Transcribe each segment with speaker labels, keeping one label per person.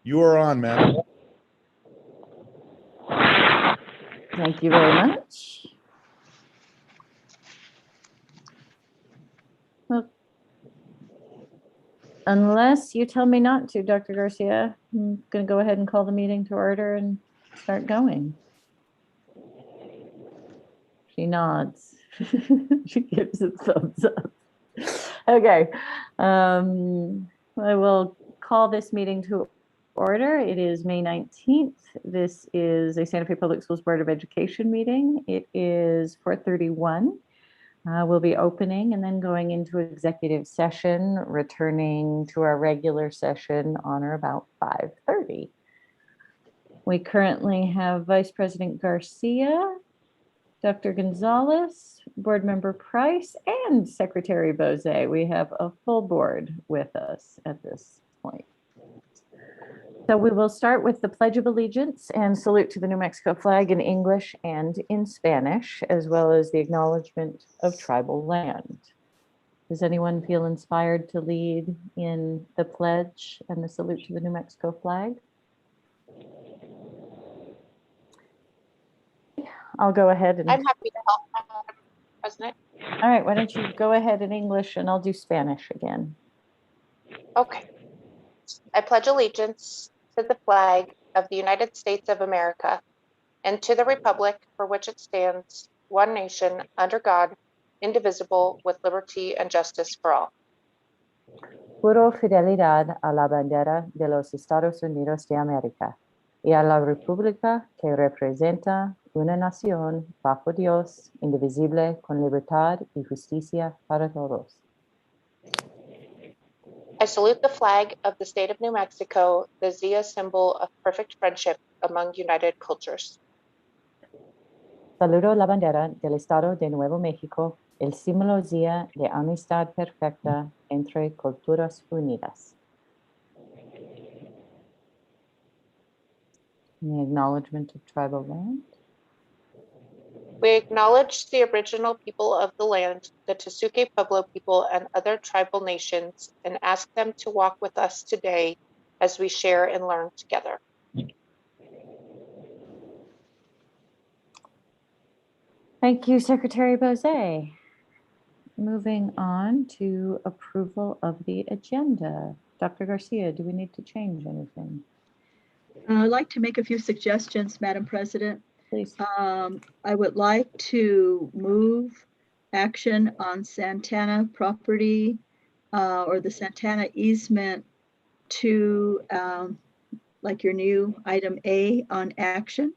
Speaker 1: You are on, madam.
Speaker 2: Thank you very much. Well, unless you tell me not to, Dr. Garcia, I'm going to go ahead and call the meeting to order and start going. She nods. She gives a thumbs up. Okay. I will call this meeting to order. It is May 19th. This is a Santa Fe Public Schools Board of Education meeting. It is 4:31. We'll be opening and then going into executive session, returning to our regular session on or about 5:30. We currently have Vice President Garcia, Dr. Gonzalez, Board Member Price, and Secretary Bose. We have a full board with us at this point. So we will start with the Pledge of Allegiance and salute to the New Mexico flag in English and in Spanish, as well as the acknowledgement of tribal land. Does anyone feel inspired to lead in the pledge and the salute to the New Mexico flag? I'll go ahead and.
Speaker 3: I'm happy to help, Madam President.
Speaker 2: All right, why don't you go ahead in English and I'll do Spanish again.
Speaker 3: Okay. I pledge allegiance to the flag of the United States of America and to the republic for which it stands, one nation, under God, indivisible, with liberty and justice for all.
Speaker 2: Juro fidelidad a la bandera de los Estados Unidos de América y a la república que representa una nación bajo Dios, indivisible, con libertad y justicia para todos.
Speaker 3: I salute the flag of the state of New Mexico, the Zia symbol of perfect friendship among united cultures.
Speaker 2: Saludo la bandera del Estado de Nuevo México, el símbolo Zia de amistad perfecta entre culturas unidas. The acknowledgement of tribal land.
Speaker 3: We acknowledge the original people of the land, the Tesuque Pueblo people and other tribal nations, and ask them to walk with us today as we share and learn together.
Speaker 2: Thank you, Secretary Bose. Moving on to approval of the agenda. Dr. Garcia, do we need to change anything?
Speaker 4: I'd like to make a few suggestions, Madam President.
Speaker 2: Please.
Speaker 4: I would like to move action on Santana property or the Santana easement to like your new item A on action.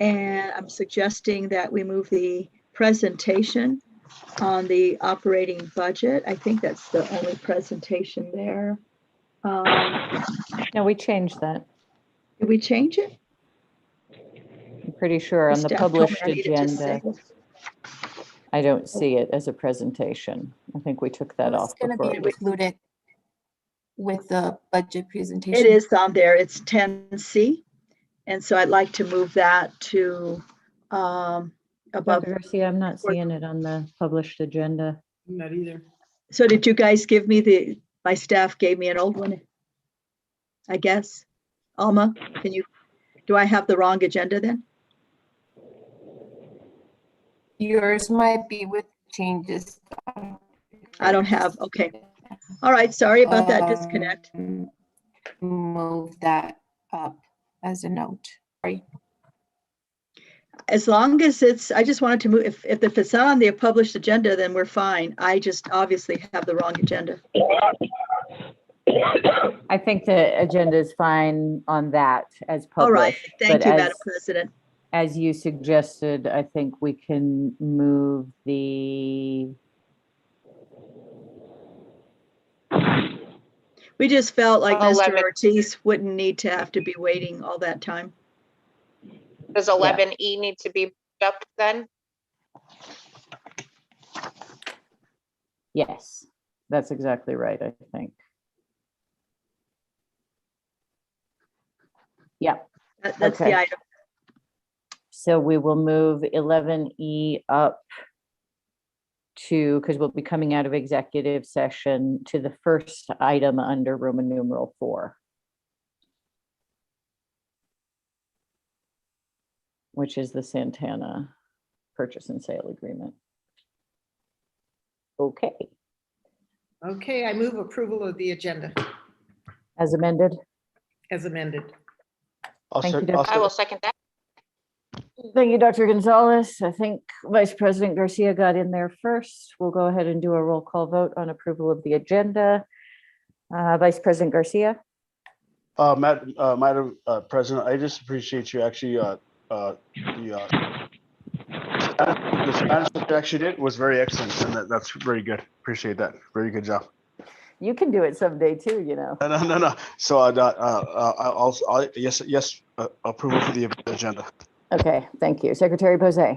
Speaker 4: And I'm suggesting that we move the presentation on the operating budget. I think that's the only presentation there.
Speaker 2: No, we changed that.
Speaker 4: Did we change it?
Speaker 2: I'm pretty sure on the
Speaker 4: Staff told me
Speaker 2: published
Speaker 4: I needed to
Speaker 2: agenda,
Speaker 4: say-
Speaker 2: I don't see it as a presentation. I think we took that off
Speaker 5: It's going to
Speaker 2: before.
Speaker 5: be included with the budget presentation.
Speaker 4: It is on there. It's 10C. And so I'd like to move that to above.
Speaker 2: Dr. Garcia, I'm not seeing it on the published agenda.
Speaker 6: Not either.
Speaker 4: So did you guys give me my staff gave me an old one? I guess. Alma, do I have the wrong agenda then?
Speaker 5: Yours might be with changes.
Speaker 4: I don't have, okay. All right, sorry about that disconnect.
Speaker 5: Move that up as a note. Sorry.
Speaker 4: As long as I just wanted to move, if it's not on the published agenda, then we're fine. I just obviously have the wrong agenda.
Speaker 2: I think the agenda is fine on that as published.
Speaker 4: All right, thank
Speaker 2: but
Speaker 4: you, Madam President.
Speaker 2: As you suggested, I think we can move the.
Speaker 4: We just felt like Mr.
Speaker 3: 11.
Speaker 4: Ortiz wouldn't need to have to be waiting all that time.
Speaker 3: Does 11E need to be up then?
Speaker 2: Yes, that's exactly right, I think. Yeah.
Speaker 4: That's
Speaker 2: Okay.
Speaker 4: the item.
Speaker 2: So we will move 11E up to, because we'll be coming out of executive session, to the first item under Roman numeral 4. which is the Santana purchase and sale agreement. Okay,
Speaker 1: Okay, I move approval of the agenda
Speaker 2: as amended.
Speaker 1: as amended.
Speaker 2: Thank you,
Speaker 3: I
Speaker 2: Dr.
Speaker 3: will second that.
Speaker 2: Thank you, Dr. Gonzalez. I think Vice President Garcia got in there first. We'll go ahead and do a roll call vote on approval of the agenda. Vice President Garcia,
Speaker 6: Madam President, I just appreciate you actually, the Spanish that you actually did was very excellent, and that's very good. Appreciate that. Very good job.
Speaker 2: you can do it someday too, you know.
Speaker 6: No. So, yes, approval for the agenda.
Speaker 2: Okay, thank you. Secretary Bose,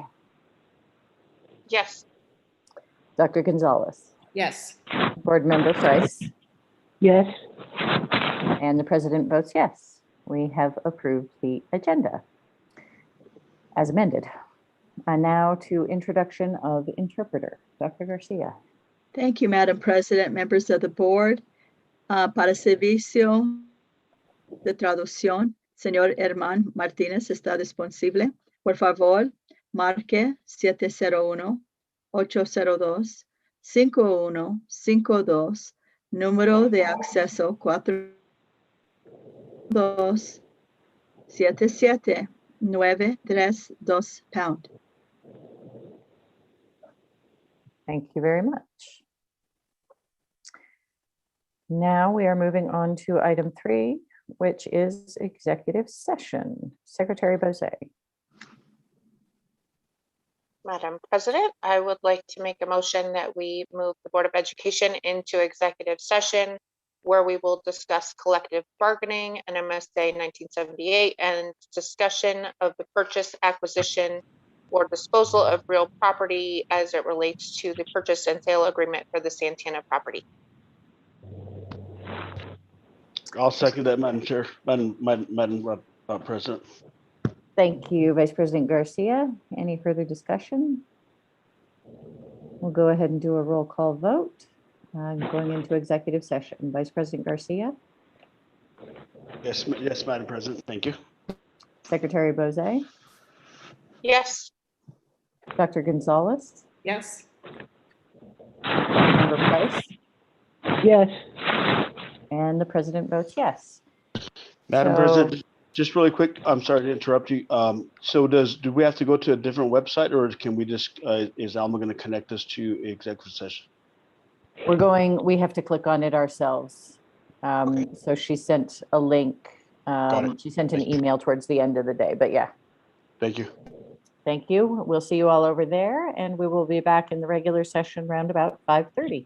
Speaker 3: Yes.
Speaker 2: Dr. Gonzalez,
Speaker 1: Yes.
Speaker 2: Board Member Price,
Speaker 7: Yes.
Speaker 2: and the president votes yes. We have approved the agenda as amended. And now to introduction of interpreter, Dr. Garcia.
Speaker 4: Thank you, Madam President, members of the board. Para servicio de traducción, señor Herman Martínez está disponible. Por favor, marque 701-802-5152, número de acceso 4277-932#.
Speaker 2: Thank you very much. Now we are moving on to item 3, which is executive session. Secretary Bose.
Speaker 3: Madam President, I would like to make a motion that we move the Board of Education into executive session where we will discuss collective bargaining and MSA 1978 and discussion of the purchase, acquisition, or disposal of real property as it relates to the purchase and sale agreement for the Santana property.
Speaker 6: I'll second that, Madam Chair, Madam President.
Speaker 2: Thank you, Vice President Garcia. Any further discussion? We'll go ahead and do a roll call vote. Going into executive session. Vice President Garcia,
Speaker 6: Yes, Madam President. Thank you.
Speaker 2: Secretary Bose,
Speaker 3: Yes.
Speaker 2: Dr. Gonzalez,
Speaker 1: Yes.
Speaker 2: Member Price,
Speaker 7: Yes.
Speaker 2: and the president votes yes.
Speaker 6: Madam
Speaker 2: So-
Speaker 6: President, just really quick, I'm sorry to interrupt you. So do we have to go to a different website, or can we just, is Alma going to connect us to executive session?
Speaker 2: We have to click on it ourselves. So she sent a link.
Speaker 6: it.
Speaker 2: She sent an email towards the end of the day, but yeah.
Speaker 6: Thank you.
Speaker 2: Thank you. We'll see you all over there, and we will be back in the regular session round about 5:30.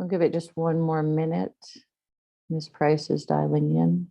Speaker 2: I'll give it just one more minute. Ms. Price is dialing in.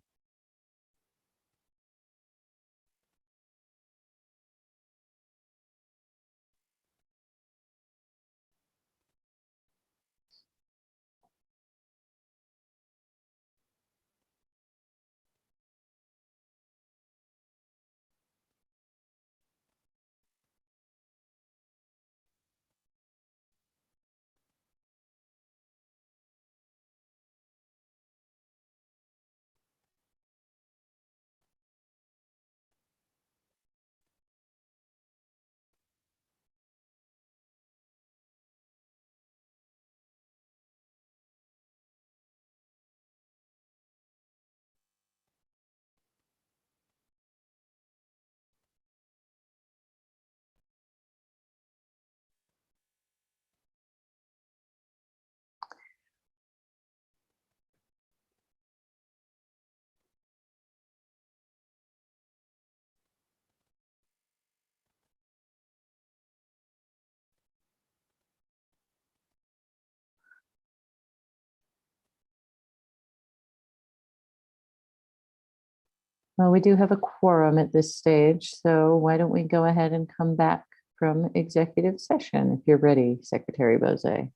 Speaker 2: Well, we do have a quorum at this stage, so why don't we go ahead and come back from executive session if you're ready, Secretary Bozay.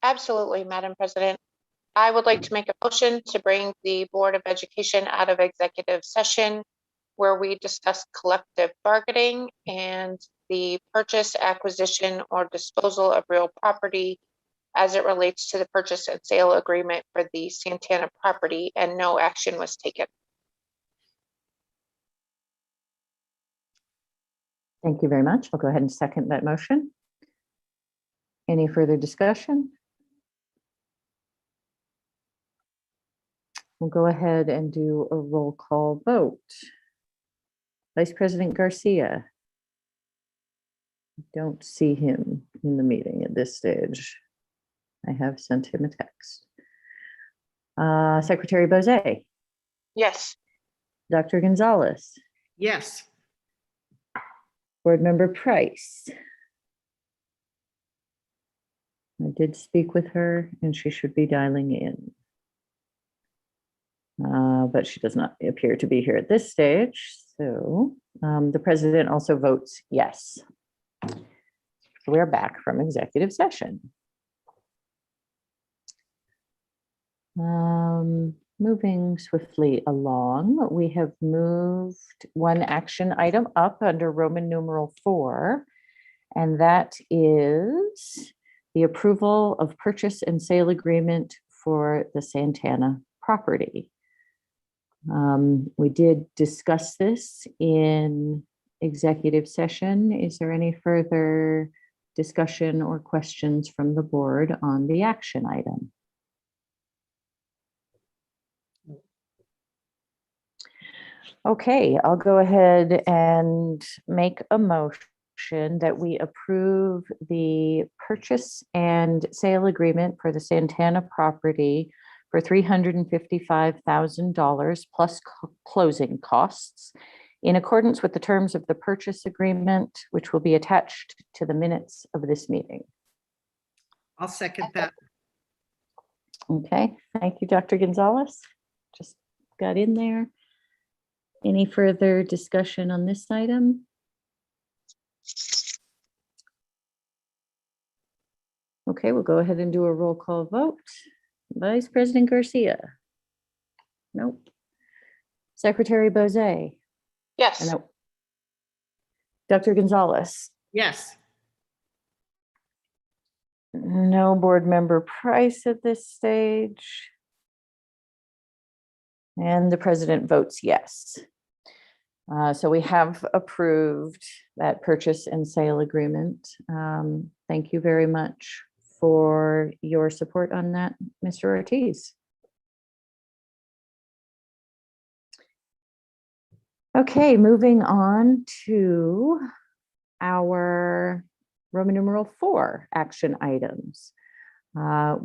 Speaker 3: Absolutely, Madam President. I would like to make a motion to bring the Board of Education out of executive session where we discuss collective bargaining and the purchase, acquisition, or disposal of real property as it relates to the purchase and sale agreement for the Santana property, and no action was taken.
Speaker 2: Thank you very much. I'll go ahead and second that motion. Any further discussion? We'll go ahead and do a roll call vote. Vice President Garcia. Don't see him in the meeting at this stage. I have sent him a text. Secretary Bozay,
Speaker 3: Yes.
Speaker 2: Dr. Gonzalez,
Speaker 1: Yes.
Speaker 2: Board Member Price. I did speak with her and she should be dialing in. But she does not appear to be here at this stage. So the president also votes yes. So we're back from executive session. Moving swiftly along, we have moved one action item up under Roman numeral 4, and that is the approval of purchase and sale agreement for the Santana property. We did discuss this in executive session. Is there any further discussion or questions from the board on the action item? Okay, I'll go ahead and make a motion that we approve the purchase and sale agreement for the Santana property for $355,000 plus closing costs in accordance with the terms of the purchase agreement, which will be attached to the minutes of this meeting.
Speaker 1: I'll second that.
Speaker 2: Okay, thank you, Dr. Gonzalez. Just got in there. Any further discussion on this item? Okay, we'll go ahead and do a roll call vote. Vice President Garcia? Nope. Secretary Bozay?
Speaker 3: Yes.
Speaker 2: Nope. Dr. Gonzalez?
Speaker 1: Yes.
Speaker 2: No. Board Member Price at this stage. And the president votes yes. So we have approved that purchase and sale agreement. Thank you very much for your support on that, Mr. Ortiz. Okay, moving on to our Roman numeral 4 action items. We have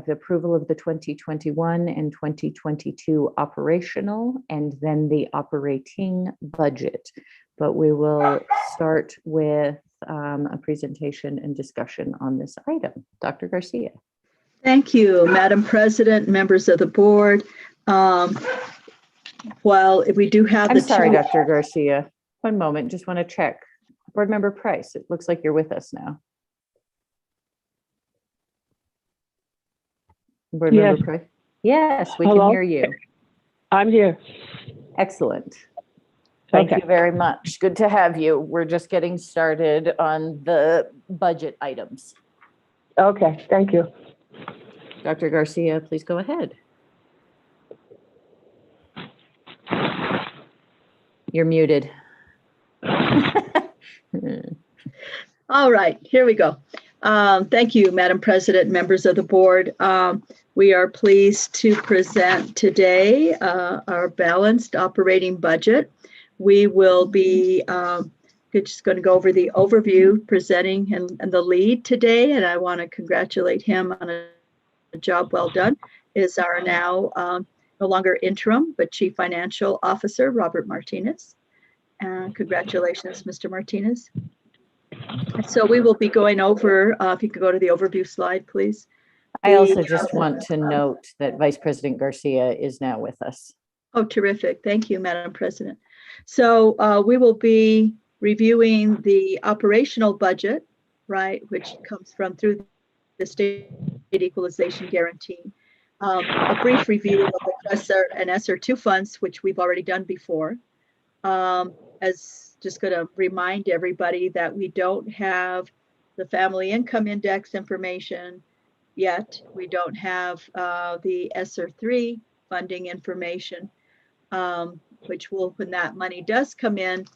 Speaker 2: the approval of the 2021 and 2022 operational and then the operating budget. But we will start with a presentation and discussion on this item. Dr. Garcia.
Speaker 4: Thank you, Madam President, members of the board. While we do have
Speaker 2: I'm
Speaker 4: the
Speaker 2: sorry,
Speaker 4: two-
Speaker 2: Dr. Garcia. One moment, just want to check. Board Member Price, it looks like you're with us now. Board
Speaker 7: Yes.
Speaker 2: Member Price? Yes, we can
Speaker 7: Hello?
Speaker 2: hear you.
Speaker 7: I'm here.
Speaker 2: Excellent. Thank
Speaker 7: Okay.
Speaker 2: you very much. Good to have you. We're just getting started on the budget items.
Speaker 7: Okay, thank you.
Speaker 2: Dr. Garcia, please go ahead. You're muted.
Speaker 4: All right, here we go. Thank you, Madam President, members of the board. We are pleased to present today our balanced operating budget. We will be just going to go over the overview, presenting and the lead today, and I want to congratulate him on a job well done, is our now no longer interim, but Chief Financial Officer, Robert Martinez. Congratulations, Mr. Martinez. So we will be going over, if you could go to the overview slide, please.
Speaker 2: I also just want to note that Vice President Garcia is now with us.
Speaker 4: Oh, terrific. Thank you, Madam President. So we will be reviewing the operational budget, right, which comes from through the state equalization guarantee. A brief review of the ESSER and ESSER 2 funds, which we've already done before. As just going to remind everybody that we don't have the family income index information yet. We don't have the ESSER 3 funding information, which will, when that money does come in,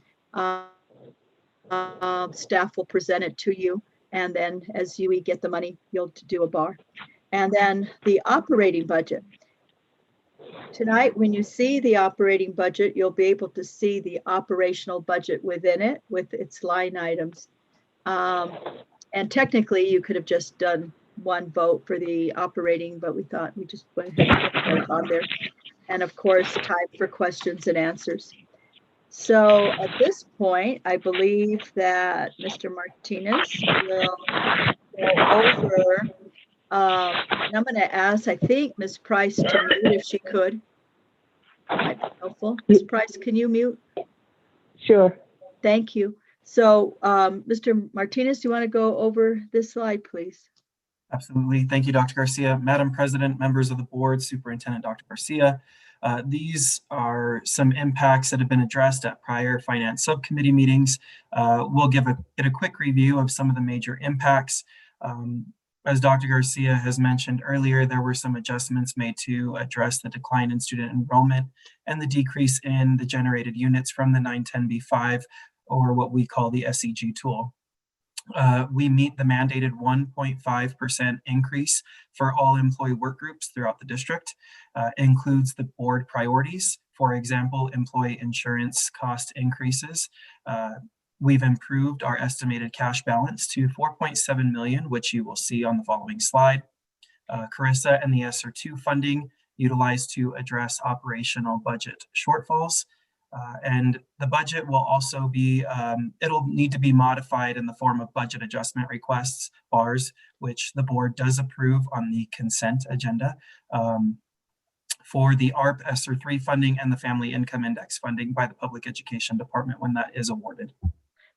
Speaker 4: staff will present it to you. And then as we get the money, you'll do a bar. And then the operating budget. Tonight, when you see the operating budget, you'll be able to see the operational budget within it with its line items. And technically, you could have just done one vote for the operating, but we thought we just went ahead and put both on there. And of course, time for questions and answers. So at this point, I believe that Mr. Martinez will go over. And I'm going to ask, I think, Ms. Price to mute if she could. Might be helpful. Ms. Price, can you mute?
Speaker 7: Sure.
Speaker 4: Thank you. So, Mr. Martinez, do you want to go over this slide, please?
Speaker 8: Absolutely. Thank you, Dr. Garcia. Madam President, members of the board, Superintendent Dr. Garcia. These are some impacts that have been addressed at prior finance subcommittee meetings. We'll get a quick review of some of the major impacts. As Dr. Garcia has mentioned earlier, there were some adjustments made to address the decline in student enrollment and the decrease in the generated units from the 910B5, or what we call the SEG tool. We meet the mandated 1.5% increase for all employee work groups throughout the district. Includes the board priorities, for example, employee insurance cost increases. We've improved our estimated cash balance to $4.7 million, which you will see on the following slide. Carissa and the ESSER 2 funding utilized to address operational budget shortfalls. And the budget will also be, it'll need to be modified in the form of budget adjustment requests, BARs, which the board does approve on the consent agenda for the ARP ESSER 3 funding and the Family Income Index funding by the Public Education Department when that is awarded.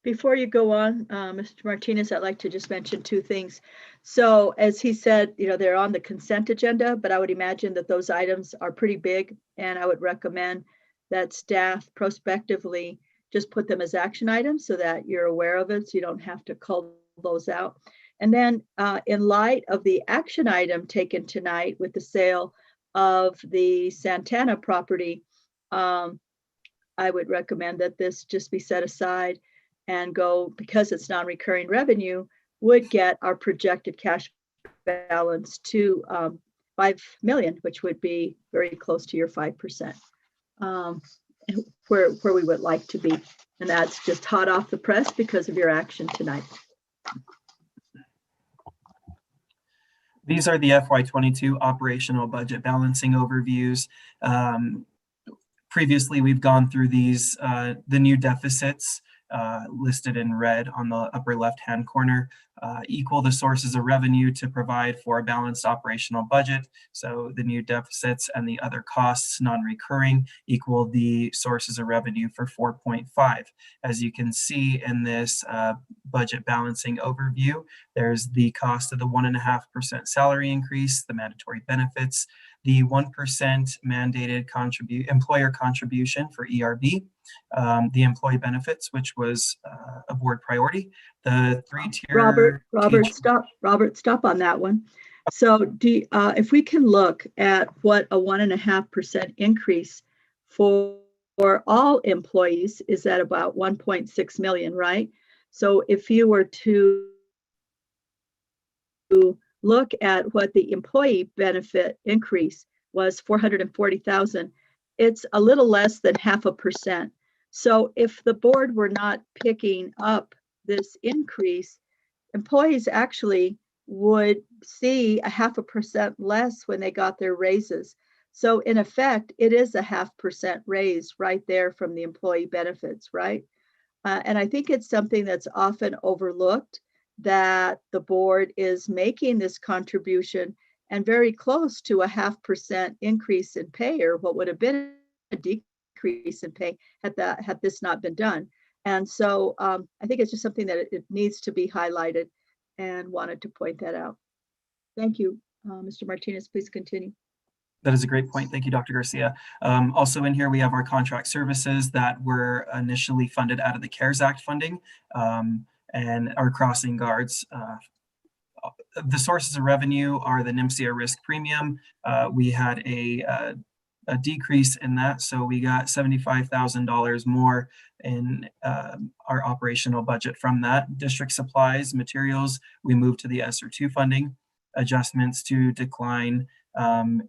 Speaker 4: Before you go on, Mr. Martinez, I'd like to just mention two things. So as he said, they're on the consent agenda, but I would imagine that those items are pretty big, and I would recommend that staff prospectively just put them as action items so that you're aware of it, so you don't have to call those out. And then in light of the action item taken tonight with the sale of the Santana property, I would recommend that this just be set aside and go, because it's non-recurring revenue, would get our projected cash balance to 5 million, which would be very close to your 5%, where we would like to be. And that's just hot off the press because of your action tonight.
Speaker 8: These are the FY22 operational budget balancing overviews. Previously, we've gone through these, the new deficits listed in red on the upper left-hand corner, equal the sources of revenue to provide for a balanced operational budget. So the new deficits and the other costs, non-recurring, equal the sources of revenue for 4.5. As you can see in this budget balancing overview, there's the cost of the 1.5% salary increase, the mandatory benefits, the 1% mandated employer contribution for ERB, the employee benefits, which was a board priority, the three-tier
Speaker 4: Robert, stop on that one. So if we can look at what a 1.5% increase for all employees is at about 1.6 million, right? So if you were to look at what the employee benefit increase was, 440,000, it's a little less than 0.5%. So if the board were not picking up this increase, employees actually would see 0.5% less when they got their raises. So in effect, it is a 0.5% raise right there from the employee benefits, right? And I think it's something that's often overlooked, that the board is making this contribution and very close to a 0.5% increase in pay, or what would have been a decrease in pay had this not been done. And so I think it's just something that it needs to be highlighted, and wanted to point that out. Thank you. Mr. Martinez, please continue.
Speaker 8: That is a great point. Thank you, Dr. Garcia. Also in here, we have our contract services that were initially funded out of the CARES Act funding, and our crossing guards. The sources of revenue are the NIMSIA risk premium. We had a decrease in that, so we got $75,000 more in our operational budget from that. District supplies, materials, we moved to the ESSER 2 funding. Adjustments to decline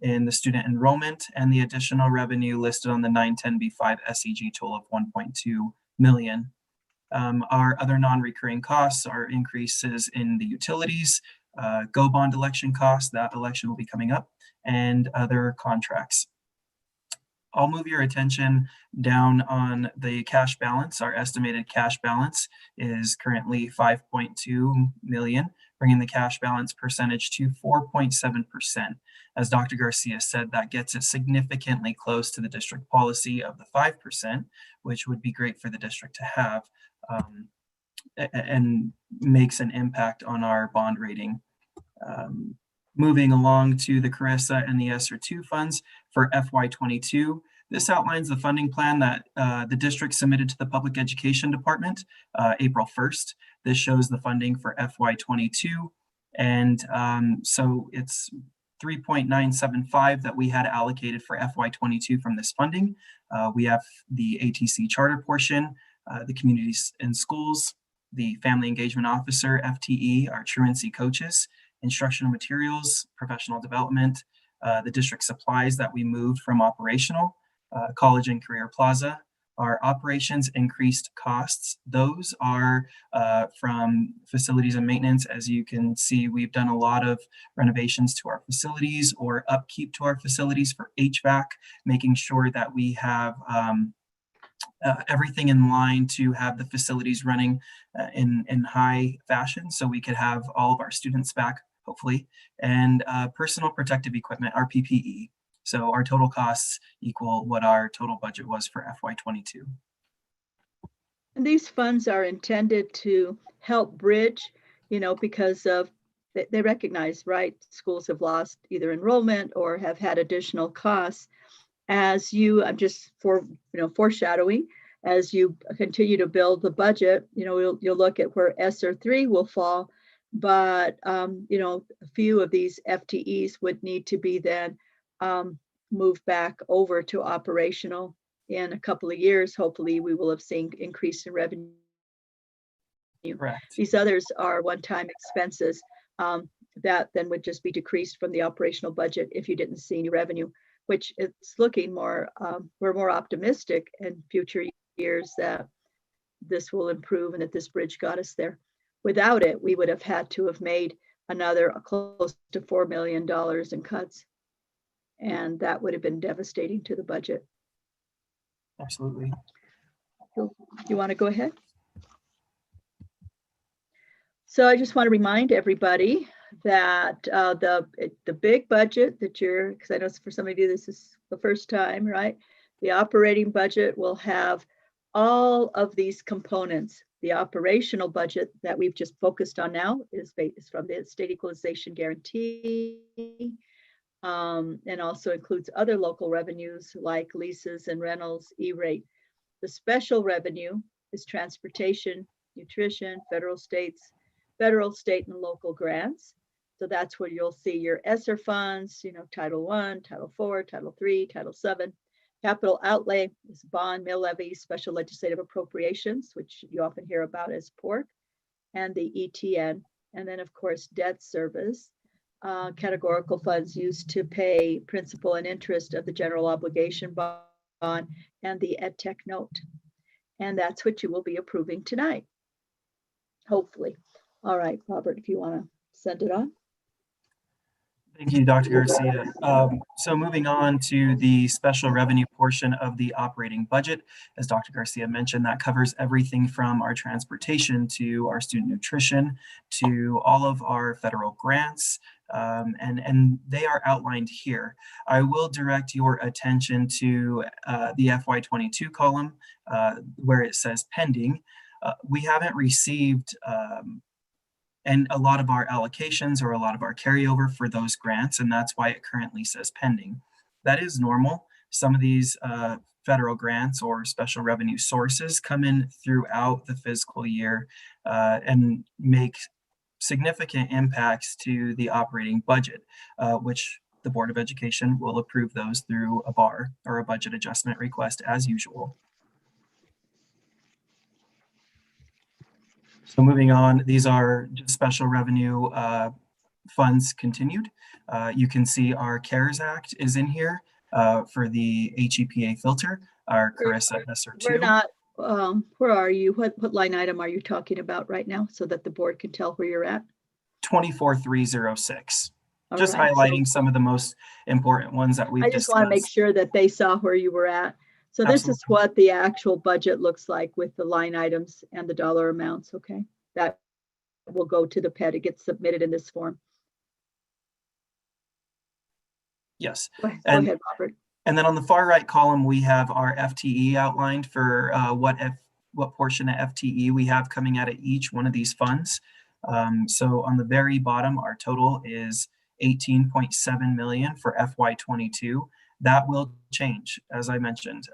Speaker 8: in the student enrollment, and the additional revenue listed on the 910B5 SEG tool of 1.2 million. Our other non-recurring costs are increases in the utilities, GO bond election costs, that election will be coming up, and other contracts. I'll move your attention down on the cash balance. Our estimated cash balance is currently 5.2 million, bringing the cash balance percentage to 4.7%. As Dr. Garcia said, that gets it significantly close to the district policy of the 5%, which would be great for the district to have, and makes an impact on our bond rating. Moving along to the Carissa and the ESSER 2 funds for FY22. This outlines the funding plan that the district submitted to the Public Education Department April 1st. This shows the funding for FY22. And so it's 3.975 that we had allocated for FY22 from this funding. We have the ATC charter portion, the communities and schools, the family engagement officer, FTE, our truancy coaches, instructional materials, professional development, the district supplies that we moved from operational, college and career plaza. Our operations increased costs. Those are from facilities and maintenance. As you can see, we've done a lot of renovations to our facilities or upkeep to our facilities for HVAC, making sure that we have everything in line to have the facilities running in high fashion, so we could have all of our students back, hopefully, and personal protective equipment, our PPE. So our total costs equal what our total budget was for FY22.
Speaker 4: And these funds are intended to help bridge, because of, they recognize, right, schools have lost either enrollment or have had additional costs. As you, I'm just foreshadowing, as you continue to build the budget, you'll look at where ESSER 3 will fall, but a few of these FTEs would need to be then moved back over to operational. In a couple of years, hopefully we will have seen increase in revenue.
Speaker 8: Correct.
Speaker 4: These others are one-time expenses that then would just be decreased from the operational budget if you didn't see any revenue, which it's looking more, we're more optimistic in future years that this will improve and that this bridge got us there. Without it, we would have had to have made another close to $4 million in cuts. And that would have been devastating to the budget.
Speaker 8: Absolutely.
Speaker 4: You want to go ahead? So I just want to remind everybody that the big budget that because I know for some of you this is the first time, right? The operating budget will have all of these components. The operational budget that we've just focused on now is from the state equalization guarantee, and also includes other local revenues like leases and rentals, E-rate. The special revenue is transportation, nutrition, federal, state, and local grants. So that's where you'll see your ESSER funds, Title I, Title IV, Title III, Title VII. Capital outlay is bond, mill levy, special legislative appropriations, which you often hear about as PORC, and the ETN. And then, of course, debt service, categorical funds used to pay principal and interest of the general obligation bond, and the EdTech note. And that's what you will be approving tonight, hopefully. All right, Robert, if you want to send it on.
Speaker 8: Thank you, Dr. Garcia. So moving on to the special revenue portion of the operating budget, as Dr. Garcia mentioned, that covers everything from our transportation to our student nutrition to all of our federal grants, and they are outlined here. I will direct your attention to the FY22 column where it says pending. We haven't received and a lot of our allocations or a lot of our carryover for those grants, and that's why it currently says pending. That is normal. Some of these federal grants or special revenue sources come in throughout the fiscal year and make significant impacts to the operating budget, which the Board of Education will approve those through a BAR or a budget adjustment request as usual. So moving on, these are just special revenue funds continued. You can see our CARES Act is in here for the HEPA filter, our Carissa ESSER2.
Speaker 4: We're not, where are you? What line item are you talking about right now so that the board can tell where you're at?
Speaker 8: 24306. Just
Speaker 4: right,
Speaker 8: highlighting some of the most important ones that we've
Speaker 4: I just want to make sure that they saw where you were at. So this is what the actual budget looks like with the line items and the dollar amounts, okay? That will go to the PED. It gets submitted in this form.
Speaker 8: Yes.
Speaker 4: Go ahead, Robert.
Speaker 8: And then on the far right column, we have our FTE outlined for what portion of FTE we have coming out of each one of these funds. So on the very bottom, our total is 18.7 million for FY22. That will change, as I mentioned.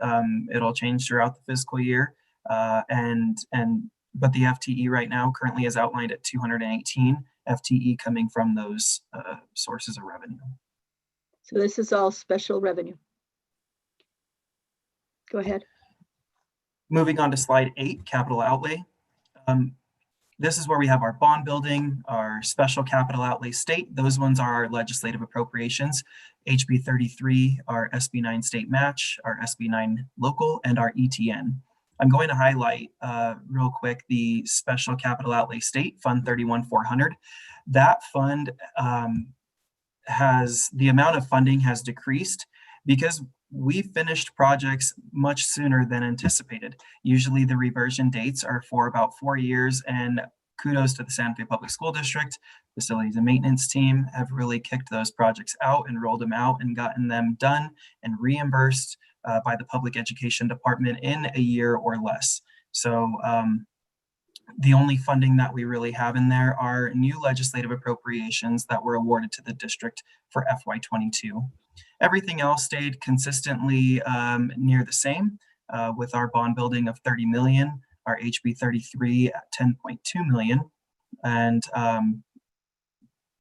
Speaker 8: It'll change throughout the fiscal year, but the FTE right now currently is outlined at 218 FTE coming from those sources of revenue.
Speaker 4: So this is all special revenue. Go ahead.
Speaker 8: Moving on to slide 8, capital outlay. This is where we have our bond building, our special capital outlay state. Those ones are our legislative appropriations. HB 33, our SB 9 state match, our SB 9 local, and our ETN. I'm going to highlight real quick the special capital outlay state, Fund 31400. That fund the amount of funding has decreased because we finished projects much sooner than anticipated. Usually the reversion dates are for about 4 years, and kudos to the Santa Fe Public School District. Facilities and maintenance team have really kicked those projects out and rolled them out and gotten them done and reimbursed by the Public Education Department in a year or less. So the only funding that we really have in there are new legislative appropriations that were awarded to the district for FY22. Everything else stayed consistently near the same with our bond building of 30 million, our HB 33 at 10.2 million, and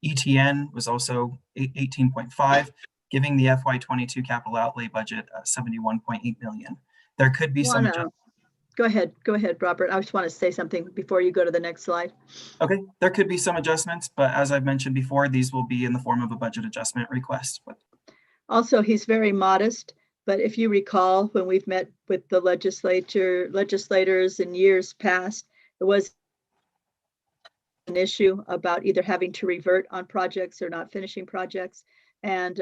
Speaker 8: ETN was also 18.5, giving the FY22 capital outlay budget 71.8 million. There could be some adjustments.
Speaker 4: Go ahead, Robert. I just want to say something before you go to the next slide.
Speaker 8: Okay, there could be some adjustments, but as I've mentioned before, these will be in the form of a budget adjustment request.
Speaker 4: Also, he's very modest, but if you recall, when we've met with the legislators in years past, it was an issue about either having to revert on projects or not finishing projects. And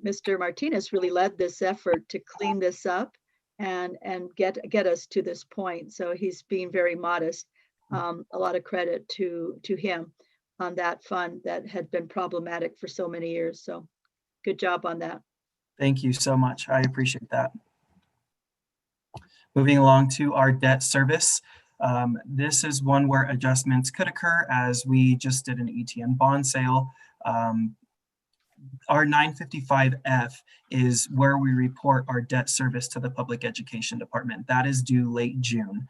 Speaker 4: Mr. Martinez really led this effort to clean this up and get us to this point. So he's being very modest. a lot of credit to him on that fund that had been problematic for so many years. So good job on that.
Speaker 8: Thank you so much. I appreciate that. Moving along to our debt service. This is one where adjustments could occur as we just did an ETN bond sale. Our 955F is where we report our debt service to the Public Education Department. That is due late June.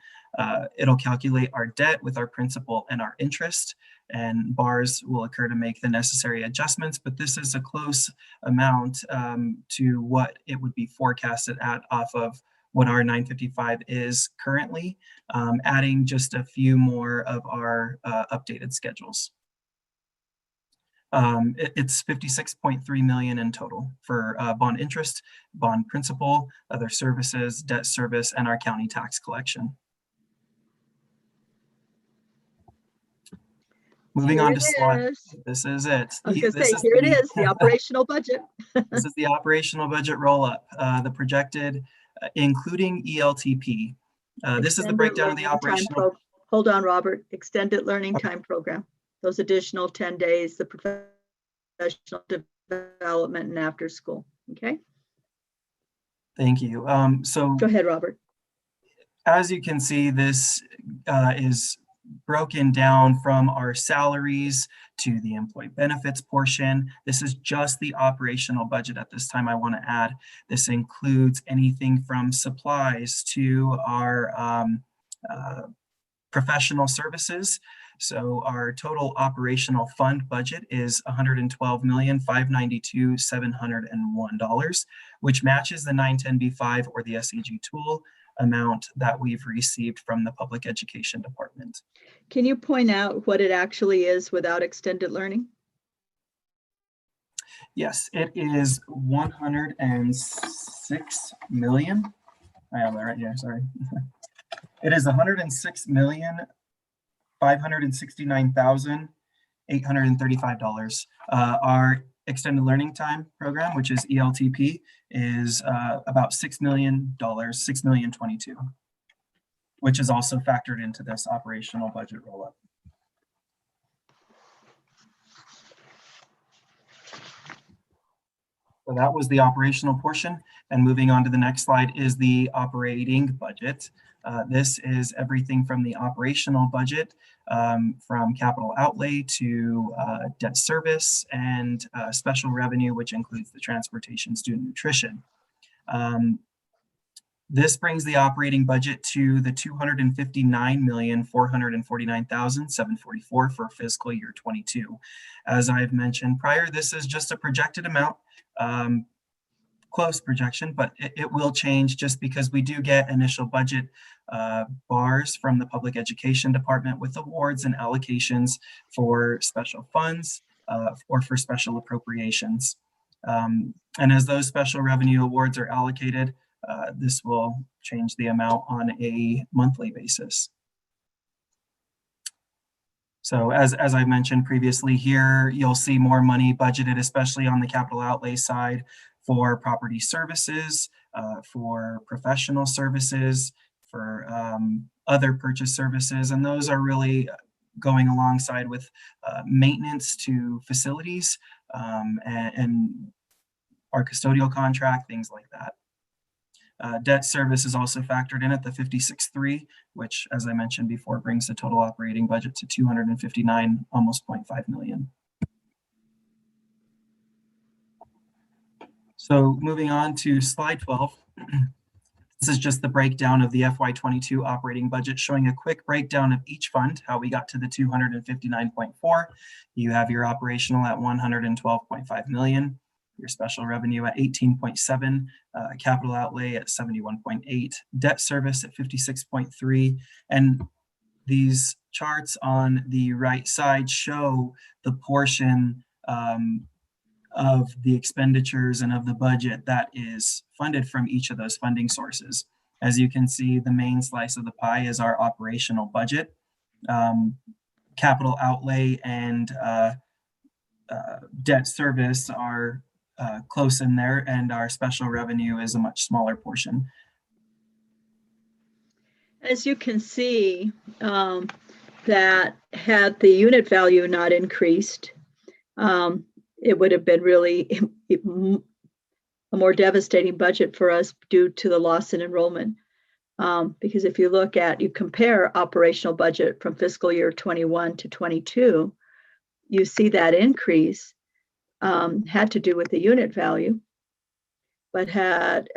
Speaker 8: It'll calculate our debt with our principal and our interest, and bars will occur to make the necessary adjustments, but this is a close amount to what it would be forecasted at off of what our 955 is currently, adding just a few more of our updated schedules. It's 56.3 million in total for bond interest, bond principal, other services, debt service, and our county tax collection. Moving on to slide. This is it.
Speaker 4: I was going to say, here it is, the operational budget.
Speaker 8: This is the operational budget roll-up, the projected, including ELTP. This is the breakdown of the operational.
Speaker 4: Hold on, Robert. Extended Learning Time Program. Those additional 10 days, the professional development and after school. Okay.
Speaker 8: Thank you. So
Speaker 4: go ahead, Robert.
Speaker 8: As you can see, this is broken down from our salaries to the employee benefits portion. This is just the operational budget at this time. I want to add, this includes anything from supplies to our professional services. So our total operational fund budget is $112,592,701, which matches the 910B5 or the SEG tool amount that we've received from the Public Education Department.
Speaker 4: Can you point out what it actually is without extended learning?
Speaker 8: Yes, it is 106 million. I have that right here, sorry. It is 106,569,835. Our extended learning time program, which is ELTP, is about $6 million, $6,022,000, which is also factored into this operational budget roll-up. So that was the operational portion. And moving on to the next slide is the operating budget. This is everything from the operational budget, from capital outlay to debt service and special revenue, which includes the transportation, student nutrition. This brings the operating budget to the $259,449,744 for fiscal year 22. As I've mentioned prior, this is just a projected amount. Close projection, but it will change just because we do get initial budget bars from the Public Education Department with awards and allocations for special funds or for special appropriations. And as those special revenue awards are allocated, this will change the amount on a monthly basis. So as I mentioned previously here, you'll see more money budgeted, especially on the capital outlay side, for property services, for professional services, for other purchase services. And those are really going alongside with maintenance to facilities and our custodial contract, things like that. Debt service is also factored in at the 56.3, which, as I mentioned before, brings the total operating budget to 259, almost 0.5 million. So moving on to slide 12, this is just the breakdown of the FY22 operating budget, showing a quick breakdown of each fund, how we got to the 259.4. You have your operational at 112.5 million, your special revenue at 18.7, capital outlay at 71.8, debt service at 56.3, and these charts on the right side show the portion of the expenditures and of the budget that is funded from each of those funding sources. As you can see, the main slice of the pie is our operational budget. Capital outlay and debt service are close in there, and our special revenue is a much smaller portion.
Speaker 4: As you can see, that had the unit value not increased, it would have been really a more devastating budget for us due to the loss in enrollment. Because if you compare operational budget from fiscal year 21 to 22, you see that increase had to do with the unit value, but had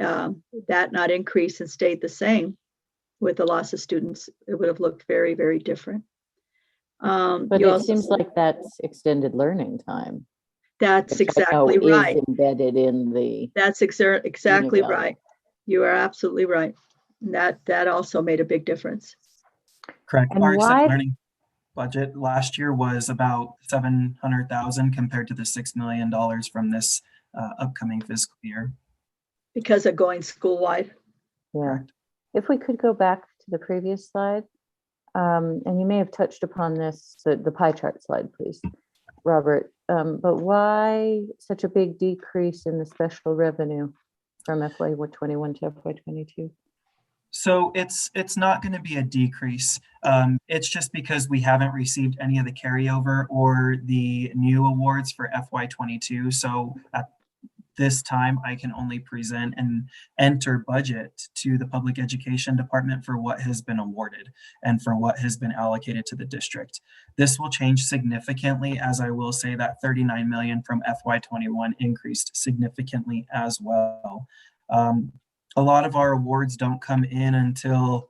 Speaker 4: that not increased and stayed the same with the loss of students, it would have looked very, very different.
Speaker 2: But
Speaker 4: you
Speaker 2: it
Speaker 4: also-
Speaker 2: seems like that's extended learning time.
Speaker 4: That's
Speaker 2: which I know
Speaker 4: exactly right.
Speaker 2: Is embedded in the,
Speaker 4: That's exactly
Speaker 2: value.
Speaker 4: right. You are absolutely right. That also made a big difference.
Speaker 8: Correct.
Speaker 2: And
Speaker 8: Our extended
Speaker 2: why-
Speaker 8: learning budget last year was about 700,000 compared to the $6 million from this upcoming fiscal year.
Speaker 4: Because of going school-wide.
Speaker 2: yeah.
Speaker 8: Correct.
Speaker 2: If we could go back to the previous slide, and you may have touched upon this, the pie chart slide, please, Robert. But why such a big decrease in the special revenue from FY21 to FY22?
Speaker 8: So it's not going to be a decrease. It's just because we haven't received any of the carryover or the new awards for FY22. So at this time, I can only present and enter budget to the public education department for what has been awarded and for what has been allocated to the district. This will change significantly, as I will say that 39 million from FY21 increased significantly as well. A lot of our awards don't come in until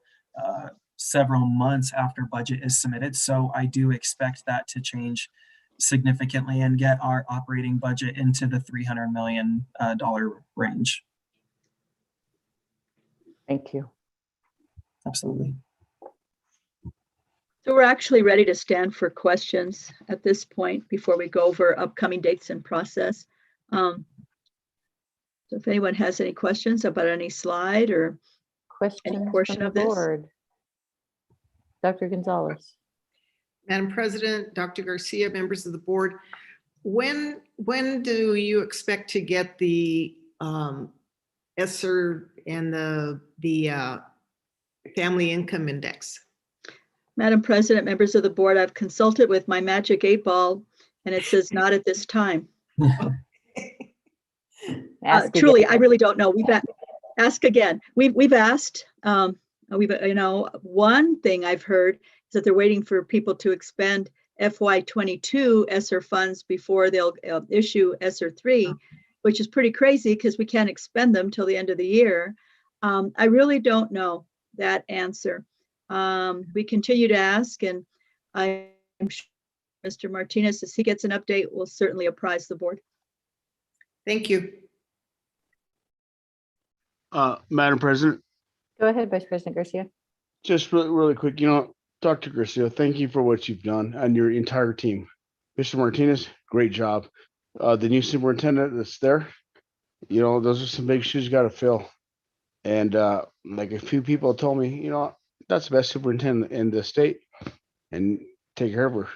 Speaker 8: several months after budget is submitted. So I do expect that to change significantly and get our operating budget into the $300 million range.
Speaker 2: Thank you.
Speaker 8: Absolutely.
Speaker 4: So we're actually ready to stand for questions at this point before we go over upcoming dates and process. So if anyone has any questions about any slide or
Speaker 2: Questions
Speaker 4: portion
Speaker 2: from the
Speaker 4: of this?
Speaker 2: board? Dr. Gonzalez.
Speaker 1: Madam President, Dr. Garcia, members of the board, when do you expect to get the ESSER and the family income index?
Speaker 4: Madam President, members of the board, I've consulted with my magic 8-ball and it says not at this time.
Speaker 2: Ask
Speaker 4: Truly,
Speaker 2: again.
Speaker 4: I really don't know. Ask again. We've asked. One thing I've heard is that they're waiting for people to expend FY22 ESSER funds before they'll issue ESSER 3, which is pretty crazy because we can't expend them till the end of the year. I really don't know that answer. We continue to ask, and I'm sure Mr. Martinez, as he gets an update, will certainly apprise the board.
Speaker 1: Thank you.
Speaker 6: Madam President,
Speaker 2: Go ahead, Vice President Garcia.
Speaker 6: just really quick, Dr. Garcia, thank you for what you've done and your entire team. Mr. Martinez, great job. The new superintendent that's there, those are some big shoes you got to fill. And like a few people told me, that's the best superintendent in the state, and take care of her.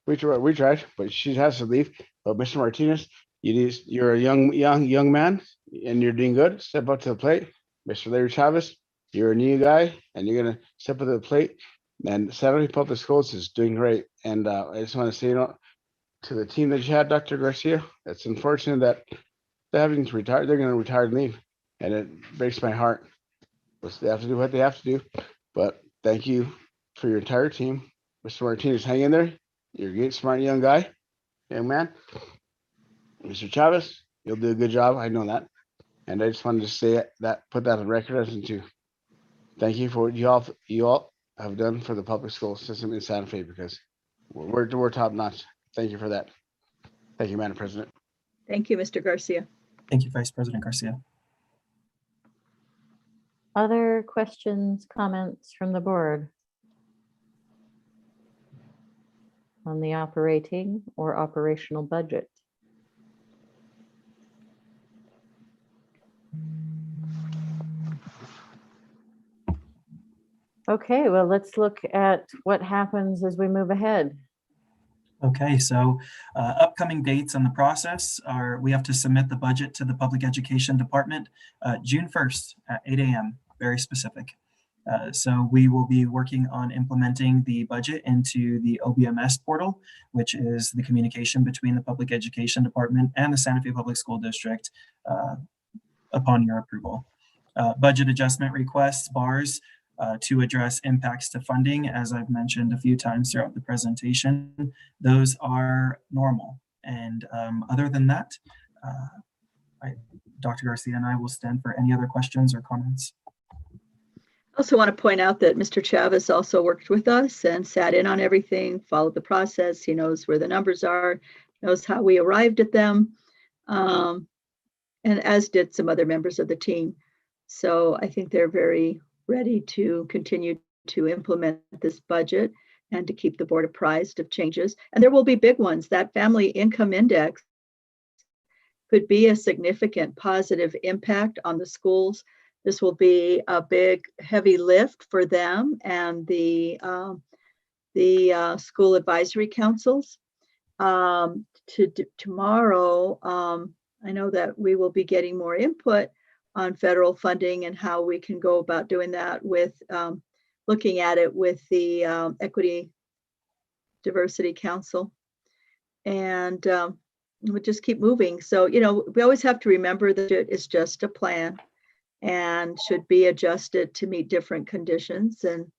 Speaker 6: We tried, but she has to leave. But Mr. Martinez, you're a young man, and you're doing good. Step up to the plate. Mr. Larry Chavez, you're a new guy, and you're gonna step up to the plate. And Saturday Public Schools is doing great. And I just want to say, to the team that you had, Dr. Garcia, it's unfortunate that they're having to retire. They're going to retire and leave, and it breaks my heart. But they have to do what they have to do. But thank you for your entire team. Mr. Martinez, hang in there. You're a great, smart young guy, young man. Mr. Chavez, you'll do a good job. I know that. And I just wanted to say that, put that on record as to thank you for what you all have done for the public school system in Santa Fe, because we're top notch. Thank you for that. Thank you, Madam President.
Speaker 4: Thank you, Mr. Garcia.
Speaker 8: Thank you, Vice President Garcia.
Speaker 2: Other questions, comments from the board on the operating or operational budget? Okay, well, let's look at what happens as we move ahead.
Speaker 8: Okay, so upcoming dates on the process are we have to submit the budget to the Public Education Department June 1st at 8 a.m., very specific. So we will be working on implementing the budget into the OBMS portal, which is the communication between the Public Education Department and the Santa Fe Public School District upon your approval. Budget adjustment requests, BARs, to address impacts to funding, as I've mentioned a few times throughout the presentation, those are normal. And other than that, Dr. Garcia and I will stand for any other questions or comments.
Speaker 4: I also want to point out that Mr. Chavez also worked with us and sat in on everything, followed the process. He knows where the numbers are, knows how we arrived at them, and as did some other members of the team. So I think they're very ready to continue to implement this budget and to keep the board apprised of changes. And there will be big ones. That family income index could be a significant positive impact on the schools. This will be a big, heavy lift for them and the school advisory councils. Tomorrow, I know that we will be getting more input on federal funding and how we can go about doing that with looking at it with the Equity Diversity Council. And we'll just keep moving. So, we always have to remember that it is just a plan and should be adjusted to meet different conditions. And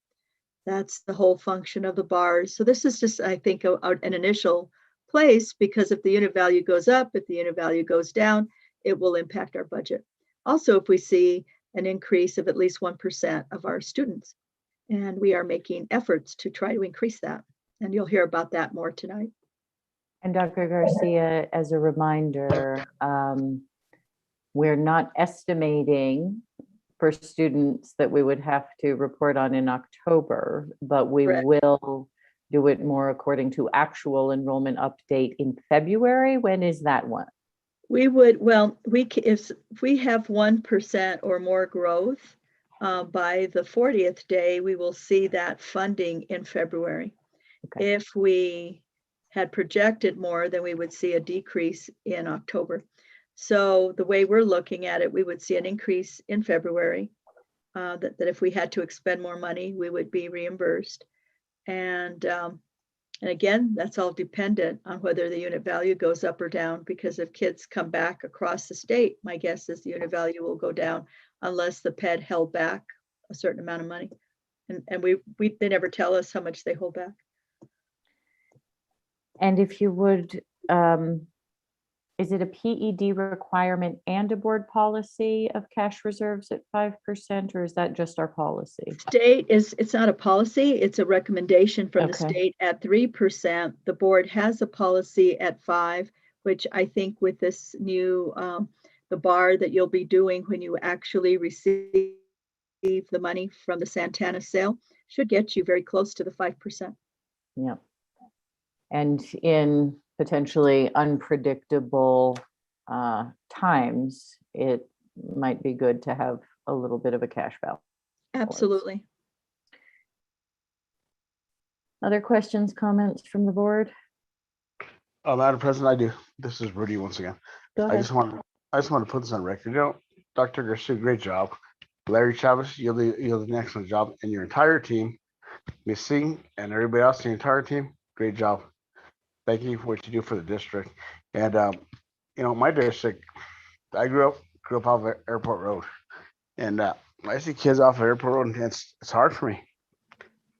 Speaker 4: that's the whole function of the bars. So this is just, I think, an initial place, because if the unit value goes up, if the unit value goes down, it will impact our budget. Also, if we see an increase of at least 1% of our students, and we are making efforts to try to increase that. And you'll hear about that more tonight.
Speaker 2: And Dr. Garcia, as a reminder, we're not estimating for students that we would have to report on in October, but we
Speaker 4: Correct.
Speaker 2: will do it more according to actual enrollment update in February. When is that one?
Speaker 4: We would, well, if we have 1% or more growth by the 40th day, we will see that funding in February.
Speaker 2: Okay.
Speaker 4: If we had projected more, then we would see a decrease in October. So the way we're looking at it, we would see an increase in February, that if we had to expend more money, we would be reimbursed. And again, that's all dependent on whether the unit value goes up or down, because if kids come back across the state, my guess is the unit value will go down unless the PED held back a certain amount of money. And they never tell us how much they hold back.
Speaker 2: And if you would, is it a PED requirement and a board policy of cash reserves at 5%, or is that just our policy?
Speaker 4: State it's not a policy, it's a recommendation from the
Speaker 2: Okay.
Speaker 4: state at 3%. The board has a policy at 5%, which I think with this new, the bar that you'll be doing when you actually receive the money from the Santana sale should get you very close to the 5%.
Speaker 2: Yeah. And in potentially unpredictable times, it might be good to have a little bit of a cash balance.
Speaker 4: Absolutely.
Speaker 2: Other questions, comments from the board?
Speaker 6: Madam President, I do. This is Rudy once again.
Speaker 2: Go
Speaker 6: I
Speaker 2: ahead.
Speaker 6: just want to put this on record. Dr. Garcia, great job. Larry Chavez, you did an excellent job, and your entire team, Ms. Singh and everybody else, the entire team, great job. Thank you for what you do for the district. And my district, I grew up off of Airport Road, and I see kids off of Airport Road, and it's hard for me.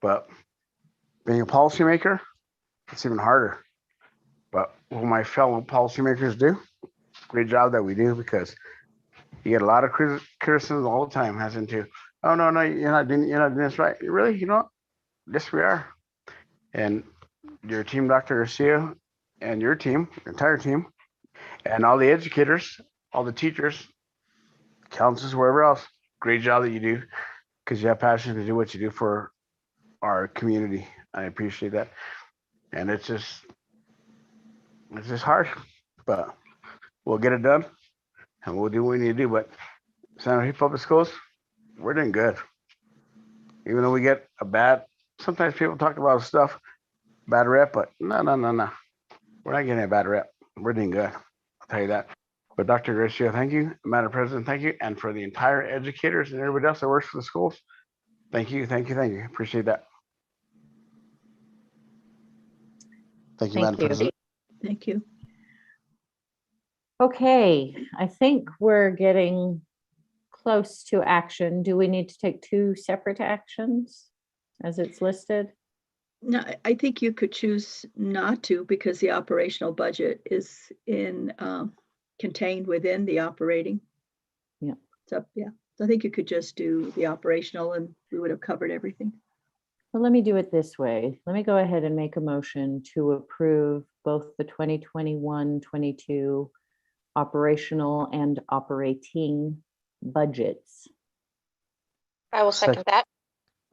Speaker 6: But being a policymaker, it's even harder. But what my fellow policymakers do, great job that we do, because you get a lot of criticism all the time, as into, oh no, you're not doing this right. Really, yes we are. And your team, Dr. Garcia, and your team, your entire team, and all the educators, all the teachers, counselors, wherever else, great job that you do, because you have passion to do what you do for our community. I appreciate that. And it's just hard, but we'll get it done, and we'll do what we need to do. But Santa Fe Public Schools, we're doing good. Even though we get sometimes people talk about stuff, bad rep, but no. We're not getting a bad rep. We're doing good. I'll tell you that. But Dr. Garcia, thank you. Madam President, thank you. And for the entire educators and everybody else that works for the schools, Thank you. Appreciate that. Thank you,
Speaker 2: Thank
Speaker 6: Madam
Speaker 2: you.
Speaker 6: President.
Speaker 4: Thank you.
Speaker 2: Okay, I think we're getting close to action. Do we need to take two separate actions as it's listed?
Speaker 4: No, I think you could choose not to because the operational budget is contained within the operating.
Speaker 2: Yeah.
Speaker 4: So, yeah, so I think you could just do the operational and we would have covered everything.
Speaker 2: Well, let me do it this way. Let me go ahead and make a motion to approve both the 2021-22 operational and operating budgets.
Speaker 3: I will second that.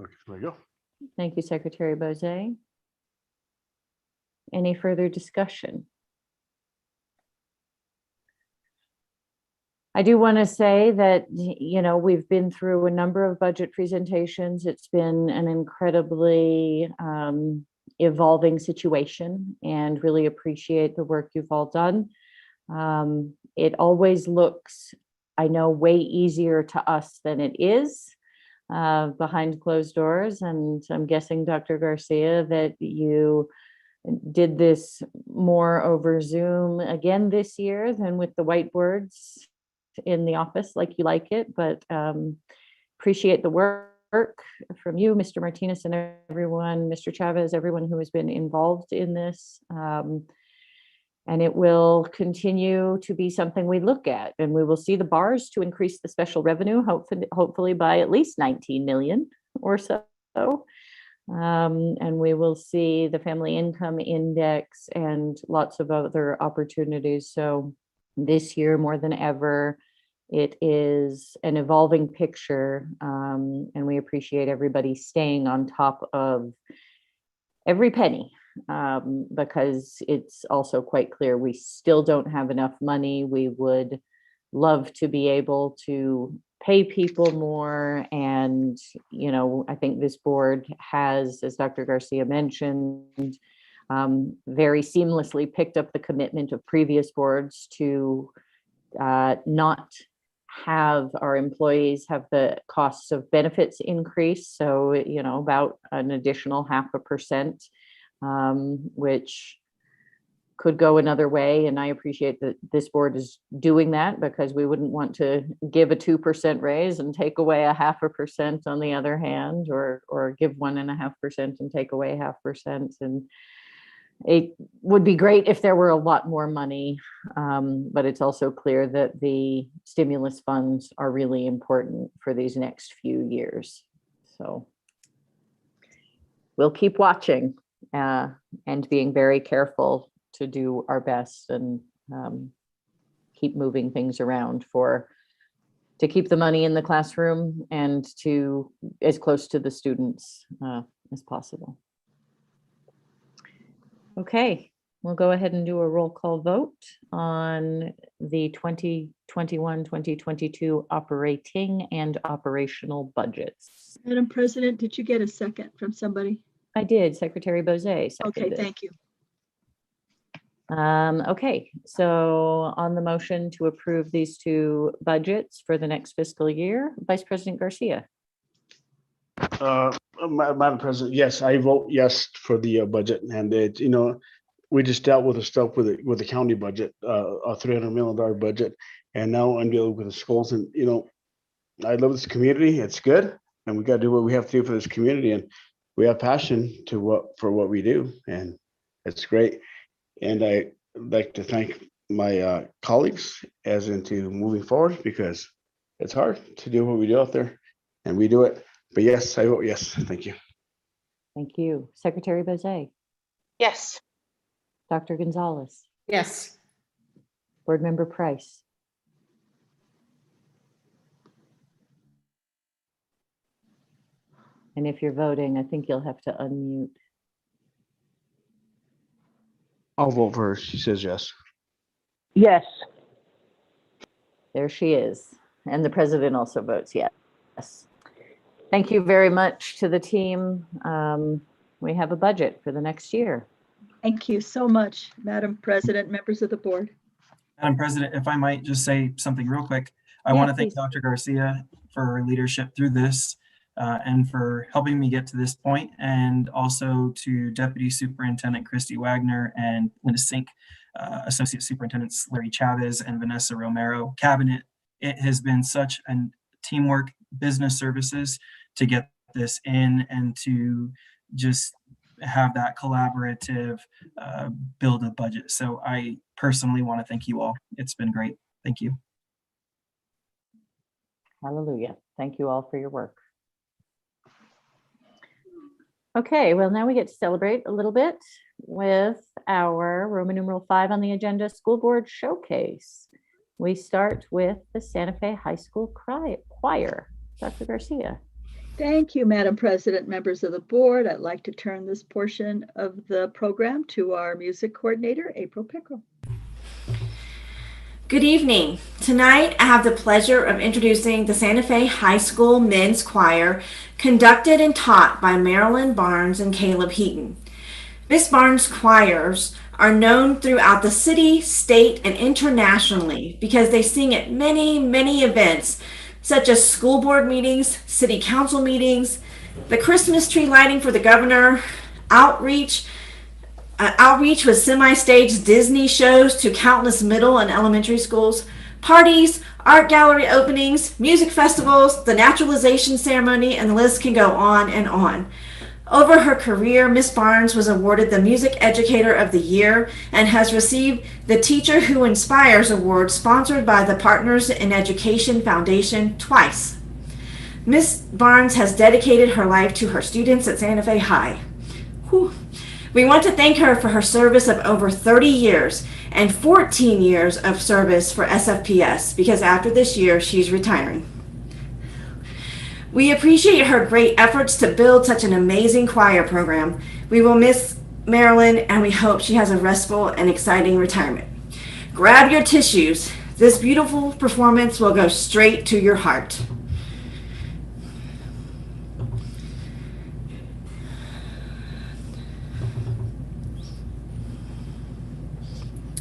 Speaker 6: Okay, there we go.
Speaker 2: Thank you, Secretary Bozet. Any further discussion? I do want to say that, you know, we've been through a number of budget presentations. It's been an incredibly evolving situation and really appreciate the work you've all done. It always looks, I know, way easier to us than it is behind closed doors. And I'm guessing, Dr. Garcia, that you did this more over Zoom again this year than with the whiteboards in the office like you like it, but appreciate the work from you, Mr. Martinez, and everyone, Mr. Chavez, everyone who has been involved in this. And it will continue to be something we look at, and we will see the bars to increase the special revenue, hopefully by at least 19 million or so. And we will see the family income index and lots of other opportunities. So this year, more than ever, it is an evolving picture, and we appreciate everybody staying on top of every penny, because it's also quite clear we still don't have enough money. We would love to be able to pay people more. And, you know, I think this board has, as Dr. Garcia mentioned, very seamlessly picked up the commitment of previous boards to not have our employees have the costs of benefits increase. So, you know, about an additional 0.5%, which could go another way. And I appreciate that this board is doing that, because we wouldn't want to give a 2% raise and take away 0.5% on the other hand, or give 1.5% and take away 0.5%. And it would be great if there were a lot more money, but it's also clear that the stimulus funds are really important for these next few years. So we'll keep watching and being very careful to do our best and keep moving things around to keep the money in the classroom and to as close to the students as possible. Okay, we'll go ahead and do a roll call vote on the 2021-2022 operating and operational budgets.
Speaker 4: Madam President, did you get a second from somebody?
Speaker 2: I did, Secretary Bozet.
Speaker 4: Okay, thank you.
Speaker 2: Okay, so on the motion to approve these two budgets for the next fiscal year, Vice President Garcia.
Speaker 6: Madam President, yes, I vote yes for the budget. And it, you know, we just dealt with the stuff with the county budget, a $300 million budget, and now I'm dealing with the schools. And you know, I love this community. It's good, and we got to do what we have to do for this community. And we have passion for what we do, and it's great. And I like to thank my colleagues as into moving forward, because it's hard to do what we do out there, and we do it. But yes, I vote yes. Thank you.
Speaker 2: Thank you. Secretary Bozet,
Speaker 3: Yes.
Speaker 2: Dr. Gonzalez,
Speaker 1: Yes.
Speaker 2: Board Member Price. And if you're voting, I think you'll have to unmute.
Speaker 6: I'll vote for her. She says yes.
Speaker 7: Yes.
Speaker 2: There she is. And the president also votes yes. Thank you very much to the team. We have a budget for the next year.
Speaker 4: Thank you so much, Madam President, members of the board.
Speaker 8: Madam President, if I might just say something real quick, I
Speaker 2: Yeah,
Speaker 8: want to thank
Speaker 2: please.
Speaker 8: Dr. Garcia for her leadership through this. and for helping me get to this point, and also to Deputy Superintendent Christy Wagner and Linda Sink, Associate Superintendents Larry Chavez and Vanessa Romero, Cabinet. It has been such a teamwork, business services to get this in and to just have that collaborative build a budget. So I personally want to thank you all. It's been great. Thank you.
Speaker 2: Hallelujah. Thank you all for your work. Okay, well, now we get to celebrate a little bit with our Roman numeral 5 on the agenda, School Board Showcase. We start with the Santa Fe High School Choir. Dr. Garcia.
Speaker 4: Thank you, Madam President, members of the board. I'd like to turn this portion of the program to our music coordinator, April Pickrell.
Speaker 9: Good evening. Tonight, I have the pleasure of introducing the Santa Fe High School Men's Choir, conducted and taught by Marilyn Barnes and Caleb Heaton. Miss Barnes' choirs are known throughout the city, state, and internationally because they sing at many, many events, such as school board meetings, city council meetings, the Christmas tree lighting for the governor, outreach with semi-staged Disney shows to countless middle and elementary schools, parties, art gallery openings, music festivals, the naturalization ceremony, and the list can go on and on. Over her career, Miss Barnes was awarded the Music Educator of the Year and has received the Teacher Who Inspires Award sponsored by the Partners in Education Foundation twice. Miss Barnes has dedicated her life to her students at Santa Fe High. Whew. We want to thank her for her service of over 30 years and 14 years of service for SFPS because after this year, she's retiring. We appreciate her great efforts to build such an amazing choir program. We will miss Marilyn and we hope she has a restful and exciting retirement. Grab your tissues. This beautiful performance will go straight to your heart.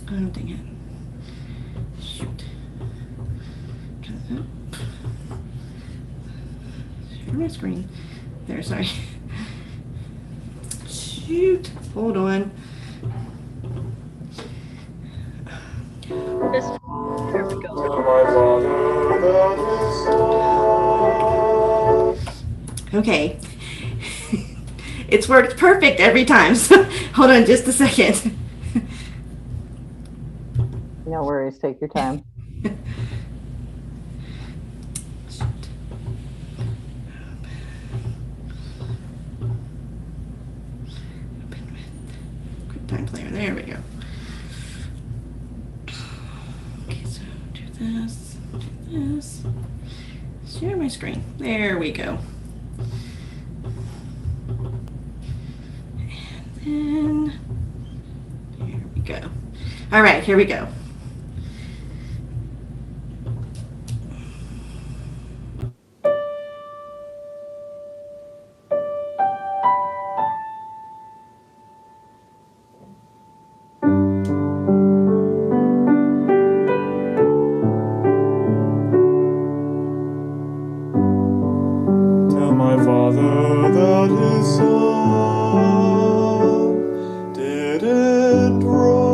Speaker 9: I don't think it. Shoot. Share my screen. There, sorry. Shoot. Hold on.
Speaker 4: There we go.
Speaker 9: Okay. It's worked perfect every time. So hold on just a second.
Speaker 2: No worries, take your time.
Speaker 9: QuickTime Player, there we go. Okay, so do this, share my screen. There we go. And then, here we go. All right, here we go.
Speaker 10: Tell my father that his son didn't run.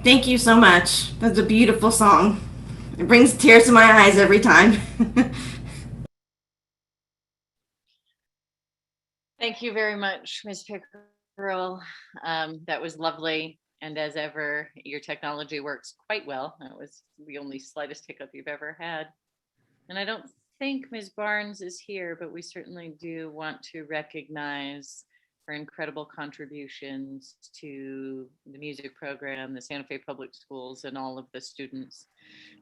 Speaker 9: Thank you so much. That's a beautiful song. It brings tears to my eyes every time.
Speaker 11: Thank you very much, Ms. Pickerel. That was lovely. And as ever, your technology works quite well. That was the only slightest hiccup you've ever had. And I don't think Ms. Barnes is here, but we certainly do want to recognize her incredible contributions to the music program, the Santa Fe Public Schools, and all of the students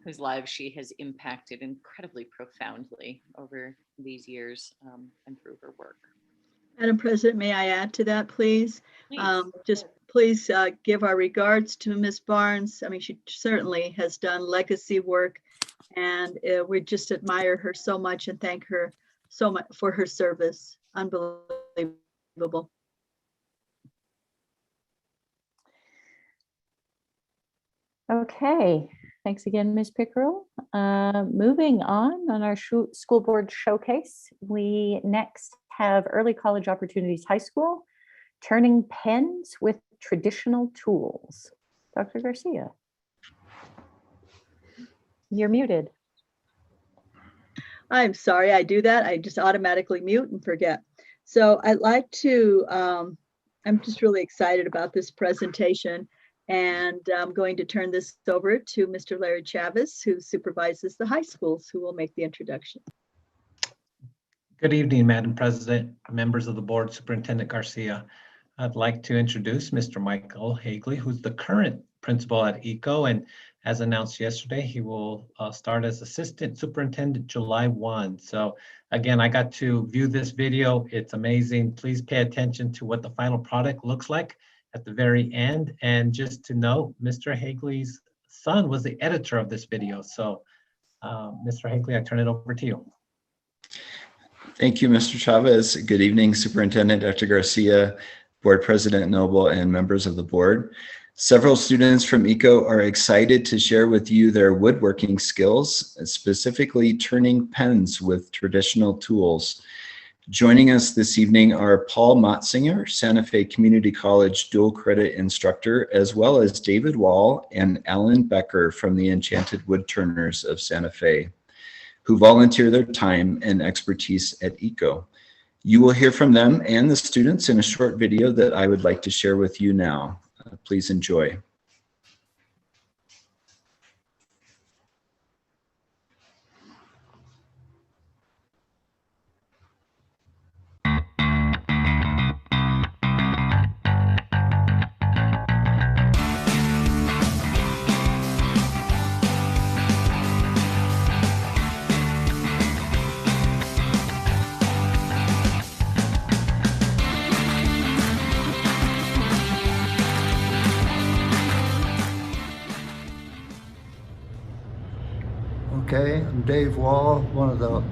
Speaker 11: whose lives she has impacted incredibly profoundly over these years and through her work.
Speaker 4: Madam President, may I add to that, please?
Speaker 11: Please.
Speaker 4: Please give our regards to Ms. Barnes. I mean, she certainly has done legacy work, and we just admire her so much and thank her so much for her service. Unbelievable.
Speaker 2: Okay, thanks again, Ms. Pickerel. Moving on our school board showcase, we next have Early College Opportunities High School, Turning Pens with Traditional Tools. Dr. Garcia. You're muted.
Speaker 4: I'm sorry, I do that. I just automatically mute and forget. So I'd like to, I'm just really excited about this presentation, and I'm going to turn this over to Mr. Larry Chavez, who supervises the high schools, who will make the introduction.
Speaker 12: Good evening, Madam President, members of the board, Superintendent Garcia. I'd like to introduce Mr. Michael Hagley, who's the current principal at ECO, and as announced yesterday, he will start as Assistant Superintendent July 1. So again, I got to view this video. It's amazing. Please pay attention to what the final product looks like at the very end. And just to note, Mr. Hagley's son was the editor of this video. So Mr. Hagley, I turn it over to you.
Speaker 13: Thank you, Mr. Chavez. Good evening, Superintendent Dr. Garcia, Board President Noble, and members of the board. Several students from ECO are excited to share with you their woodworking skills, specifically turning pens with traditional tools. Joining us this evening are Paul Motzinger, Santa Fe Community College dual credit instructor, as well as David Wall and Alan Becker from the Enchanted Woodturners of Santa Fe, who volunteer their time and expertise at ECO. You will hear from them and the students in a short video that I would like to share with you now. Please enjoy.
Speaker 14: Okay, I'm Dave Wall, one of the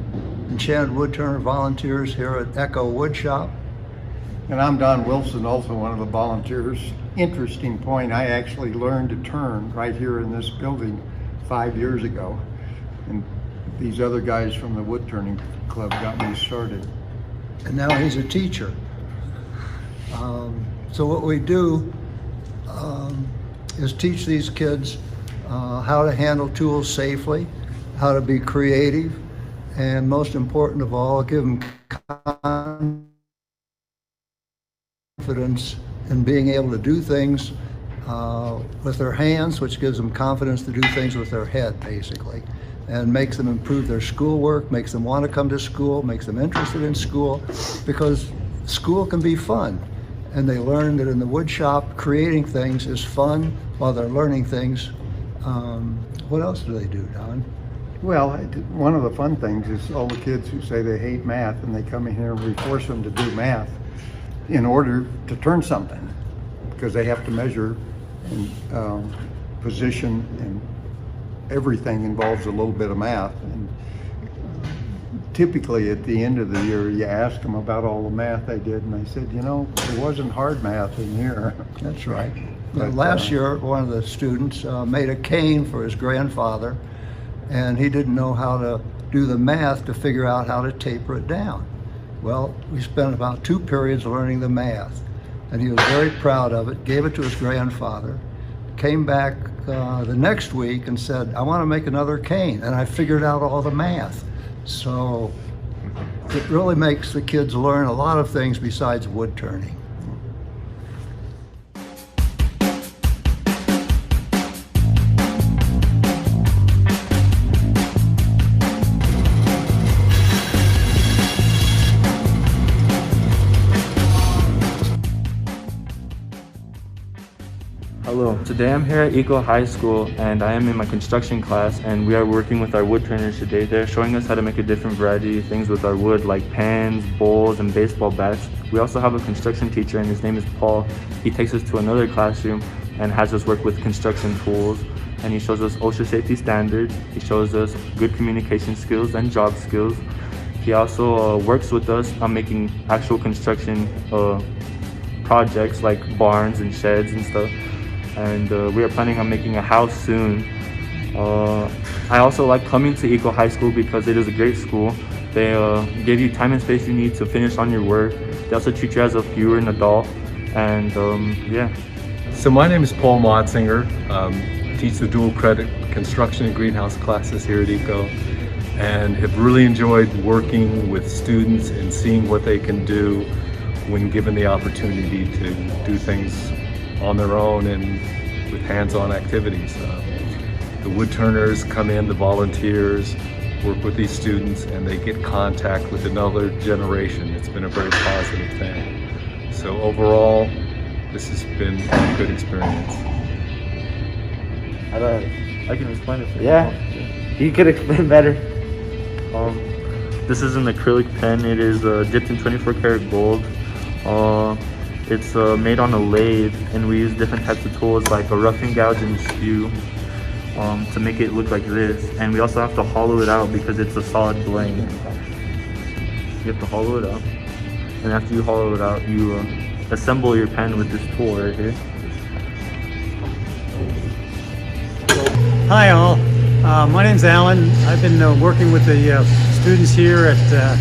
Speaker 14: Enchanted Woodturner volunteers here at Echo Woodshop.
Speaker 15: And I'm Don Wilson, also one of the volunteers. Interesting point, I actually learned to turn right here in this building 5 years ago. And these other guys from the wood turning club got me started.
Speaker 14: And now he's a teacher. So what we do is teach these kids how to handle tools safely, how to be creative, and most important of all, give them confidence in being able to do things with their hands, which gives them confidence to do things with their head, basically, and makes them improve their schoolwork, makes them want to come to school, makes them interested in school, because school can be fun. And they learn that in the wood shop, creating things is fun while they're learning things. What else do they do, Don?
Speaker 15: Well, one of the fun things is all the kids who say they hate math, and they come in here and we force them to do math in order to turn something, because they have to measure and position, and everything involves a little bit of math. And typically at the end of the year, you ask them about all the math they did, and they said, you know, it wasn't hard math in here.
Speaker 14: That's right.
Speaker 15: But,
Speaker 14: last year, one of the students made a cane for his grandfather, and he didn't know how to do the math to figure out how to taper it down. Well, we spent about 2 periods learning the math, and he was very proud of it, gave it to his grandfather. The came back the next week and said, I want to make another cane. And I figured out all the math. So it really makes the kids learn a lot of things besides wood turning.
Speaker 16: Hello, today I'm here at Eco High School and I am in my construction class and we are working with our wood turners today. They're showing us how to make a different variety of things with our wood like pans, bowls, and baseball bats. We also have a construction teacher and his name is Paul. He takes us to another classroom and has us work with construction tools, and he shows us OSHA safety standards. He shows us good communication skills and job skills. He also works with us on making actual construction projects like barns and sheds and stuff. And we are planning on making a house soon. I also like coming to Eco High School because it is a great school. They give you time and space you need to finish on your work. They also treat you as if you were an adult, and yeah.
Speaker 17: So my name is Paul Motzinger. I teach the dual credit construction and greenhouse classes here at Eco, and have really enjoyed working with students and seeing what they can do when given the opportunity to do things on their own and with hands-on activities. The wood turners come in, the volunteers work with these students, and they get contact with another generation. It's been a very positive thing. So overall, this has been a good experience.
Speaker 16: I can explain it.
Speaker 18: Yeah, you could explain better.
Speaker 16: This is an acrylic pen. It is dipped in 24 karat gold. It's made on a lathe, and we use different types of tools like a roughing gouge and skew to make it look like this. And we also have to hollow it out because it's a solid blank. You have to hollow it out, and after you hollow it out, you assemble your pen with this tool right here.
Speaker 19: Hi all, my name's Alan. I've been working with the students here at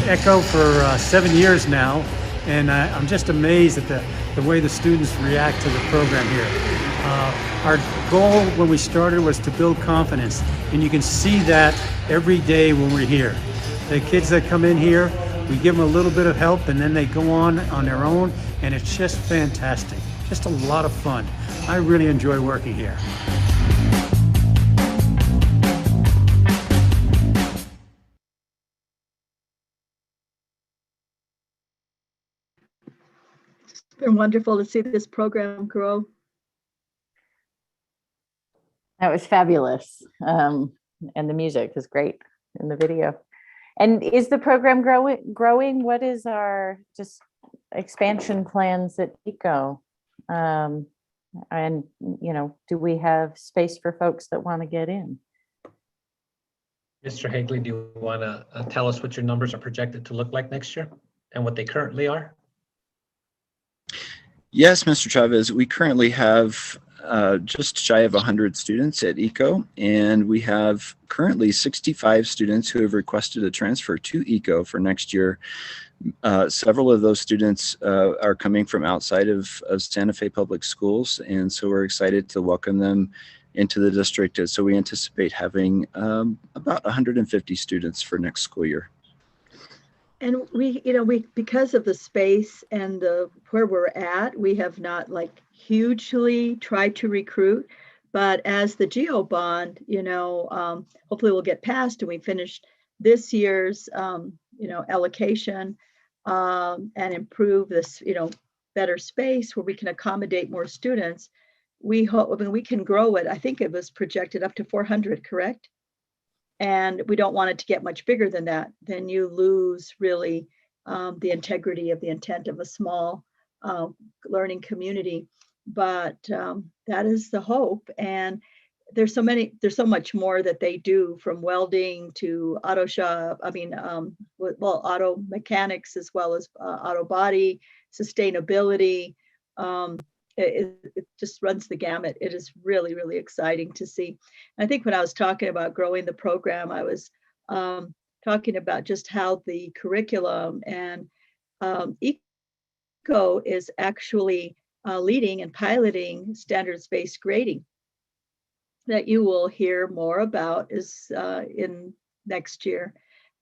Speaker 19: ECHO for 7 years now. And I'm just amazed at the way the students react to the program here. Our goal when we started was to build confidence, and you can see that every day when we're here. The kids that come in here, we give them a little bit of help, and then they go on their own, and it's just fantastic. Just a lot of fun. I really enjoy working here.
Speaker 4: It's been wonderful to see this program grow.
Speaker 2: That was fabulous. And the music is great in the video. And is the program growing? What is our just expansion plans at ECO? And, you know, do we have space for folks that want to get in?
Speaker 12: Mr. Hagley, do you want to tell us what your numbers are projected to look like next year and what they currently are?
Speaker 13: Yes, Mr. Chavez, we currently have just shy of 100 students at ECO, and we have currently 65 students who have requested a transfer to ECO for next year. Several of those students are coming from outside of Santa Fe Public Schools, and so we're excited to welcome them into the district. So we anticipate having about 150 students for next school year.
Speaker 4: And we because of the space and where we're at, we have not like hugely tried to recruit, but as the GEO bond, hopefully we'll get passed and we finish this year's, allocation and improve this, better space where we can accommodate more students. We hope, we can grow it. I think it was projected up to 400, correct? And we don't want it to get much bigger than that. Then you lose really the integrity of the intent of a small learning community. But that is the hope. And there's so much more that they do, from welding to auto shop. Auto mechanics, as well as auto body, sustainability. It just runs the gamut. It is really, really exciting to see. I think when I was talking about growing the program, I was talking about just how the curriculum and ECO is actually leading and piloting standards-based grading that you will hear more about is in next year.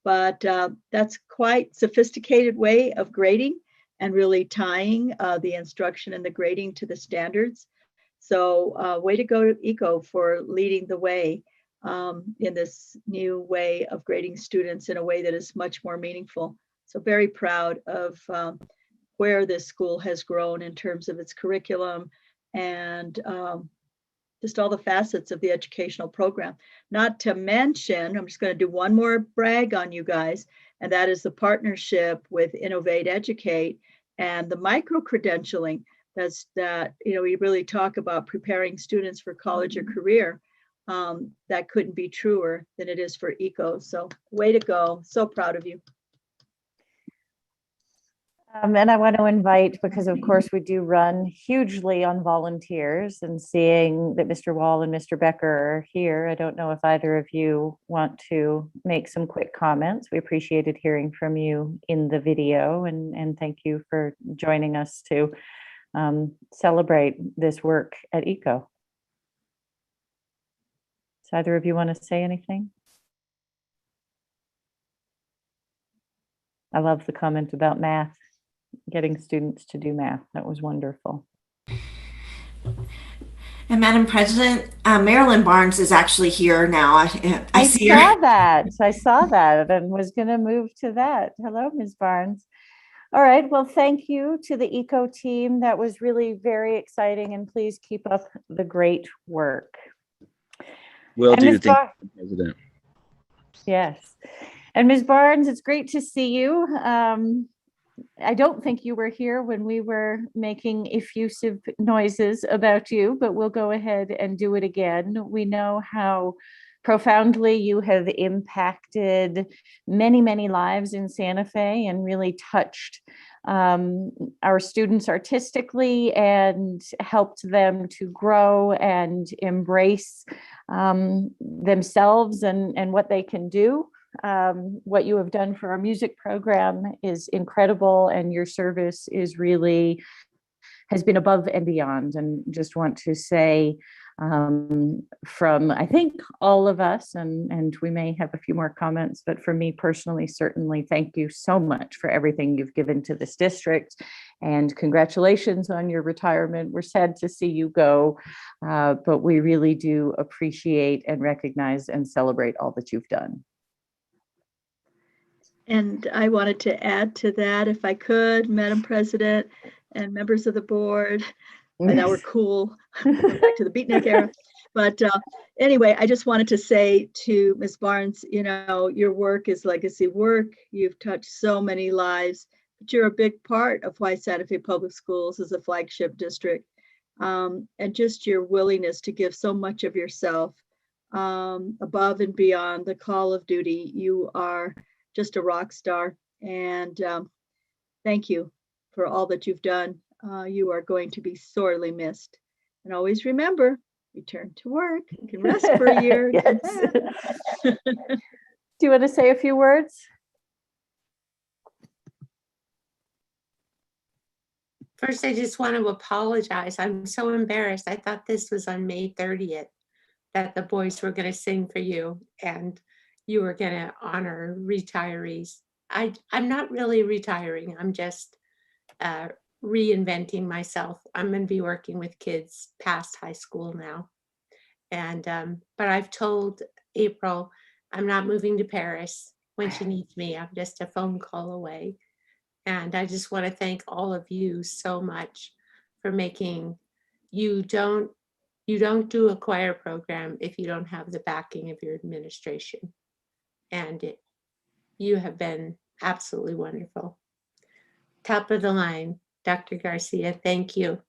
Speaker 4: But that's quite sophisticated way of grading and really tying the instruction and the grading to the standards. So way to go to ECO for leading the way in this new way of grading students in a way that is much more meaningful. So very proud of where this school has grown in terms of its curriculum and just all the facets of the educational program. Not to mention, I'm just going to do one more brag on you guys, and that is the partnership with Innovate Educate and the micro-credentialing. That, you know, we really talk about preparing students for college or career. That couldn't be truer than it is for ECO. So way to go. So proud of you.
Speaker 2: And I want to invite, because of course we do run hugely on volunteers, and seeing that Mr. Wall and Mr. Becker are here, I don't know if either of you want to make some quick comments. We appreciated hearing from you in the video, and thank you for joining us to celebrate this work at ECO. Does either of you want to say anything? I love the comment about math. Getting students to do math. That was wonderful.
Speaker 9: And Madam President, Marilyn Barnes is actually here now. I see
Speaker 2: saw
Speaker 9: her.
Speaker 2: that. I saw that and was going to move to that. Hello, Ms. Barnes. All right. Well, thank you to the ECO team. That was really very exciting, and please keep up the great work.
Speaker 13: Will
Speaker 2: And
Speaker 13: do.
Speaker 2: Ms.
Speaker 13: Thank you, President.
Speaker 2: Yes. And Ms. Barnes, it's great to see you. I don't think you were here when we were making effusive noises about you, but we'll go ahead and do it again. We know how profoundly you have impacted many, many lives in Santa Fe and really touched our students artistically and helped them to grow and embrace themselves and what they can do. What you have done for our music program is incredible, and your service is really has been above and beyond. And just want to say from, I think, all of us, and we may have a few more comments, but for me personally, certainly, thank you so much for everything you've given to this district, and congratulations on your retirement. We're sad to see you go, but we really do appreciate and recognize and celebrate all that you've done.
Speaker 4: And I wanted to add to that, if I could, Madam President and members of the board. I know we're cool, going back to the beatnik era. But anyway, I just wanted to say to Ms. Barnes, you know, your work is legacy work. You've touched so many lives, but you're a big part of why Santa Fe Public Schools is a flagship district. And just your willingness to give so much of yourself above and beyond the call of duty. You are just a rock star, and thank you for all that you've done. You are going to be sorely missed. And always remember, return to work. You can rest for a year.
Speaker 2: Yes. Do you want to say a few words?
Speaker 20: First, I just want to apologize. I'm so embarrassed. I thought this was on May 30th that the boys were going to sing for you, and you were going to honor retirees. I'm not really retiring. I'm just reinventing myself. I'm going to be working with kids past high school now. And, but I've told April, I'm not moving to Paris when she needs me. I'm just a phone call away. And I just want to thank all of you so much for making, you don't do a choir program if you don't have the backing of your administration. And you have been absolutely wonderful. Top of the line, Dr. Garcia, thank you.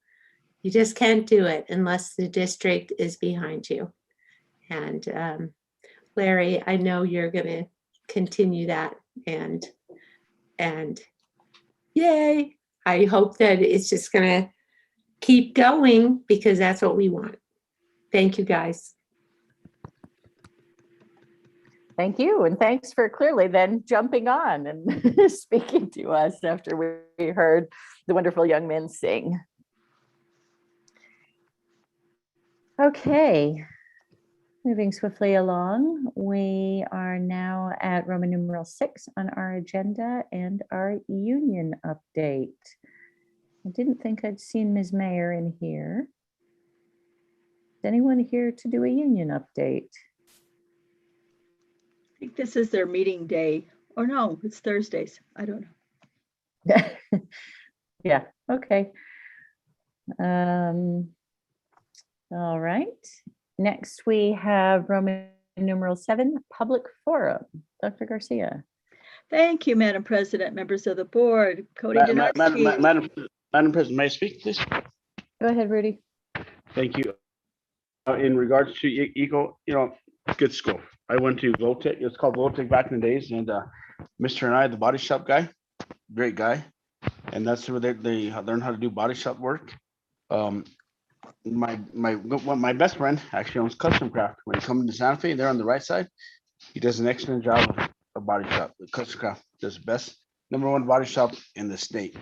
Speaker 20: You just can't do it unless the district is behind you. And Larry, I know you're going to continue that, and yay. I hope that it's just going to keep going, because that's what we want. Thank you, guys.
Speaker 2: Thank you. And thanks for clearly then jumping on and speaking to us after we heard the wonderful young men sing. Okay, moving swiftly along, we are now at Roman numeral 6 on our agenda and our union update. I didn't think I'd seen Ms. Mayer in here. Is anyone here to do a union update?
Speaker 4: I think this is their meeting day. Or no, it's Thursdays. I don't know.
Speaker 2: Yeah, okay. All right. Next, we have Roman numeral 7, public forum. Dr. Garcia.
Speaker 4: Thank you, Madam President, members of the board. Cody Donofsky.
Speaker 6: Madam President, may I speak, please?
Speaker 2: Go ahead, Rudy.
Speaker 6: Thank you. In regards to ECO, good school. I went to Voltec. It's called Voltec back in the days, and Mr. and I, the body shop guy, great guy, and that's where they learn how to do body shop work. My best friend actually owns Custom Craft. When you come into Santa Fe, they're on the right side. He does an excellent job of body shop. The Custom Craft does the best #1 body shop in the state.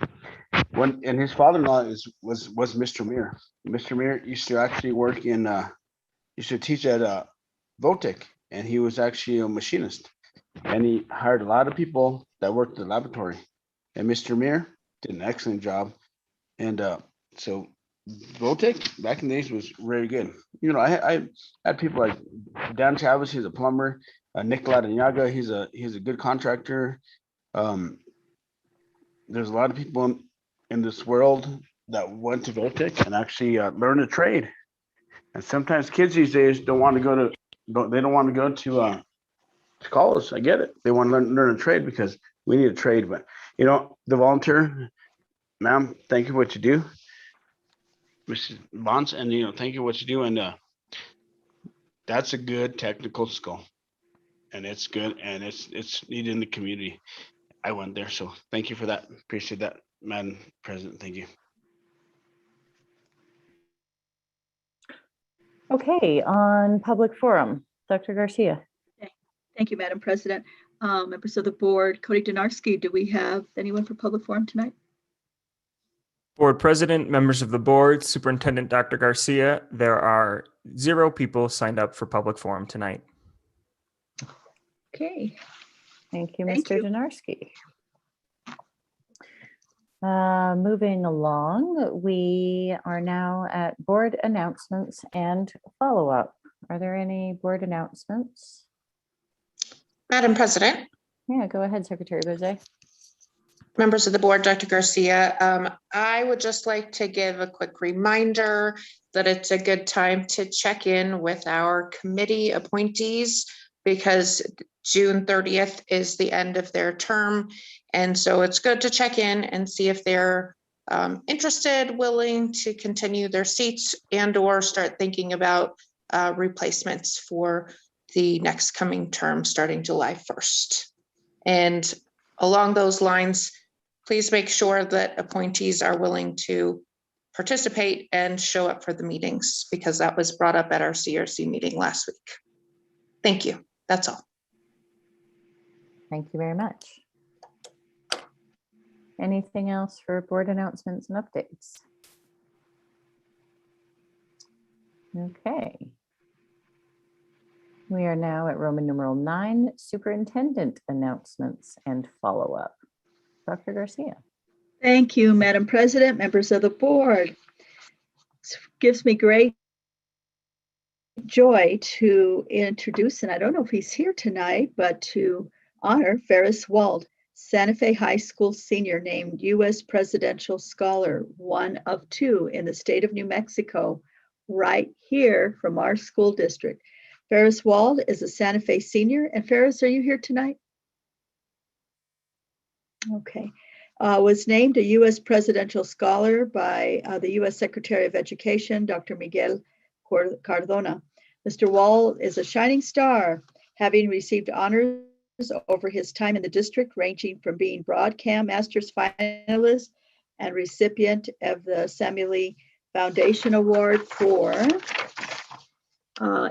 Speaker 6: And his father-in-law was Mr. Mir. Mr. Mir used to actually work in used to teach at Voltec, and he was actually a machinist. And he hired a lot of people that worked in the laboratory. And Mr. Mir did an excellent job. And so Voltec back in the days was very good. I had people like Dan Chavez, he's a plumber. Nicola Daniaga, he's a good contractor. There's a lot of people in this world that went to Voltec and actually learned a trade. And sometimes kids these days don't want to go to college. I get it. They want to learn a trade because we need a trade. But the volunteer, ma'am, thank you for what you do, Mrs. Bonds, and thank you for what you do. And that's a good technical skill, and it's good, and it's needed in the community. I went there, so thank you for that. Appreciate that, Madam President. Thank you.
Speaker 2: Okay, on public forum, Dr. Garcia.
Speaker 4: Thank you, Madam President. Members of the board, Cody Donofsky, do we have anyone for public forum tonight?
Speaker 21: Board President, members of the board, Superintendent Dr. Garcia, there are 0 people signed up for public forum tonight.
Speaker 4: Okay.
Speaker 2: Thank you, Mr. Donofsky. Moving along, we are now at board announcements and follow-up. Are there any board announcements?
Speaker 3: Madam President.
Speaker 2: Yeah, go ahead, Secretary Bose.
Speaker 3: Members of the board, Dr. Garcia, I would just like to give a quick reminder that it's a good time to check in with our committee appointees because June 30th is the end of their term. And so it's good to check in and see if they're interested, willing to continue their seats and or start thinking about replacements for the next coming term starting July 1st. And along those lines, please make sure that appointees are willing to participate and show up for the meetings because that was brought up at our CRC meeting last week. Thank you. That's all.
Speaker 2: Thank you very much. Anything else for board announcements and updates? Okay. We are now at Roman numeral 9, superintendent announcements and follow-up. Dr. Garcia.
Speaker 4: Thank you, Madam President, members of the board. It gives me great joy to introduce, and I don't know if he's here tonight, but to honor Ferris Wald, Santa Fe High School senior named U.S. Presidential Scholar, 1 of 2 in the state of New Mexico, right here from our school district. Ferris Wald is a Santa Fe senior. And Ferris, are you here tonight? Okay. Was named a U.S. Presidential Scholar by the U.S. Secretary of Education, Dr. Miguel Cardona. Mr. Wald is a shining star, having received honors over his time in the district, ranging from being Broadcom Masters finalist and recipient of the Samuel E. Foundation Award for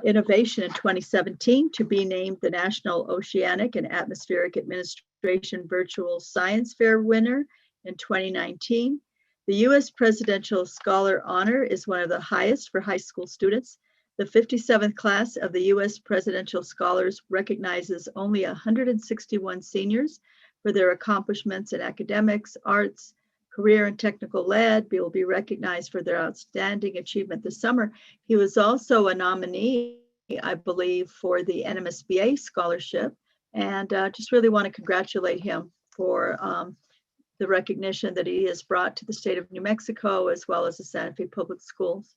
Speaker 4: Innovation in 2017 to be named the National Oceanic and Atmospheric Administration Virtual Science Fair winner in 2019. The U.S. Presidential Scholar Honor is one of the highest for high school students The 57th class of the U.S. Presidential Scholars recognizes only 161 seniors for their accomplishments in academics, arts, career and technical lead. Will be recognized for their outstanding achievement this summer. He was also a nominee, I believe, for the NMSBA scholarship, and just really want to congratulate him for the recognition that he has brought to the state of New Mexico, as well as the Santa Fe Public Schools.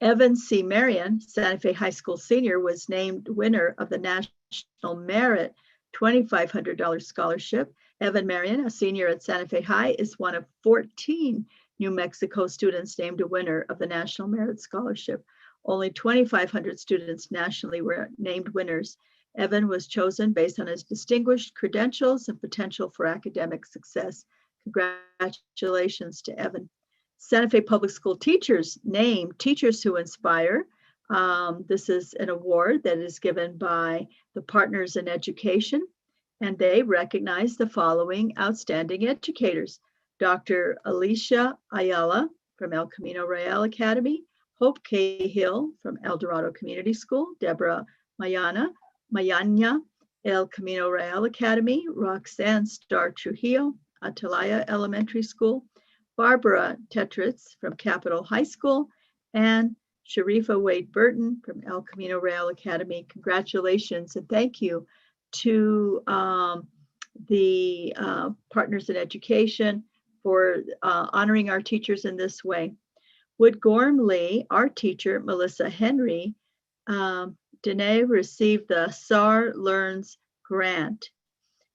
Speaker 4: Evan C. Marion, Santa Fe High School senior, was named winner of the National Merit $2,500 scholarship. Evan Marion, a senior at Santa Fe High, is one of 14 New Mexico students named a winner of the National Merit Scholarship. Only 2,500 students nationally were named winners. Evan was chosen based on his distinguished credentials and potential for academic success. Congratulations to Evan. Santa Fe Public School teachers named Teachers Who Inspire. This is an award that is given by the Partners in Education, and they recognize the following outstanding educators: Dr. Alicia Ayala from El Camino Real Academy, Hope Cahill from El Dorado Community School, Deborah Mayana El Camino Real Academy, Roxanne Star Trujillo, Atalaya Elementary School, Barbara Tetritz from Capitol High School, and Sharifa Wade Burton from El Camino Real Academy. Congratulations and thank you to the Partners in Education for honoring our teachers in this way. Wood Gormley, our teacher, Melissa Henry, Danae received the SAR Learns grant.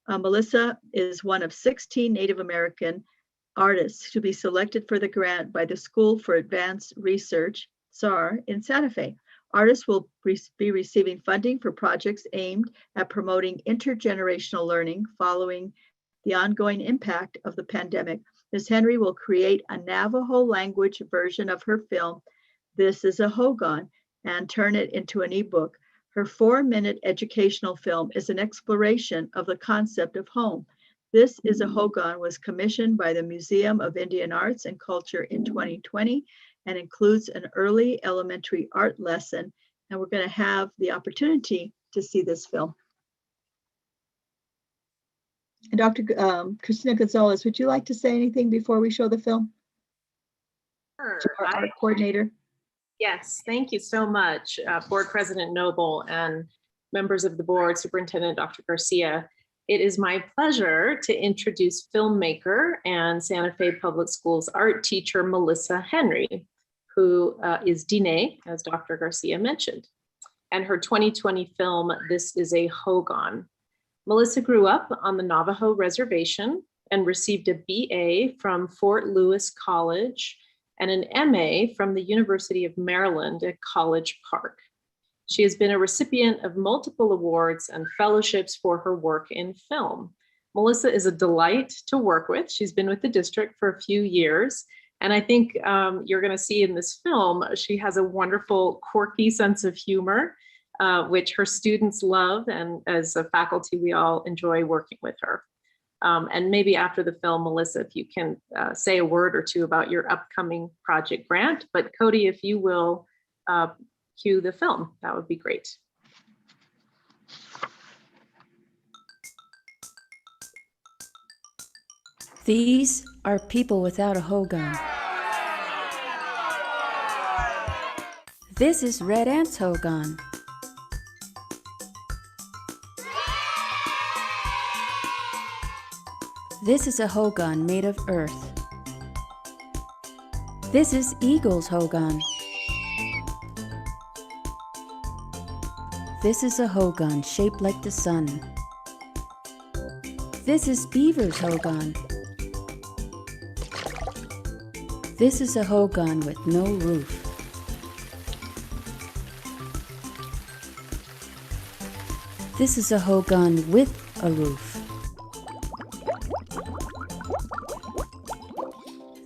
Speaker 4: Melissa is one of 16 Native American artists to be selected for the grant by the School for Advanced Research, SAR, in Santa Fe. Artists will be receiving funding for projects aimed at promoting intergenerational learning following the ongoing impact of the pandemic. Ms. Henry will create a Navajo language version of her film, This is a Hogan, and turn it into an ebook. Her 4-minute educational film is an exploration of the concept of home. This is a Hogan was commissioned by the Museum of Indian Arts and Culture in 2020 and includes an early elementary art lesson. And we're going to have the opportunity to see this film. And Dr. Christina Gonzalez, would you like to say anything before we show the film?
Speaker 5: Sure.
Speaker 4: Our art coordinator.
Speaker 5: Yes, thank you so much, Board President Noble and members of the board, Superintendent Dr. Garcia. It is my pleasure to introduce filmmaker and Santa Fe Public Schools art teacher, Melissa Henry, who is Dine, as Dr. Garcia mentioned, and her 2020 film, This is a Hogan. Melissa grew up on the Navajo Reservation and received a BA from Fort Lewis College and an MA from the University of Maryland at College Park. She has been a recipient of multiple awards and fellowships for her work in film. Melissa is a delight to work with. She's been with the district for a few years. And I think you're gonna see in this film, she has a wonderful, quirky sense of humor, which her students love. And as a faculty, we all enjoy working with her. And maybe after the film, Melissa, if you can say a word or two about your upcoming project grant. But Cody, if you will cue the film, that would be great.
Speaker 22: These are people without a Hogan. This is Red Ant's Hogan. This is a Hogan made of earth. This is Eagle's Hogan. This is a Hogan shaped like the sun. This is Beaver's Hogan. This is a Hogan with no roof. This is a Hogan with a roof.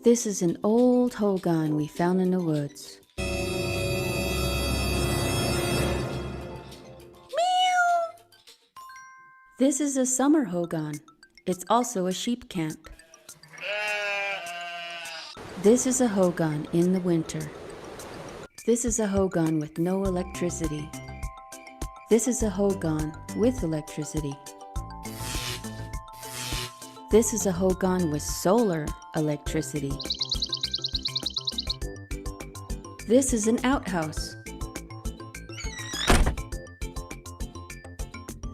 Speaker 22: This is an old Hogan we found in the woods. This is a summer Hogan. It's also a sheep camp. This is a Hogan in the winter. This is a hogan with no electricity. This is a hogan with electricity. This is a hogan with solar electricity. This is an outhouse.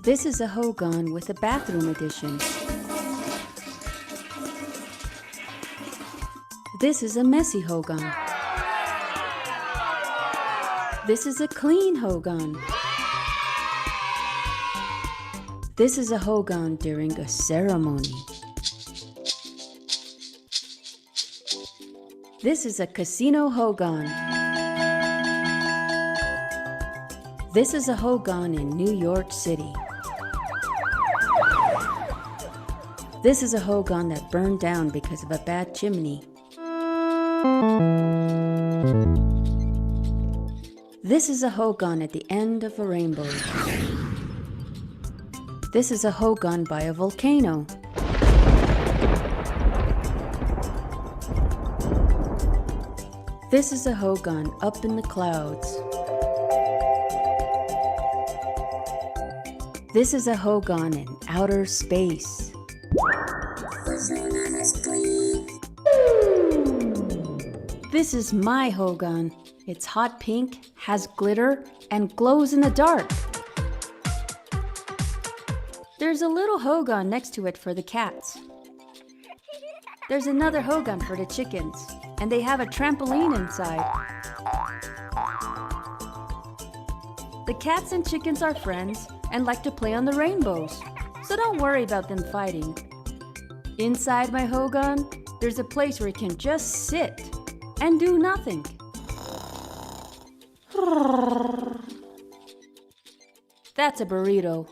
Speaker 22: This is a hogan with a bathroom addition. This is a messy hogan. This is a clean hogan. This is a hogan during a ceremony. This is a casino hogan. This is a hogan in New York City. This is a hogan that burned down because of a bad chimney. This is a hogan at the end of a rainbow. This is a hogan by a volcano. This is a hogan up in the clouds. This is a hogan in outer space. This is my hogan. It's hot pink, has glitter, and glows in the dark. There's a little hogan next to it for the cats. There's another hogan for the chickens, and they have a trampoline inside. The cats and chickens are friends and like to play on the rainbows, so don't worry about them fighting. Inside my hogan, there's a place where you can just sit and do nothing. That's a burrito.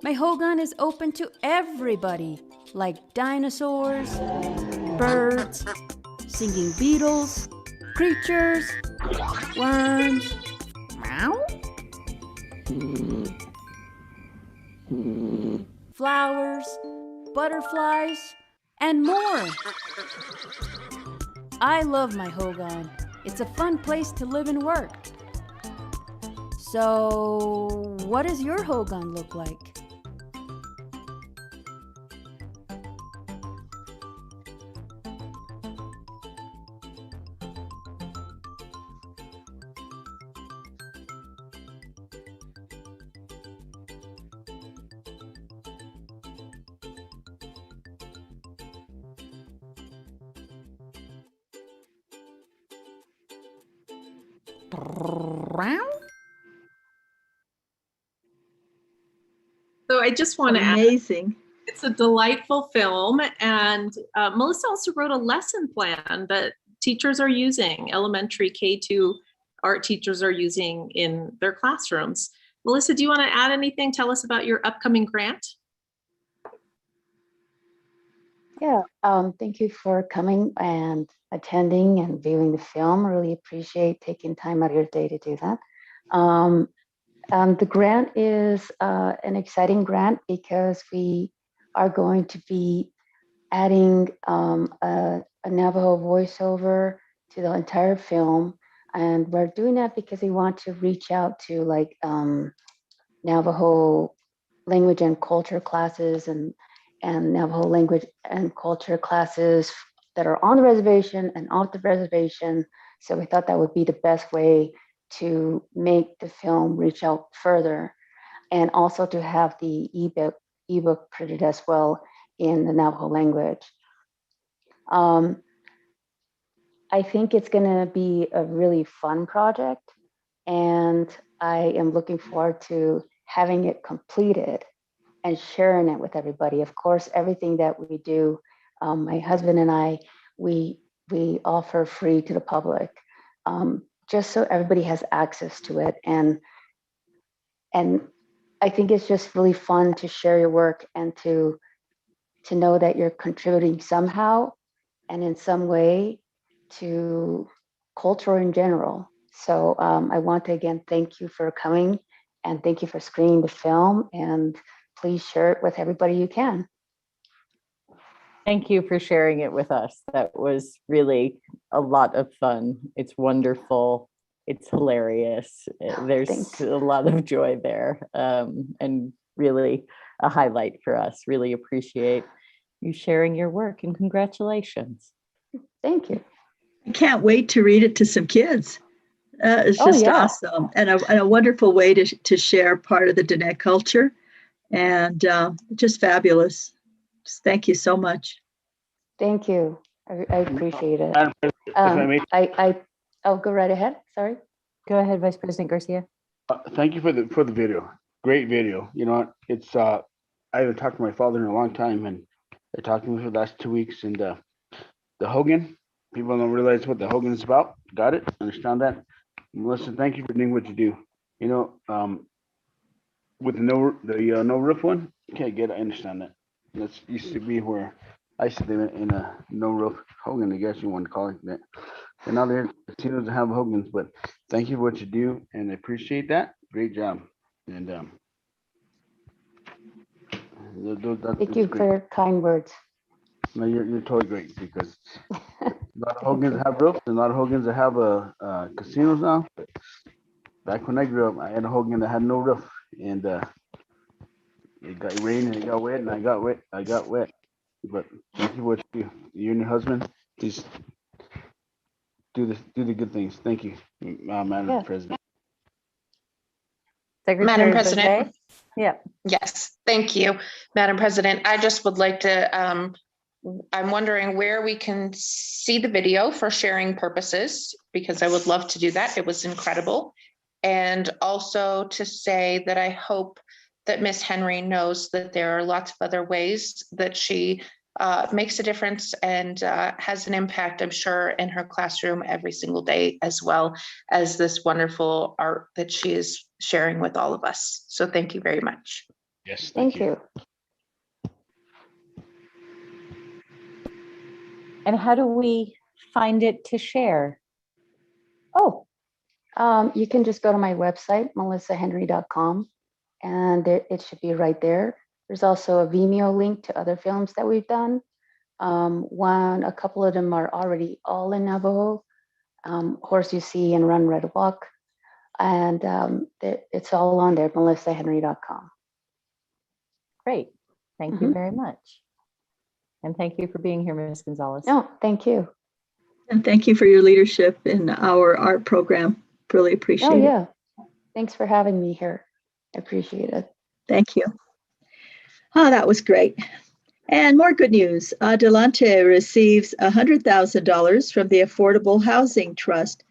Speaker 22: My hogan is open to everybody, like dinosaurs, birds, singing beetles, creatures, worms, meow, flowers, butterflies, and more. I love my hogan. It's a fun place to live and work. So, what does your hogan look like?
Speaker 5: So I just want to add,
Speaker 4: Amazing.
Speaker 5: it's a delightful film, and Melissa also wrote a lesson plan that teachers are using, elementary K2 art teachers are using in their classrooms. Melissa, do you want to add anything? Tell us about your upcoming grant.
Speaker 1: Yeah, thank you for coming and attending and viewing the film. Really appreciate taking time out of your day to do that. The grant is an exciting grant because we are going to be adding a Navajo voiceover to the entire film. And we're doing that because we want to reach out to like Navajo language and culture classes and Navajo language and culture classes that are on the reservation and off the reservation. So we thought that would be the best way to make the film reach out further, and also to have the ebook printed as well in the Navajo language. I think it's going to be a really fun project, and I am looking forward to having it completed and sharing it with everybody. Of course, everything that we do, my husband and I, we offer free to the public, just so everybody has access to it. And I think it's just really fun to share your work and to know that you're contributing somehow and in some way to culture in general. So I want to again thank you for coming, and thank you for screening the film, and please share it with everybody you can.
Speaker 2: Thank you for sharing it with us. That was really a lot of fun. It's wonderful. It's hilarious. There's
Speaker 1: Thanks.
Speaker 2: a lot of joy there, and really a highlight for us. Really appreciate you sharing your work, and congratulations.
Speaker 1: Thank you.
Speaker 4: I can't wait to read it to some kids. It's
Speaker 2: Oh,
Speaker 4: just
Speaker 2: yeah.
Speaker 4: awesome, and a wonderful way to share part of the Diné culture, and just fabulous. Just thank you so much.
Speaker 1: Thank you. I appreciate it.
Speaker 6: Madam President, if I may,
Speaker 1: I'll go right ahead. Sorry.
Speaker 2: Go ahead, Vice President Garcia.
Speaker 6: thank you for the video. Great video. You know what? It's I haven't talked to my father in a long time, and I talked to him for the last 2 weeks. And the Hogan, people don't realize what the Hogan is about. Got it? Understand that? Melissa, thank you for doing what you do. You know, with the no roof one, can't get. I understand that. That's used to be where I used to live in a no roof Hogan. I guess you want to call it that. And now they're casinos that have Hogans. But thank you for what you do, and I appreciate that. Great job. And
Speaker 1: Thank you for your kind words.
Speaker 6: no, you're totally great because a lot of Hogans have roofs and a lot of Hogans that have casinos now. But back when I grew up, I had a Hogan that had no roof, and it got rain and it got wet, and I got wet. But thank you for what you do. You and your husband, please do the good things. Thank you, Madam President.
Speaker 2: Secretary
Speaker 3: Madam President.
Speaker 2: Boucher? Yeah.
Speaker 3: Yes, thank you, Madam President. I just would like to, I'm wondering where we can see the video for sharing purposes, because I would love to do that. It was incredible. And also to say that I hope that Miss Henry knows that there are lots of other ways that she makes a difference and has an impact, I'm sure, in her classroom every single day, as well as this wonderful art that she is sharing with all of us. So thank you very much.
Speaker 6: Yes,
Speaker 1: Thank you.
Speaker 2: And how do we find it to share?
Speaker 1: Oh, you can just go to my website, melissahenry.com, and it should be right there. There's also a Vimeo link to other films that we've done. A couple of them are already all in Navajo, Horse You See and Run, Red Walk. And it's all on there, melissahenry.com.
Speaker 2: Great. Thank you very much. And thank you for being here, Ms. Gonzalez.
Speaker 1: No, thank you.
Speaker 4: And thank you for your leadership in our art program. Really appreciate it.
Speaker 1: Yeah. Thanks for having me here. I appreciate it.
Speaker 4: Thank you. Oh, that was great. And more good news. Adelante receives $100,000 from the Affordable Housing Trust.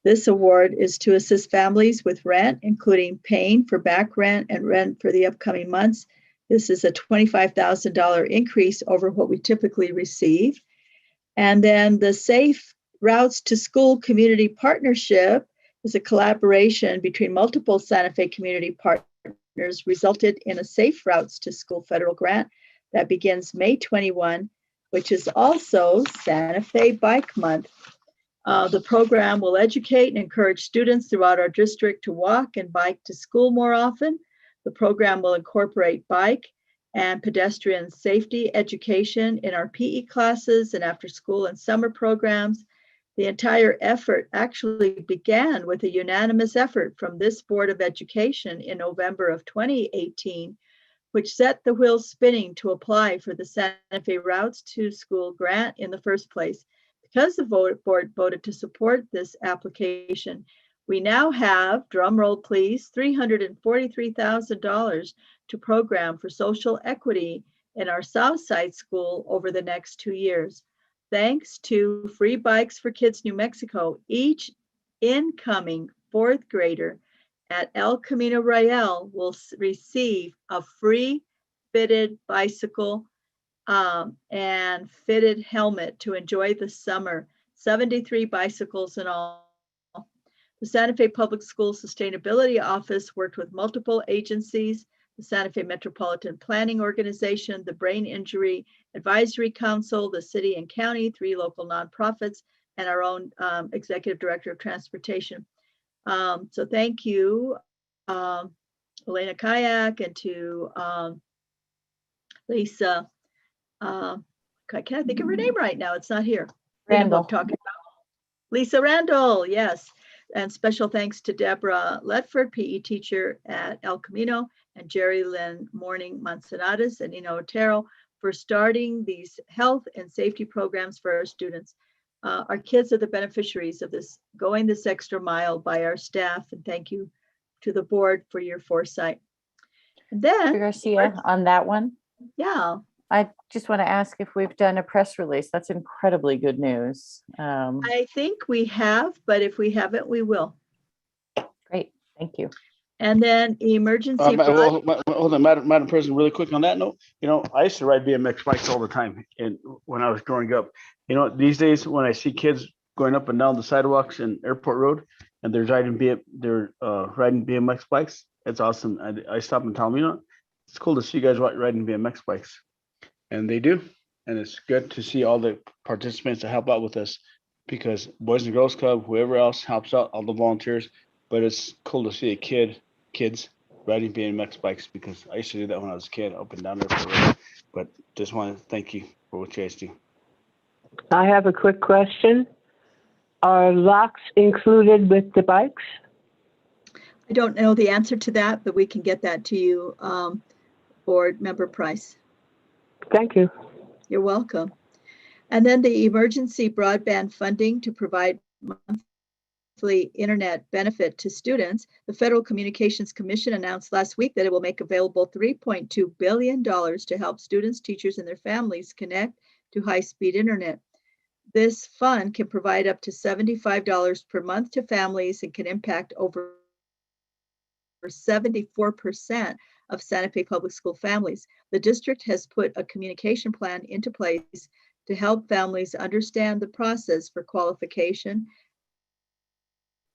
Speaker 4: This award is to assist families with rent, including paying for back rent and rent for the upcoming months. This is a $25,000 increase over what we typically receive. And then the Safe Routes to School Community Partnership is a collaboration between multiple Santa Fe community partners, resulted in a Safe Routes to School federal grant that begins May 21, which is also Santa Fe Bike Month. The program will educate and encourage students throughout our district to walk and bike to school more often. The program will incorporate bike and pedestrian safety education in our PE classes and after school and summer programs. The entire effort actually began with a unanimous effort from this Board of Education in November of 2018, which set the wheels spinning to apply for the Santa Fe Routes to School grant in the first place. Because the board voted to support this application, we now have, drum roll please, $343,000 to program for social equity in our Southside School over the next 2 years. Thanks to Free Bikes for Kids New Mexico, each incoming fourth grader at El Camino Real will receive a free fitted bicycle and fitted helmet to enjoy the summer. 73 bicycles in all. The Santa Fe Public Schools Sustainability Office worked with multiple agencies, the Santa Fe Metropolitan Planning Organization, the Brain Injury Advisory Council, the city and county, 3 local nonprofits, and our own Executive Director of Transportation. So thank you, Elena Kayak, and to Lisa. I can't think of her name right now. It's not here.
Speaker 2: Randall.
Speaker 4: I'm talking about Lisa Randall, yes. And special thanks to Deborah Ledford, PE teacher at El Camino, and Jerry Lynn Morning Manzanares and Nino Otero for starting these health and safety programs for our students. Our kids are the beneficiaries of this, going this extra mile by our staff, and thank you to the board for your foresight. And then,
Speaker 2: Garcia, on that one,
Speaker 4: yeah,
Speaker 2: I just want to ask if we've done a press release. That's incredibly good news.
Speaker 4: I think we have, but if we haven't, we will.
Speaker 2: Great, thank you.
Speaker 4: And then emergency.
Speaker 6: Hold on, Madam President, really quick on that note. I used to ride BMX bikes all the time, and when I was growing up, these days when I see kids going up and down the sidewalks in Airport Road, and they're riding BMX bikes, it's awesome. I stop and tell them, it's cool to see you guys riding BMX bikes, and they do, and it's good to see all the participants that help out with us, because Boys and Girls Club, whoever else helps out, all the volunteers. But it's cool to see kids riding BMX bikes, because I used to do that when I was a kid, up and down there for road. But just want to thank you for what you guys do.
Speaker 7: I have a quick question. Are locks included with the bikes?
Speaker 4: I don't know the answer to that, but we can get that to you, Board Member Price.
Speaker 7: Thank you.
Speaker 4: You're welcome. And then the emergency broadband funding to provide monthly internet benefit to students. The Federal Communications Commission announced last week that it will make available $3.2 billion to help students, teachers, and their families connect to high-speed internet. This fund can provide up to $75 per month to families and can impact over 74% of Santa Fe Public School families. The district has put a communication plan into place to help families understand the process for qualification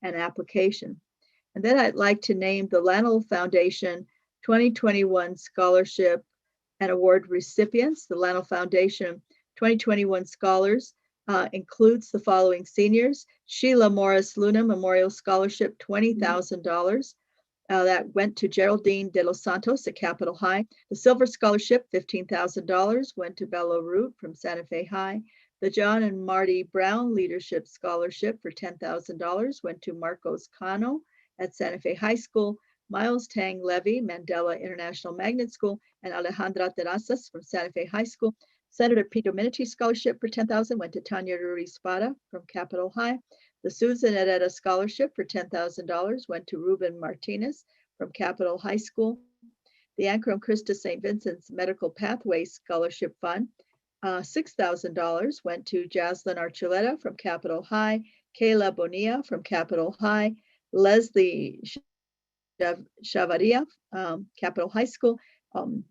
Speaker 4: and application. And then I'd like to name the Lanel Foundation 2021 Scholarship and Award recipients. The Lanel Foundation 2021 Scholars includes the following seniors: Sheila Morris Luna Memorial Scholarship, $20,000. That went to Geraldine de los Santos at Capitol High. The Silver Scholarship, $15,000, went to Bella Root from Santa Fe High. The John and Marty Brown Leadership Scholarship for $10,000 went to Marcos Cano at Santa Fe High School. Miles Tang Levy, Mandela International Magnet School, and Alejandra Terrazas from Santa Fe High School. Senator Pete Domenici Scholarship for $10,000 went to Tanya Ruiz Spada from Capitol High. The Susan Herrera Scholarship for $10,000 went to Ruben Martinez from Capitol High School. The Ancram Christus St. Vincent's Medical Pathways Scholarship Fund, $6,000 went to Jaslyn Archuleta from Capitol High, Kayla Bonilla from Capitol High, Leslie Chavaria, Capitol High School,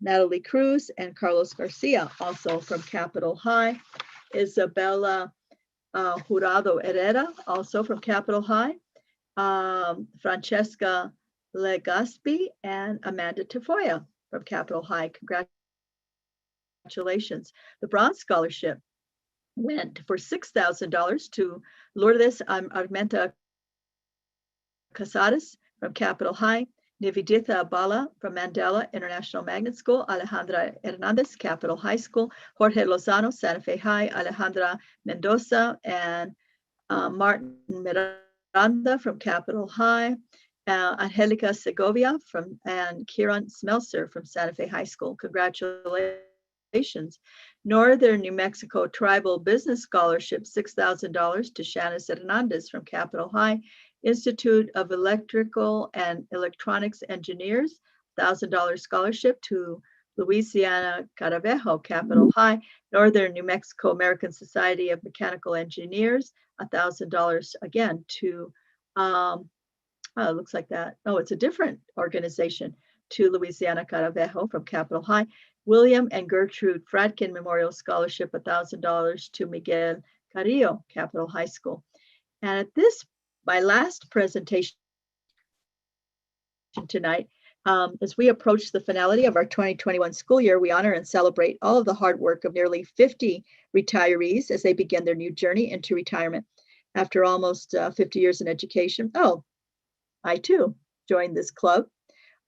Speaker 4: Natalie Cruz and Carlos Garcia, also from Capitol High, Isabella Jurado Herrera, also from Capitol High, Francesca Legaspi, and Amanda Tafoya from Capitol High. Congratulations. The Bronze Scholarship went for $6,000 to Lourdes Armenta Casares from Capitol High, Nivedita Abala from Mandela International Magnet School, Alejandra Hernandez, Capitol High School, Jorge Lozano, Santa Fe High, Alejandra Mendoza, and Martin Miranda from Capitol High, Angelica Segovia and Kieran Smelser from Santa Fe High School. Congratulations. Northern New Mexico Tribal Business Scholarship, $6,000 to Shanice Hernandez from Capitol High. Institute of Electrical and Electronics Engineers, $1,000 scholarship to Louisiana Caravejo, Capitol High. Northern New Mexico American Society of Mechanical Engineers, $1,000 again to, it looks like that. Oh, it's a different organization, to Louisiana Caravejo from Capitol High. William and Gertrude Fradkin Memorial Scholarship, $1,000 to Miguel Carrillo, Capitol High School. And at this, my last presentation tonight, as we approach the finality of our 2021 school year, we honor and celebrate all of the hard work of nearly 50 retirees as they begin their new journey into retirement. After almost 50 years in education, I too joined this club.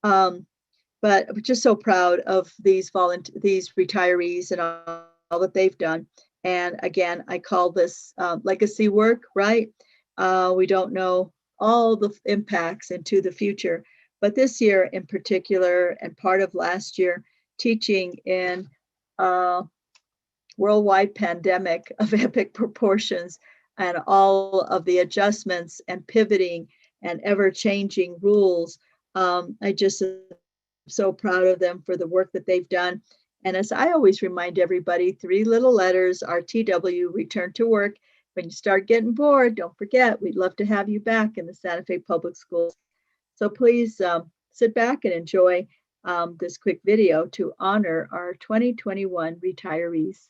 Speaker 4: But I'm just so proud of these retirees and all that they've done. And again, I call this legacy work, right? We don't know all the impacts into the future. But this year in particular, and part of last year, teaching in a worldwide pandemic of epic proportions and all of the adjustments and pivoting and ever-changing rules. I just am so proud of them for the work that they've done. And as I always remind everybody, 3 little letters, RTW, return to work. When you start getting bored, don't forget, we'd love to have you back in the Santa Fe Public Schools. So please sit back and enjoy this quick video to honor our 2021 retirees.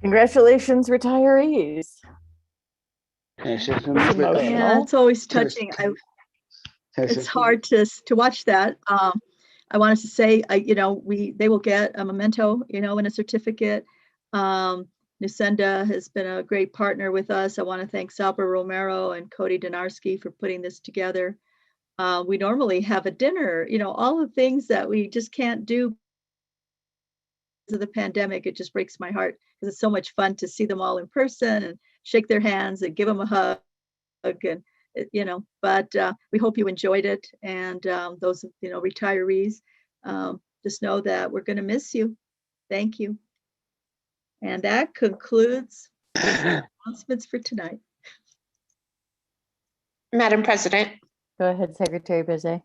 Speaker 2: Congratulations, retirees.
Speaker 6: Can I say something?
Speaker 2: It's
Speaker 6: But,
Speaker 4: Yeah, it's always touching. It's hard to watch that. I wanted to say, they will get a memento, and a certificate. Nusenda has been a great partner with us. I want to thank Salva Romero and Cody Donarski for putting this together. We normally have a dinner, all the things that we just can't do because of the pandemic. It just breaks my heart because it's so much fun to see them all in person and shake their hands and give them a hug. And but we hope you enjoyed it, and those retirees, just know that we're going to miss you. Thank you. And that concludes announcements for tonight.
Speaker 3: Madam President.
Speaker 2: Go ahead, Secretary Bizet.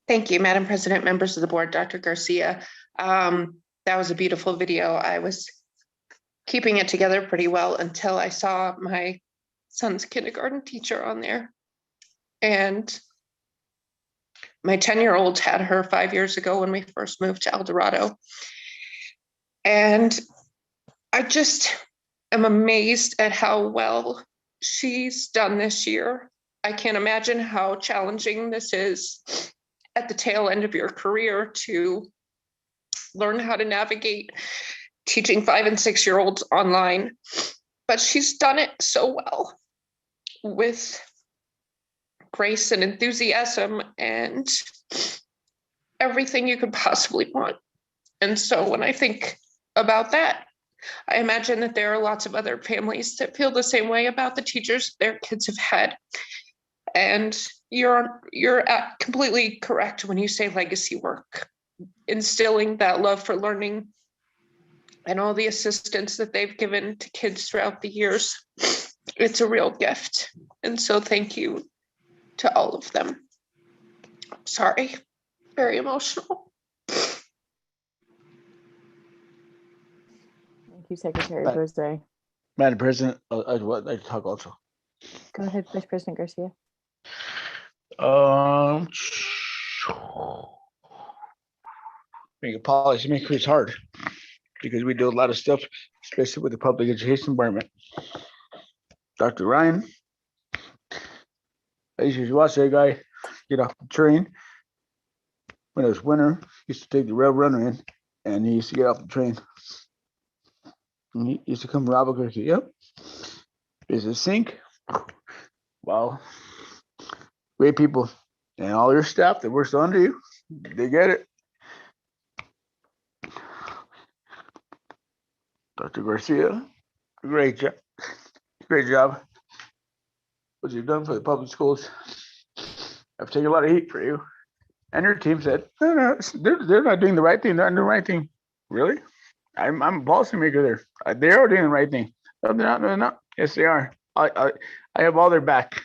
Speaker 3: Thank you, Madam President, members of the board, Dr. Garcia. That was a beautiful video. I was keeping it together pretty well until I saw my son's kindergarten teacher on there. And my 10-year-old had her 5 years ago when we first moved to El Dorado. And I just am amazed at how well she's done this year. I can't imagine how challenging this is at the tail end of your career to learn how to navigate teaching 5- and 6-year-olds online. But she's done it so well with grace and enthusiasm and everything you could possibly want. And so when I think about that, I imagine that there are lots of other families that feel the same way about the teachers their kids have had. And you're completely correct when you say legacy work, instilling that love for learning and all the assistance that they've given to kids throughout the years. It's a real gift. And so thank you to all of them. Sorry, very emotional.
Speaker 2: Thank you, Secretary Bizet.
Speaker 6: Madam President, I'd like to talk also.
Speaker 2: Go ahead, Vice President Garcia.
Speaker 6: Being a policymaker is hard because we do a lot of stuff, especially with the public education environment. Dr. Ryan, I used to watch that guy get off the train when it was winter. He used to take the rail runner in, and he used to get off the train. And he used to come from Albuquerque. Yep. There's a sink. Wow. Great people. And all your staff that works under you, they get it. Dr. Garcia, great job. Great job. What you've done for the public schools. I've taken a lot of heat for you. And your team said, no, they're not doing the right thing. They're not doing the right thing. Really? I'm a policymaker there. They are doing the right thing. No, they're not. Yes, they are. I have all their back.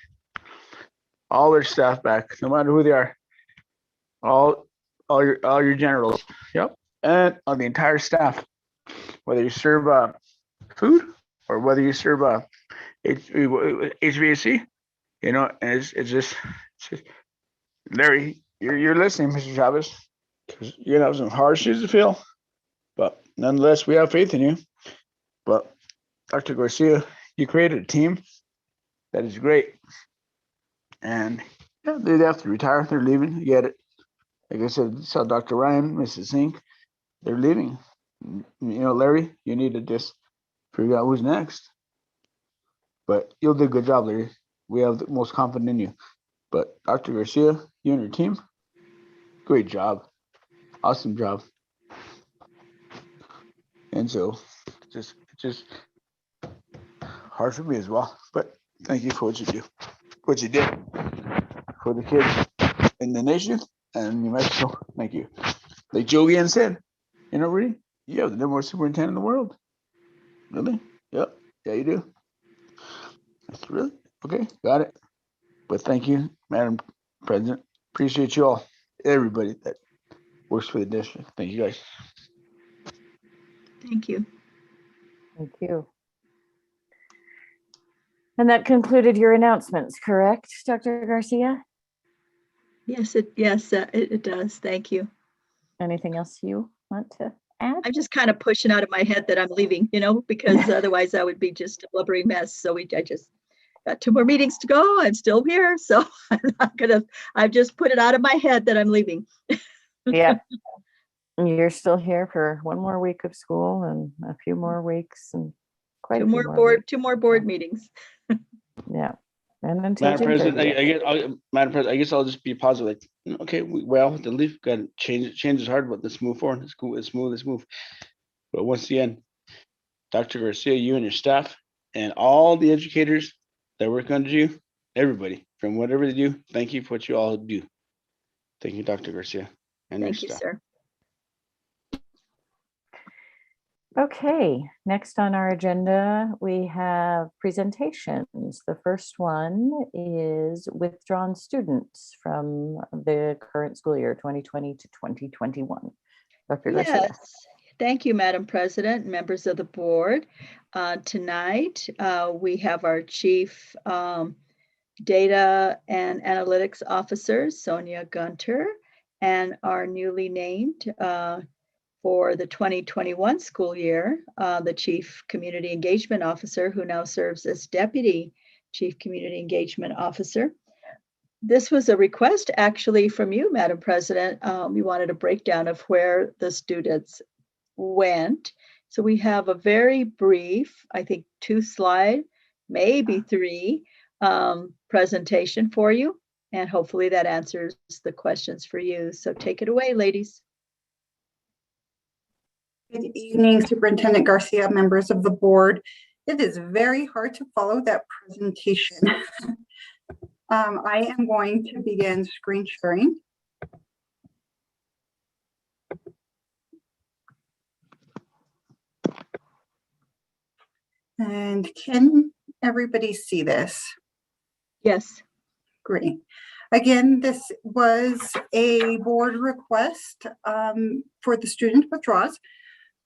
Speaker 6: All their staff back, no matter who they are. All your generals. Yep. And on the entire staff. Whether you serve food or whether you serve HVAC, and it's just Larry, you're listening, Mr. Chavez, because you have some hard shoes to fill, but nonetheless, we have faith in you. But Dr. Garcia, you created a team that is great, and yeah, they have to retire. They're leaving. You get it. Like I said, saw Dr. Ryan, Mrs. Zink, they're leaving. Larry, you need to just figure out who's next. But you'll do a good job, Larry. We have the most confidence in you. But Dr. Garcia, you and your team, great job. Awesome job. And so just hard for me as well. But thank you for what you do. What you did for the kids in the nation and New Mexico. Thank you. Like Joe Gann said, really, you have the number one superintendent in the world. Really? Yep. Yeah, you do. That's really okay. Got it. But thank you, Madam President. Appreciate you all, everybody that works for the district. Thank you, guys.
Speaker 4: Thank you.
Speaker 2: Thank you. And that concluded your announcements, correct, Dr. Garcia?
Speaker 4: Yes, it does. Thank you.
Speaker 2: Anything else you want to add?
Speaker 4: I'm just kind of pushing out of my head that I'm leaving, because otherwise I would be just a blubbery mess. So I just got 2 more meetings to go. I'm still here. So I've just put it out of my head that I'm leaving.
Speaker 2: Yeah. You're still here for 1 more week of school and a few more weeks and quite a few more weeks.
Speaker 4: 2 more board meetings.
Speaker 2: Yeah. And until
Speaker 6: Madam
Speaker 2: June
Speaker 6: President,
Speaker 2: 30th.
Speaker 6: Madam President, I guess I'll just be positive. Like, okay, well, the leaf got change is hard, but let's move forward. Let's move. But once again, Dr. Garcia, you and your staff, and all the educators that work under you, everybody from whatever they do, thank you for what you all do. Thank you, Dr. Garcia, and your
Speaker 4: Thank you,
Speaker 6: staff.
Speaker 4: sir.
Speaker 2: Okay, next on our agenda, we have presentations. The first one is withdrawn students from the current school year, 2020 to 2021. Dr. Garcia.
Speaker 4: Yes, thank you, Madam President, members of the board. Tonight, we have our Chief Data and Analytics Officer, Sonia Gunter, and our newly named for the 2021 school year, the Chief Community Engagement Officer, who now serves as Deputy Chief Community Engagement Officer. This was a request actually from you, Madam President. We wanted a breakdown of where the students went. So we have a very brief, I think 2-slide, maybe 3 presentation for you. And hopefully that answers the questions for you. So take it away, ladies.
Speaker 8: Good evening, Superintendent Garcia, members of the board. It is very hard to follow that presentation. I am going to begin screen sharing. And can everybody see this?
Speaker 4: Yes.
Speaker 8: Great. Again, this was a board request for the student withdrawals.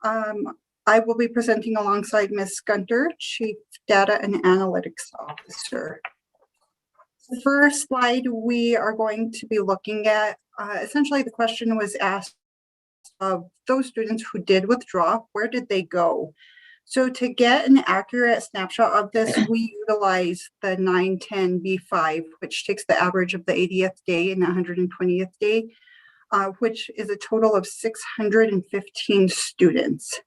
Speaker 8: I will be presenting alongside Ms. Gunter, Chief Data and Analytics Officer. The first slide we are going to be looking at, essentially the question was asked of those students who did withdraw, where did they go? So to get an accurate snapshot of this, we utilize the 910B5, which takes the average of the 80th day and 120th day, which is a total of 615 students.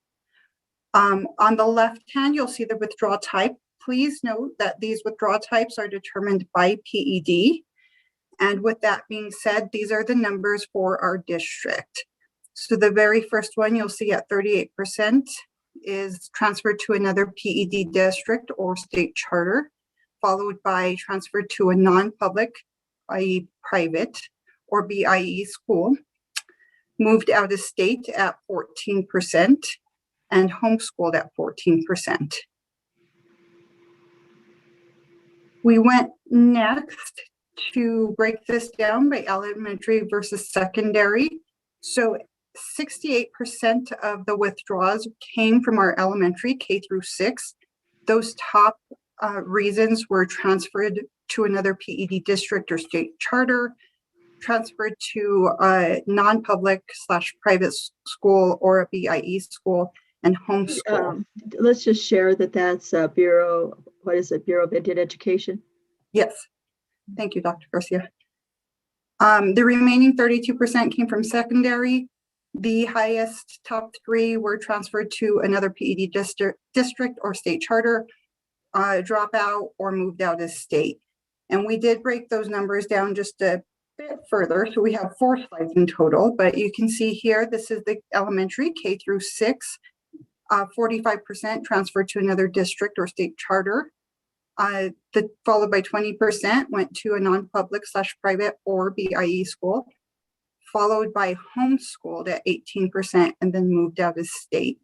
Speaker 8: On the left hand, you'll see the withdrawal type. Please note that these withdrawal types are determined by PED. And with that being said, these are the numbers for our district. So the very first one you'll see at 38% is transferred to another PED district or state charter, followed by transferred to a non-public, i.e. private or BIE school, moved out of state at 14%, and homeschooled at 14%. We went next to break this down by elementary versus secondary. So 68% of the withdrawals came from our elementary K through 6. Those top reasons were transferred to another PED district or state charter, transferred to a non-public / private school or a BIE school, and homeschool.
Speaker 4: Let's just share that that's Bureau, what is it, Bureau of Indian Education?
Speaker 8: Yes. Thank you, Dr. Garcia. The remaining 32% came from secondary. The highest top 3 were transferred to another PED district or state charter, dropout, or moved out of state. And we did break those numbers down just a bit further. So we have 4 slides in total, but you can see here, this is the elementary K through 6, 45% transferred to another district or state charter. Followed by 20% went to a non-public / private or BIE school, followed by homeschooled at 18%, and then moved out of state.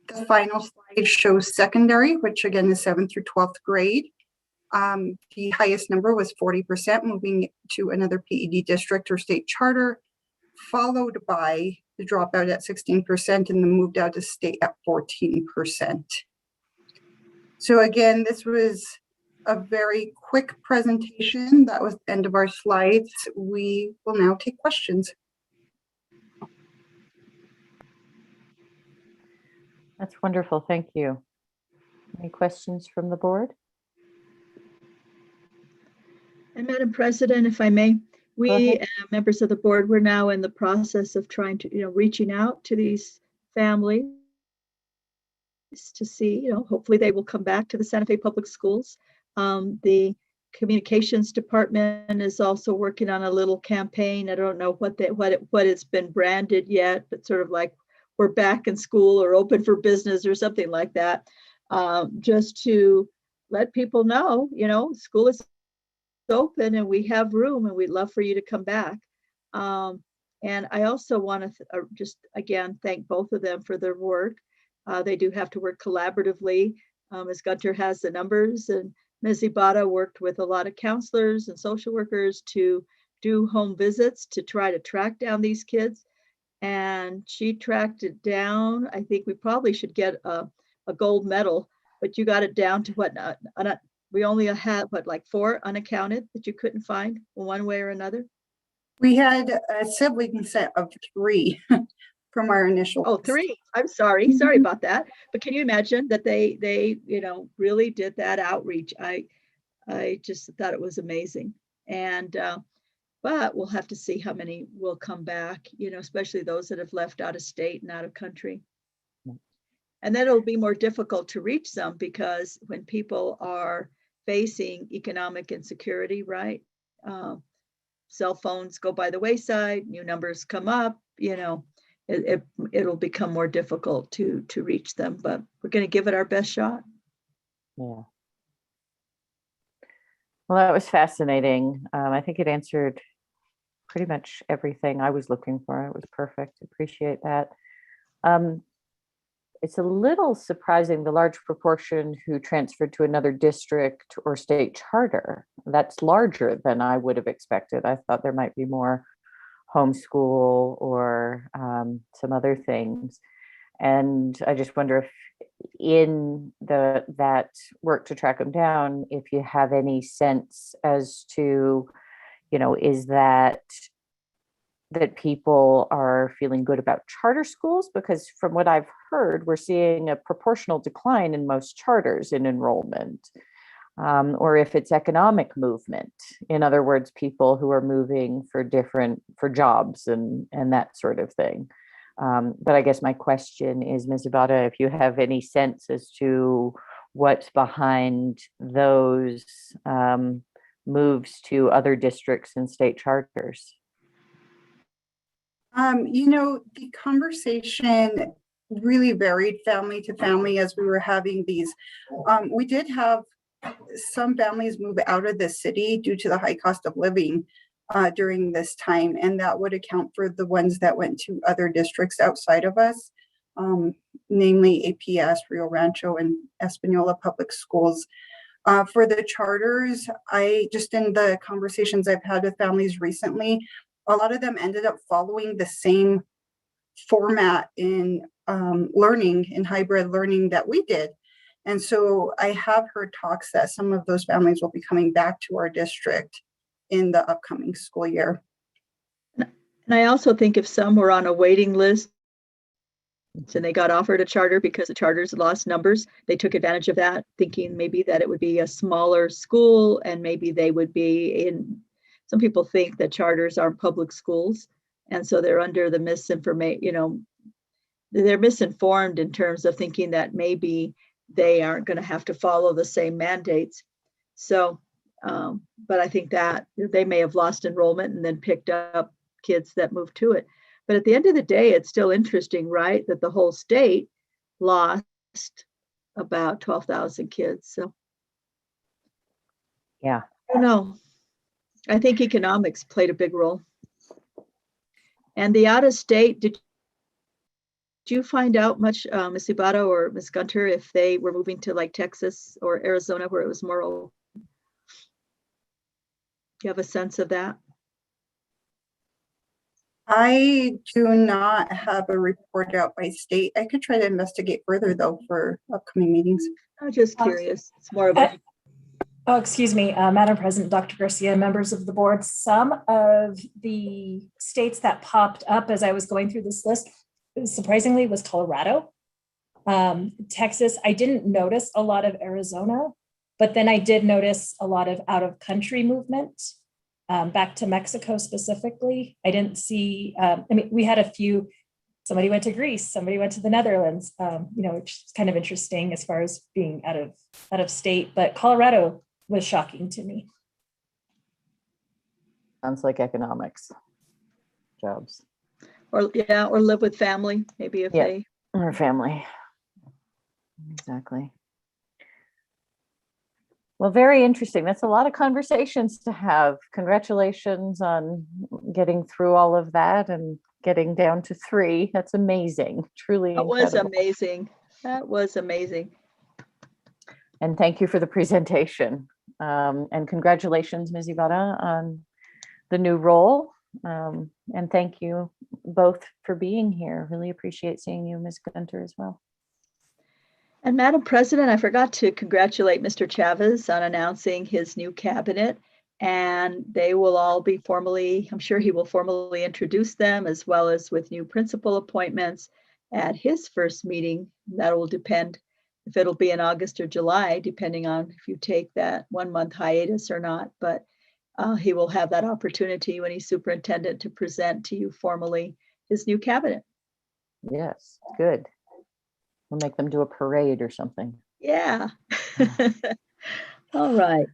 Speaker 8: The final slide shows secondary, which again is 7th through 12th grade. The highest number was 40%, moving to another PED district or state charter, followed by the dropout at 16% and the moved out of state at 14%. So again, this was a very quick presentation. That was the end of our slides. We will now take questions.
Speaker 2: That's wonderful. Thank you. Any questions from the board?
Speaker 4: And Madam President, if I may, we members of the board, we're now in the process of trying to, reaching out to these families to see, hopefully they will come back to the Santa Fe Public Schools. The communications department is also working on a little campaign. I don't know what it's been branded yet, but sort of like we're back in school or open for business or something like that. Just to let people know, school is open and we have room and we'd love for you to come back. And I also want to just again thank both of them for their work. They do have to work collaboratively. Ms. Gunter has the numbers, and Ms. Ibata worked with a lot of counselors and social workers to do home visits to try to track down these kids. And she tracked it down. I think we probably should get a gold medal, but you got it down to what? We only had like 4 unaccounted that you couldn't find one way or another?
Speaker 8: We had a sibling set of 3 from our initial.
Speaker 4: Oh, 3. I'm sorry. Sorry about that. But can you imagine that they really did that outreach? I just thought it was amazing. And but we'll have to see how many will come back, especially those that have left out of state and out of country. And then it'll be more difficult to reach them because when people are facing economic insecurity, right? Cell phones go by the wayside, new numbers come up, it'll become more difficult to reach them, but we're going to give it our best shot.
Speaker 2: Yeah. Well, that was fascinating. I think it answered pretty much everything I was looking for. It was perfect. Appreciate that. It's a little surprising, the large proportion who transferred to another district or state charter. That's larger than I would have expected. I thought there might be more homeschool or some other things. And I just wonder if in that work to track them down, if you have any sense as to, is that people are feeling good about charter schools? Because from what I've heard, we're seeing a proportional decline in most charters in enrollment, or if it's economic movement. In other words, people who are moving for jobs and that sort of thing. But I guess my question is, Ms. Ibata, if you have any sense as to what's behind those moves to other districts and state charters.
Speaker 8: The conversation really varied family to family as we were having these. We did have some families move out of the city due to the high cost of living during this time, and that would account for the ones that went to other districts outside of us, namely APS, Rio Rancho, and Espanola Public Schools. For the charters, in the conversations I've had with families recently, a lot of them ended up following the same format in learning, in hybrid learning that we did. And so I have heard talks that some of those families will be coming back to our district in the upcoming school year.
Speaker 4: And I also think if some were on a waiting list and they got offered a charter because the charters lost numbers, they took advantage of that, thinking maybe that it would be a smaller school and maybe they would be in. Some people think that charters aren't public schools, and so they're under the misinformation, they're misinformed in terms of thinking that maybe they aren't going to have to follow the same mandates. So, but I think that they may have lost enrollment and then picked up kids that moved to it. But at the end of the day, it's still interesting, right, that the whole state lost about 12,000 kids. So,
Speaker 2: yeah,
Speaker 4: I don't know. I think economics played a big role. And the out of state, did you find out much, Ms. Ibata or Ms. Gunter, if they were moving to like Texas or Arizona where it was more open? Do you have a sense of that?
Speaker 8: I do not have a report out by state. I could try to investigate further though for upcoming meetings.
Speaker 4: I'm just curious. It's more of a
Speaker 10: Oh, excuse me, Madam President, Dr. Garcia, members of the board. Some of the states that popped up as I was going through this list, surprisingly, was Colorado. Texas, I didn't notice a lot of Arizona, but then I did notice a lot of out of country movement back to Mexico specifically. I didn't see, I mean, we had a few, somebody went to Greece, somebody went to the Netherlands, which is kind of interesting as far as being out of state, but Colorado was shocking to me.
Speaker 2: Sounds like economics, jobs.
Speaker 4: Or live with family, maybe if they.
Speaker 2: Or family. Exactly. Well, very interesting. That's a lot of conversations to have. Congratulations on getting through all of that and getting down to 3. That's amazing. Truly incredible.
Speaker 4: That was amazing. That was amazing.
Speaker 2: And thank you for the presentation. And congratulations, Ms. Ibarra, on the new role. And thank you both for being here. Really appreciate seeing you, Ms. Gunter, as well.
Speaker 4: And Madam President, I forgot to congratulate Mr. Chavez on announcing his new cabinet, and they will all be formally, I'm sure he will formally introduce them, as well as with new principal appointments at his first meeting. That will depend if it'll be in August or July, depending on if you take that 1-month hiatus or not. But he will have that opportunity when he's superintendent to present to you formally his new cabinet.
Speaker 2: Yes, good. We'll make them do a parade or something.
Speaker 4: Yeah. All right.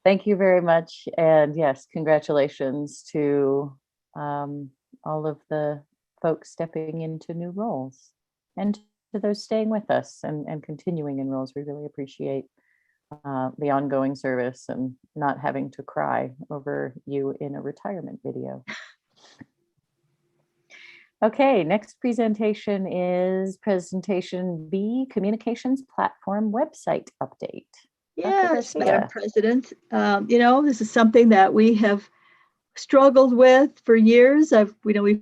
Speaker 2: Thank you very much. And yes, congratulations to all of the folks stepping into new roles and to those staying with us and continuing in roles. We really appreciate the ongoing service and not having to cry over you in a retirement video. Okay, next presentation is presentation B, Communications Platform Website Update.
Speaker 4: Yes, Madam President. This is something that we have struggled with for years. We've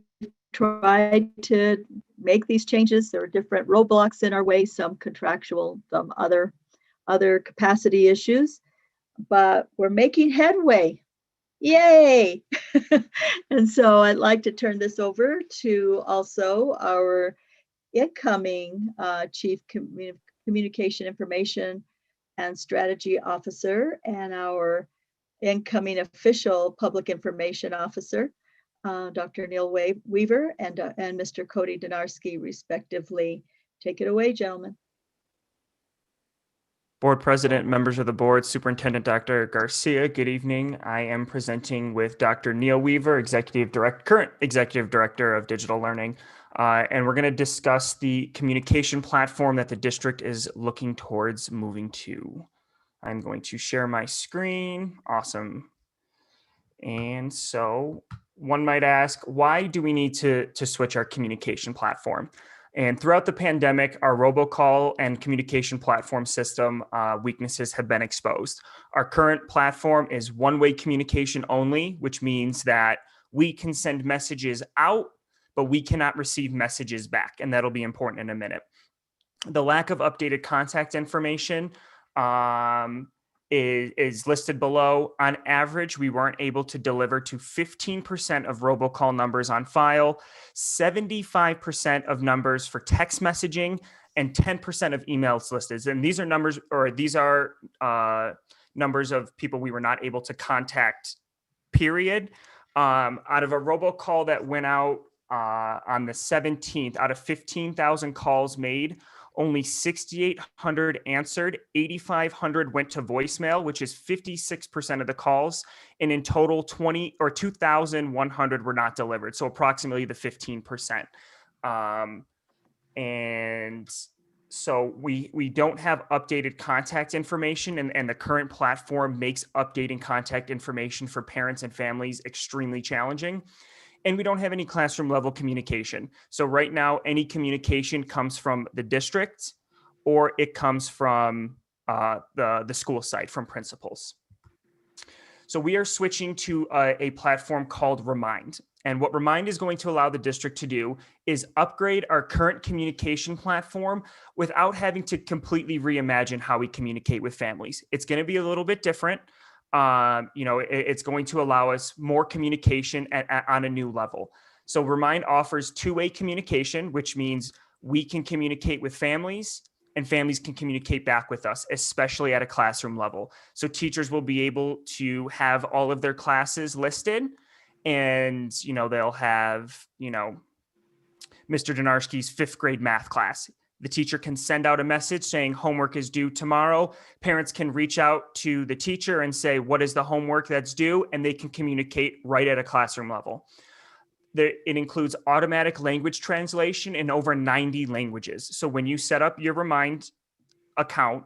Speaker 4: tried to make these changes. There are different roadblocks in our way, some contractual, some other capacity issues, but we're making headway. Yay! And so I'd like to turn this over to also our incoming Chief Communication Information and Strategy Officer and our incoming official Public Information Officer, Dr. Neil Weaver and Mr. Cody Donarski, respectively. Take it away, gentlemen.
Speaker 21: Board President, members of the board, Superintendent Dr. Garcia, good evening. I am presenting with Dr. Neil Weaver, current Executive Director of Digital Learning, and we're going to discuss the communication platform that the district is looking towards moving to. I'm going to share my screen. Awesome. And so one might ask, why do we need to switch our communication platform? And throughout the pandemic, our robocall and communication platform system weaknesses have been exposed. Our current platform is one-way communication only, which means that we can send messages out, but we cannot receive messages back. And that'll be important in a minute. The lack of updated contact information is listed below. On average, we weren't able to deliver to 15% of robocall numbers on file, 75% of numbers for text messaging, and 10% of emails listed. And these are numbers, numbers of people we were not able to contact, period. Out of a robocall that went out on the 17th, out of 15,000 calls made, only 6,800 answered, 8,500 went to voicemail, which is 56% of the calls. And in total, 2,100 were not delivered. So approximately the 15%. And so we don't have updated contact information, and the current platform makes updating contact information for parents and families extremely challenging. And we don't have any classroom level communication. So right now, any communication comes from the district or it comes from the school site, from principals. So we are switching to a platform called Remind. And what Remind is going to allow the district to do is upgrade our current communication platform without having to completely reimagine how we communicate with families. It's going to be a little bit different. It's going to allow us more communication on a new level. So Remind offers two-way communication, which means we can communicate with families and families can communicate back with us, especially at a classroom level. So teachers will be able to have all of their classes listed, and, they'll have, Mr. Donarski's 5th grade math class. The teacher can send out a message saying homework is due tomorrow. Parents can reach out to the teacher and say, what is the homework that's due? And they can communicate right at a classroom level. It includes automatic language translation in over 90 languages. So when you set up your Remind account,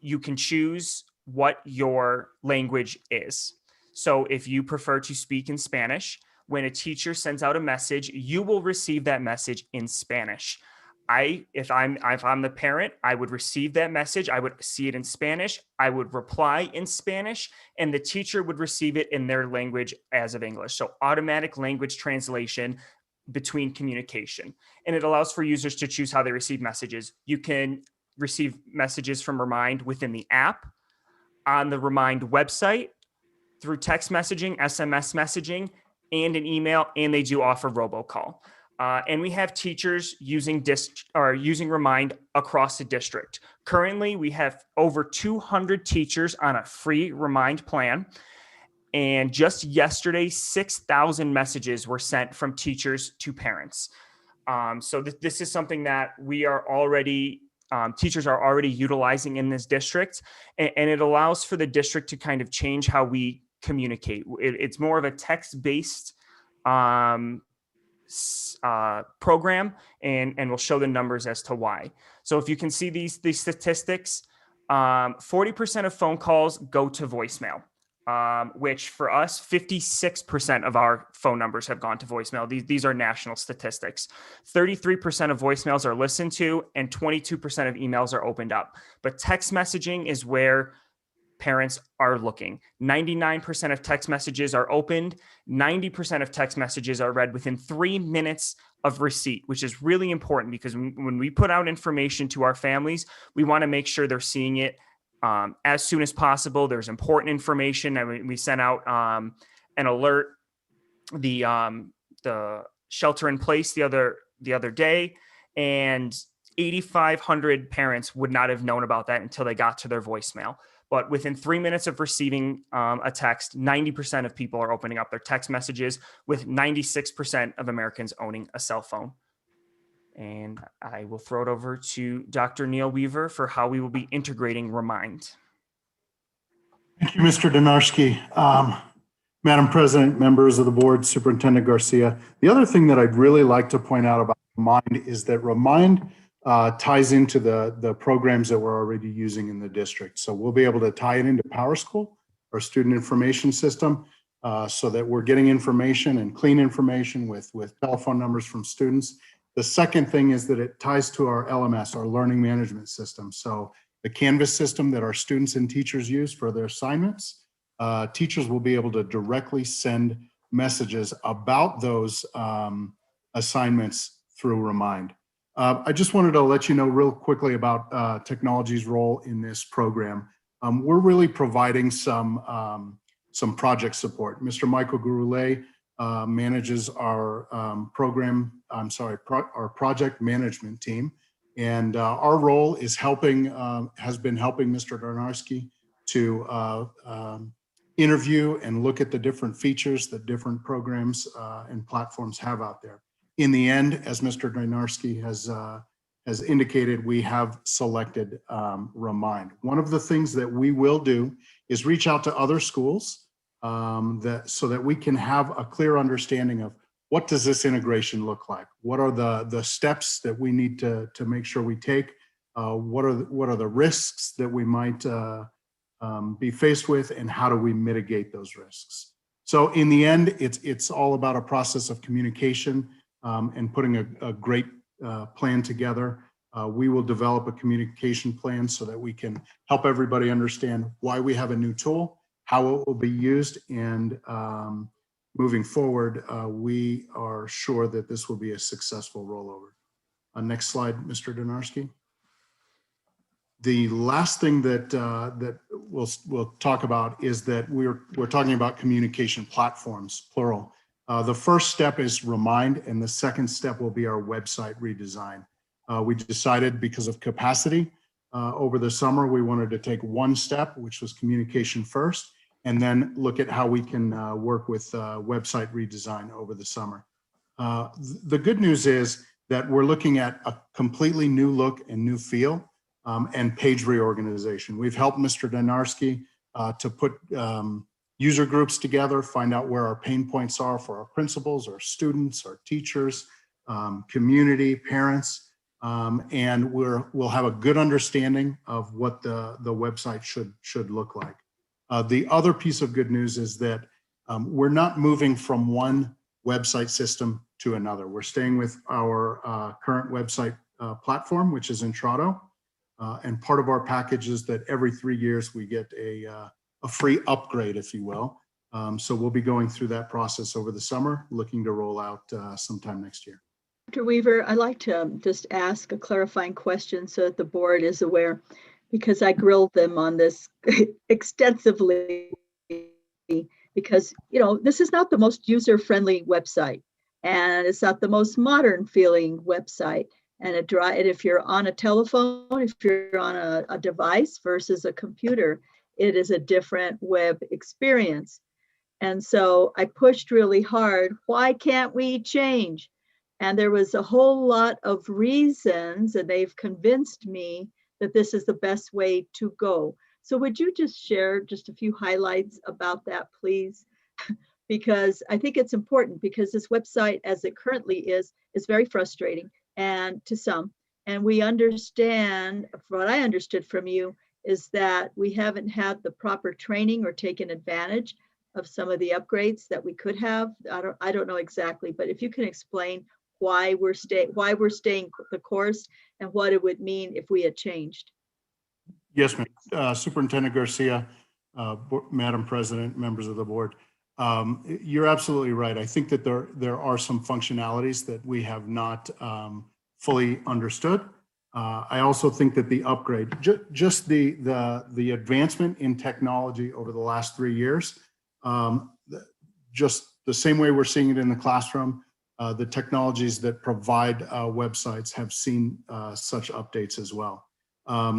Speaker 21: you can choose what your language is. So if you prefer to speak in Spanish, when a teacher sends out a message, you will receive that message in Spanish. If I'm the parent, I would receive that message. I would see it in Spanish. I would reply in Spanish, and the teacher would receive it in their language as of English. So automatic language translation between communication. And it allows for users to choose how they receive messages. You can receive messages from Remind within the app, on the Remind website, through text messaging, SMS messaging, and an email, and they do offer robocall. And we have teachers using Remind across the district. Currently, we have over 200 teachers on a free Remind plan. And just yesterday, 6,000 messages were sent from teachers to parents. So this is something that we are already, teachers are already utilizing in this district. And it allows for the district to kind of change how we communicate. It's more of a text-based program, and we'll show the numbers as to why. So if you can see these statistics, 40% of phone calls go to voicemail, which for us, 56% of our phone numbers have gone to voicemail. These are national statistics. 33% of voicemails are listened to, and 22% of emails are opened up. But text messaging is where parents are looking. 99% of text messages are opened. 90% of text messages are read within 3 minutes of receipt, which is really important because when we put out information to our families, we want to make sure they're seeing it as soon as possible. There's important information. I mean, we sent out an alert, the shelter in place the other day, and 8,500 parents would not have known about that until they got to their voicemail. But within 3 minutes of receiving a text, 90% of people are opening up their text messages, with 96% of Americans owning a cell phone. And I will throw it over to Dr. Neil Weaver for how we will be integrating Remind.
Speaker 11: Thank you, Mr. Donarski. Madam President, members of the board, Superintendent Garcia. The other thing that I'd really like to point out about Remind is that Remind ties into the programs that we're already using in the district. So we'll be able to tie it into PowerSchool, our student information system, so that we're getting information and clean information with telephone numbers from students. The second thing is that it ties to our LMS, our learning management system. So the Canvas system that our students and teachers use for their assignments, teachers will be able to directly send messages about those assignments through Remind. I just wanted to let you know real quickly about technology's role in this program. We're really providing some project support. Mr. Michael Gouroulet manages our our project management team. And our role is has been helping Mr. Donarski to interview and look at the different features that different programs and platforms have out there. In the end, as Mr. Donarski has indicated, we have selected Remind. One of the things that we will do is reach out to other schools so that we can have a clear understanding of what does this integration look like? What are the steps that we need to make sure we take? What are the risks that we might be faced with, and how do we mitigate those risks? So in the end, it's all about a process of communication and putting a great plan together. We will develop a communication plan so that we can help everybody understand why we have a new tool, how it will be used, and moving forward, we are sure that this will be a successful rollover. Next slide, Mr. Donarski. The last thing that we'll talk about is that we're talking about communication platforms, plural. The first step is Remind, and the second step will be our website redesign. We decided because of capacity over the summer, we wanted to take one step, which was communication first, and then look at how we can work with website redesign over the summer. The good news is that we're looking at a completely new look and new feel and page reorganization. We've helped Mr. Donarski to put user groups together, find out where our pain points are for our principals, our students, our teachers, community, parents, and we'll have a good understanding of what the website should look like. The other piece of good news is that we're not moving from one website system to another. We're staying with our current website platform, which is Intrado. And part of our package is that every 3 years we get a free upgrade, if you will. So we'll be going through that process over the summer, looking to roll out sometime next year.
Speaker 4: Dr. Weaver, I'd like to just ask a clarifying question so that the board is aware, because I grilled them on this extensively, because, you know, this is not the most user-friendly website, and it's not the most modern feeling website. And if you're on a telephone, if you're on a device versus a computer, it is a different web experience. And so I pushed really hard. Why can't we change? And there was a whole lot of reasons, and they've convinced me that this is the best way to go. So would you just share just a few highlights about that, please? Because I think it's important, because this website as it currently is very frustrating and to some. And we understand, what I understood from you is that we haven't had the proper training or taken advantage of some of the upgrades that we could have. I don't know exactly, but if you can explain why we're staying the course and what it would mean if we had changed.
Speaker 11: Yes, ma'am. Superintendent Garcia, Madam President, members of the board. You're absolutely right. I think that there are some functionalities that we have not fully understood. I also think that the upgrade, just the advancement in technology over the last 3 years, just the same way we're seeing it in the classroom, the technologies that provide websites have seen such updates as well.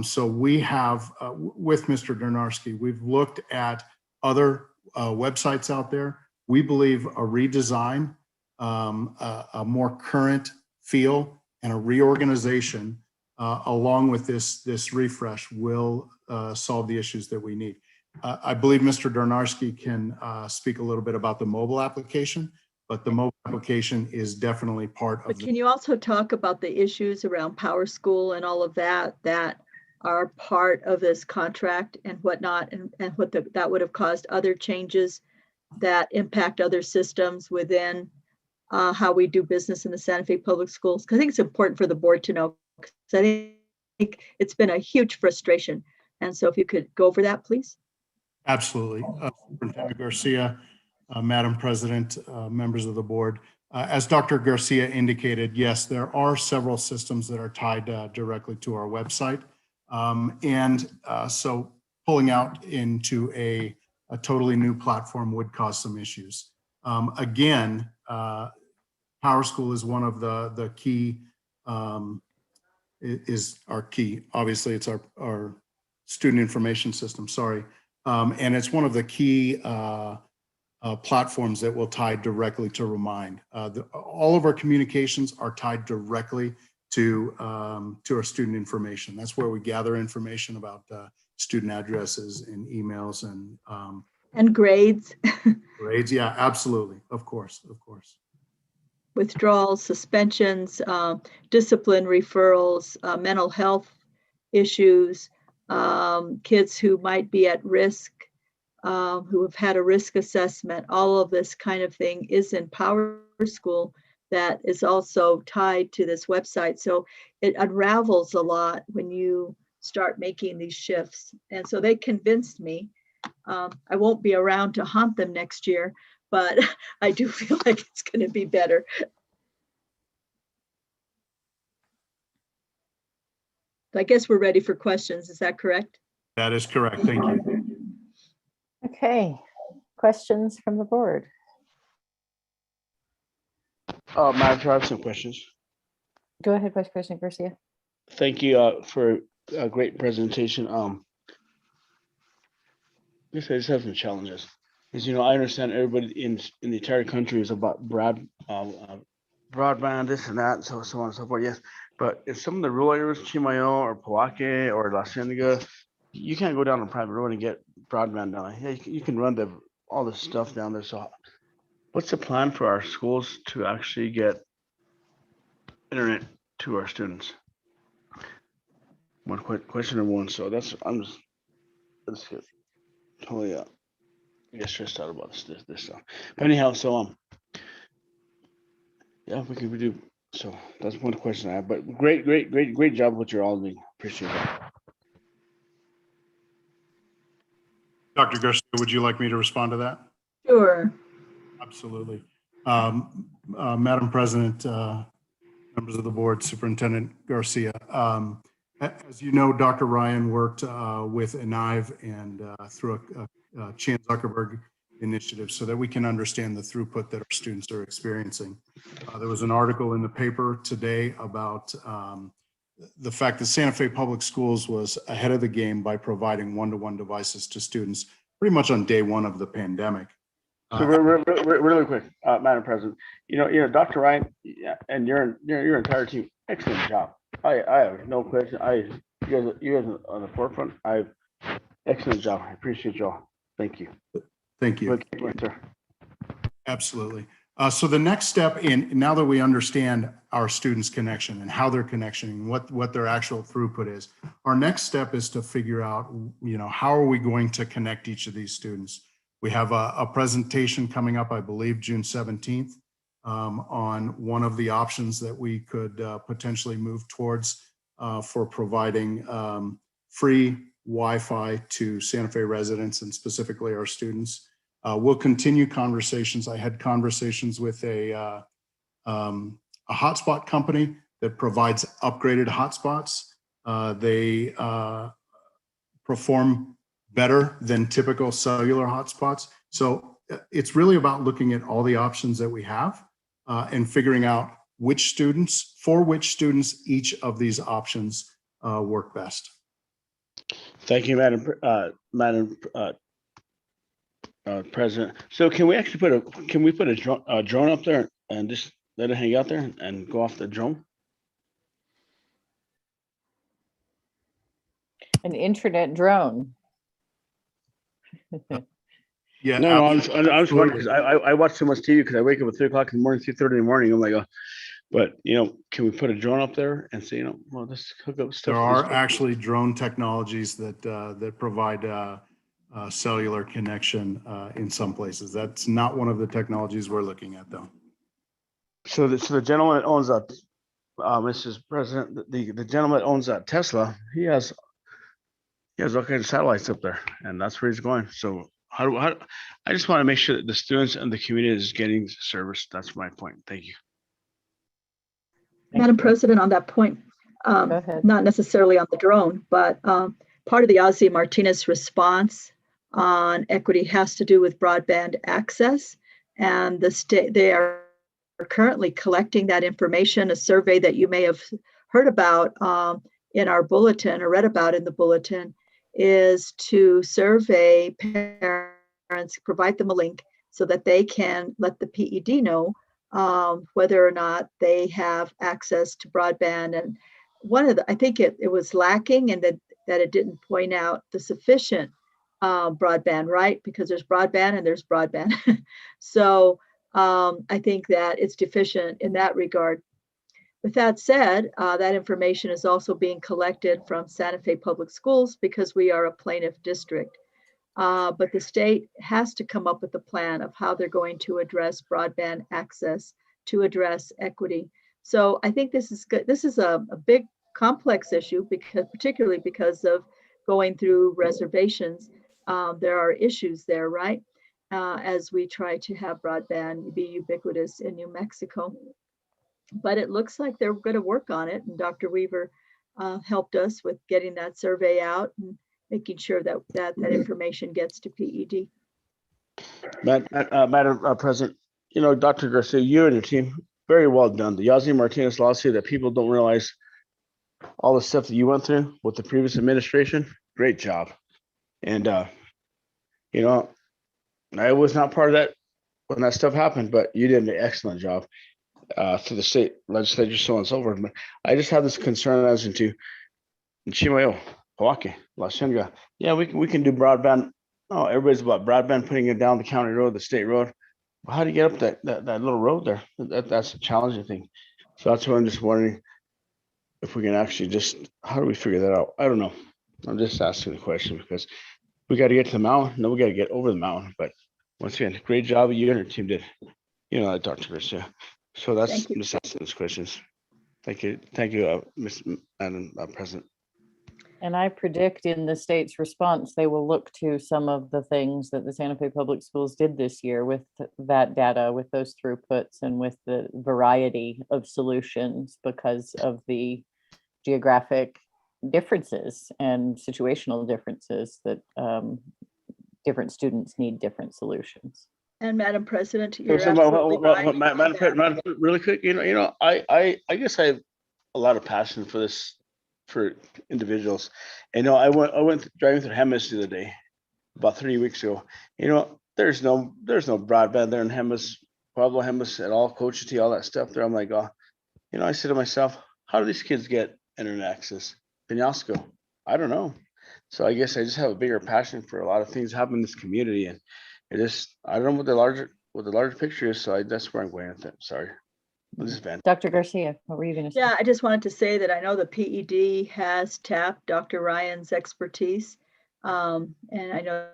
Speaker 11: So we have, with Mr. Donarski, we've looked at other websites out there. We believe a redesign, a more current feel, and a reorganization along with this refresh will solve the issues that we need. I believe Mr. Donarski can speak a little bit about the mobile application, but the mobile application is definitely part of
Speaker 4: But can you also talk about the issues around Power School and all of that are part of this contract and whatnot, and what that would have caused other changes that impact other systems within how we do business in the Santa Fe Public Schools? Because I think it's important for the board to know, because I think it's been a huge frustration. And so if you could go over that, please.
Speaker 11: Absolutely. Superintendent Garcia, Madam President, members of the board. As Dr. Garcia indicated, yes, there are several systems that are tied directly to our website. So pulling out into a totally new platform would cause some issues. Again, Power School is one of the key, is our key. Obviously, it's our student information system, sorry. And it's one of the key platforms that will tie directly to Remind. All of our communications are tied directly to our student information. That's where we gather information about student addresses and emails
Speaker 4: and grades.
Speaker 11: Grades, yeah, absolutely, of course.
Speaker 4: Withdrawals, suspensions, discipline referrals, mental health issues, kids who might be at risk, who have had a risk assessment, all of this kind of thing is in Power School that is also tied to this website. So it unravels a lot when you start making these shifts. And so they convinced me. I won't be around to haunt them next year, but I do feel like it's going to be better. I guess we're ready for questions. Is that correct?
Speaker 11: That is correct. Thank you.
Speaker 2: Okay, questions from the board?
Speaker 6: Madam Chair, I have some questions.
Speaker 2: Go ahead, Vice President Garcia.
Speaker 6: Thank you for a great presentation. I guess I just have some challenges. Because I understand everybody in the entire country is about broadband, this and that, so on and so forth. Yes, but in some of the rural areas, Chimayo or Poake or La Cienega, you can't go down a private road and get broadband down. Yeah, you can run all this stuff down there. So, what's the plan for our schools to actually get internet to our students? One question number one. So that's totally I get stressed out about this stuff. But anyhow, so yeah, we can do. So that's one question I have. But great job what you're all doing. Appreciate that.
Speaker 11: Dr. Garcia, would you like me to respond to that?
Speaker 4: Sure.
Speaker 11: Absolutely. Madam President, members of the board, Superintendent Garcia. As you know, Dr. Ryan worked with ENIVE and through a Chan Zuckerberg initiative so that we can understand the throughput that our students are experiencing. There was an article in the paper today about the fact that Santa Fe Public Schools was ahead of the game by providing one-to-one devices to students pretty much on day one of the pandemic.
Speaker 6: So really quick, Madam President, Dr. Ryan and your entire team, excellent job. I have no question. You guys are on the forefront. Excellent job. I appreciate y'all. Thank you.
Speaker 11: Thank you.
Speaker 6: Sir.
Speaker 11: Absolutely. So the next step now that we understand our students' connection and how they're connecting, what their actual throughput is, our next step is to figure out, how are we going to connect each of these students? We have a presentation coming up, I believe, June 17th, on one of the options that we could potentially move towards for providing free Wi-Fi to Santa Fe residents and specifically our students. We'll continue conversations. I had conversations with a hotspot company that provides upgraded hotspots. They perform better than typical cellular hotspots. So it's really about looking at all the options that we have and figuring out for which students each of these options work best.
Speaker 6: Thank you, Madam President. So can we actually put a drone up there and just let it hang out there and go off the drone?
Speaker 2: An internet drone.
Speaker 11: Yeah.
Speaker 6: No, I was wondering because I watch too much TV because I wake up at 3 o'clock in the morning, 3:30 in the morning. I'm like, but can we put a drone up there and say, well, let's hook up stuff.
Speaker 11: There are actually drone technologies that provide cellular connection in some places. That's not one of the technologies we're looking at, though.
Speaker 6: So the gentleman that owns that, Mrs. President, the gentleman that owns that Tesla, he has all kinds of satellites up there, and that's where he's going. So I just want to make sure that the students and the community is getting service. That's my point. Thank you.
Speaker 4: Madam President, on that point, not necessarily on the drone, but part of the Ozzie Martinez response on equity has to do with broadband access, and the state, they are currently collecting that information. A survey that you may have heard about in our bulletin or read about in the bulletin is to survey parents, provide them a link so that they can let the PED know whether or not they have access to broadband. And I think it was lacking and that it didn't point out the sufficient broadband, right? Because there's broadband and there's broadband. So I think that it's deficient in that regard. With that said, that information is also being collected from Santa Fe Public Schools because we are a plaintiff district. But the state has to come up with a plan of how they're going to address broadband access to address equity. So I think this is good. This is a big complex issue particularly because of going through reservations. There are issues there, right? As we try to have broadband be ubiquitous in New Mexico. But it looks like they're going to work on it. And Dr. Weaver helped us with getting that survey out and making sure that information gets to PED.
Speaker 6: Madam President, Dr. Garcia, you and your team, very well done. The Yazzie Martinez lawsuit, that people don't realize all the stuff that you went through with the previous administration. Great job. And you know, I was not part of that when that stuff happened, but you did an excellent job through the state legislature, so on and so forth. But I just have this concern as into Chimayo, Hawaii, La Cienega. Yeah, we can do broadband. Oh, everybody's about broadband, putting it down the county road, the state road. Well, how do you get up that little road there? That's a challenging thing. So that's what I'm just wondering if we can actually just, how do we figure that out? I don't know. I'm just asking the question because we got to get to the mountain. No, we got to get over the mountain. But once again, great job you and your team did. You know, Dr. Garcia. So that's I'm just asking those questions. Thank you, Ms. Madam President.
Speaker 2: And I predict in the state's response, they will look to some of the things that the Santa Fe Public Schools did this year with that data, with those throughputs, and with the variety of solutions because of the geographic differences and situational differences that different students need different solutions.
Speaker 4: And Madam President,
Speaker 6: So,
Speaker 4: you're absolutely right.
Speaker 6: Madam President, really quick, I guess I have a lot of passion for this, for individuals. And I went driving through Hemis the other day, about 3 weeks ago. There's no broadband there in Hemis, Pueblo, Hemis at all, Cochiti, all that stuff there. I'm like, oh, I said to myself, how do these kids get internet access? Penasco, I don't know. So I guess I just have a bigger passion for a lot of things happening in this community, and I don't know what the larger picture is. So that's where I'm going with it. Sorry.
Speaker 2: Dr. Garcia, what were you going to say?
Speaker 4: Yeah, I just wanted to say that I know the PED has tapped Dr. Ryan's expertise. And I know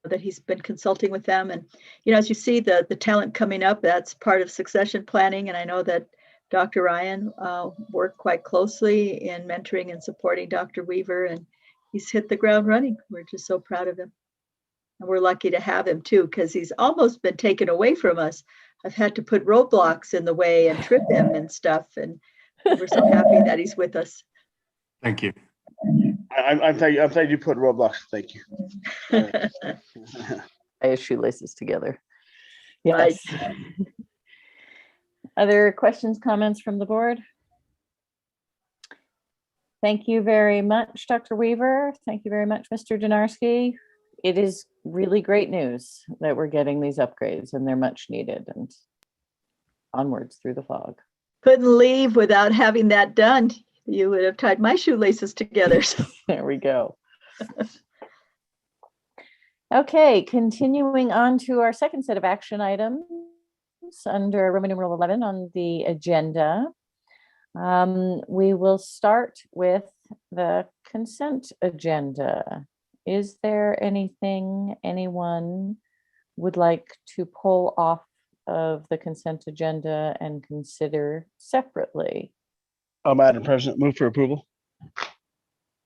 Speaker 4: that he's been consulting with them. And, as you see the talent coming up, that's part of succession planning. And I know that Dr. Ryan worked quite closely in mentoring and supporting Dr. Weaver, and he's hit the ground running. We're just so proud of him. And we're lucky to have him too, because he's almost been taken away from us. I've had to put roadblocks in the way and trip him and stuff. And we're so happy that he's with us.
Speaker 11: Thank you.
Speaker 6: I'm glad you put roadblocks. Thank you.
Speaker 2: I have shoelaces together. Yes. Right. Other questions, comments from the board? Thank you very much, Dr. Weaver. Thank you very much, Mr. Janarski. It is really great news that we're getting these upgrades, and they're much needed, and onwards through the fog.
Speaker 4: Couldn't leave without having that done. You would have tied my shoelaces together.
Speaker 2: There we go. Okay, continuing on to our second set of action items under Roman numeral 11 on the agenda. We will start with the consent agenda. Is there anything anyone would like to pull off of the consent agenda and consider separately?
Speaker 6: Madam President, move for approval.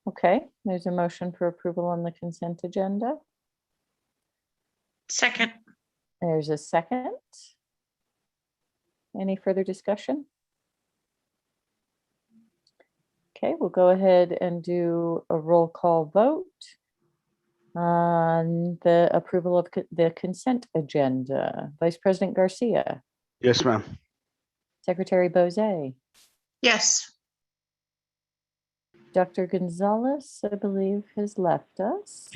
Speaker 2: Okay, there's a motion for approval on the consent agenda.
Speaker 20: Second.
Speaker 2: There's a second. Any further discussion? Okay, we'll go ahead and do a roll call vote on the approval of the consent agenda. Vice President Garcia.
Speaker 6: Yes, ma'am.
Speaker 2: Secretary Bozay.
Speaker 20: Yes.
Speaker 2: Dr. Gonzalez, I believe, has left us.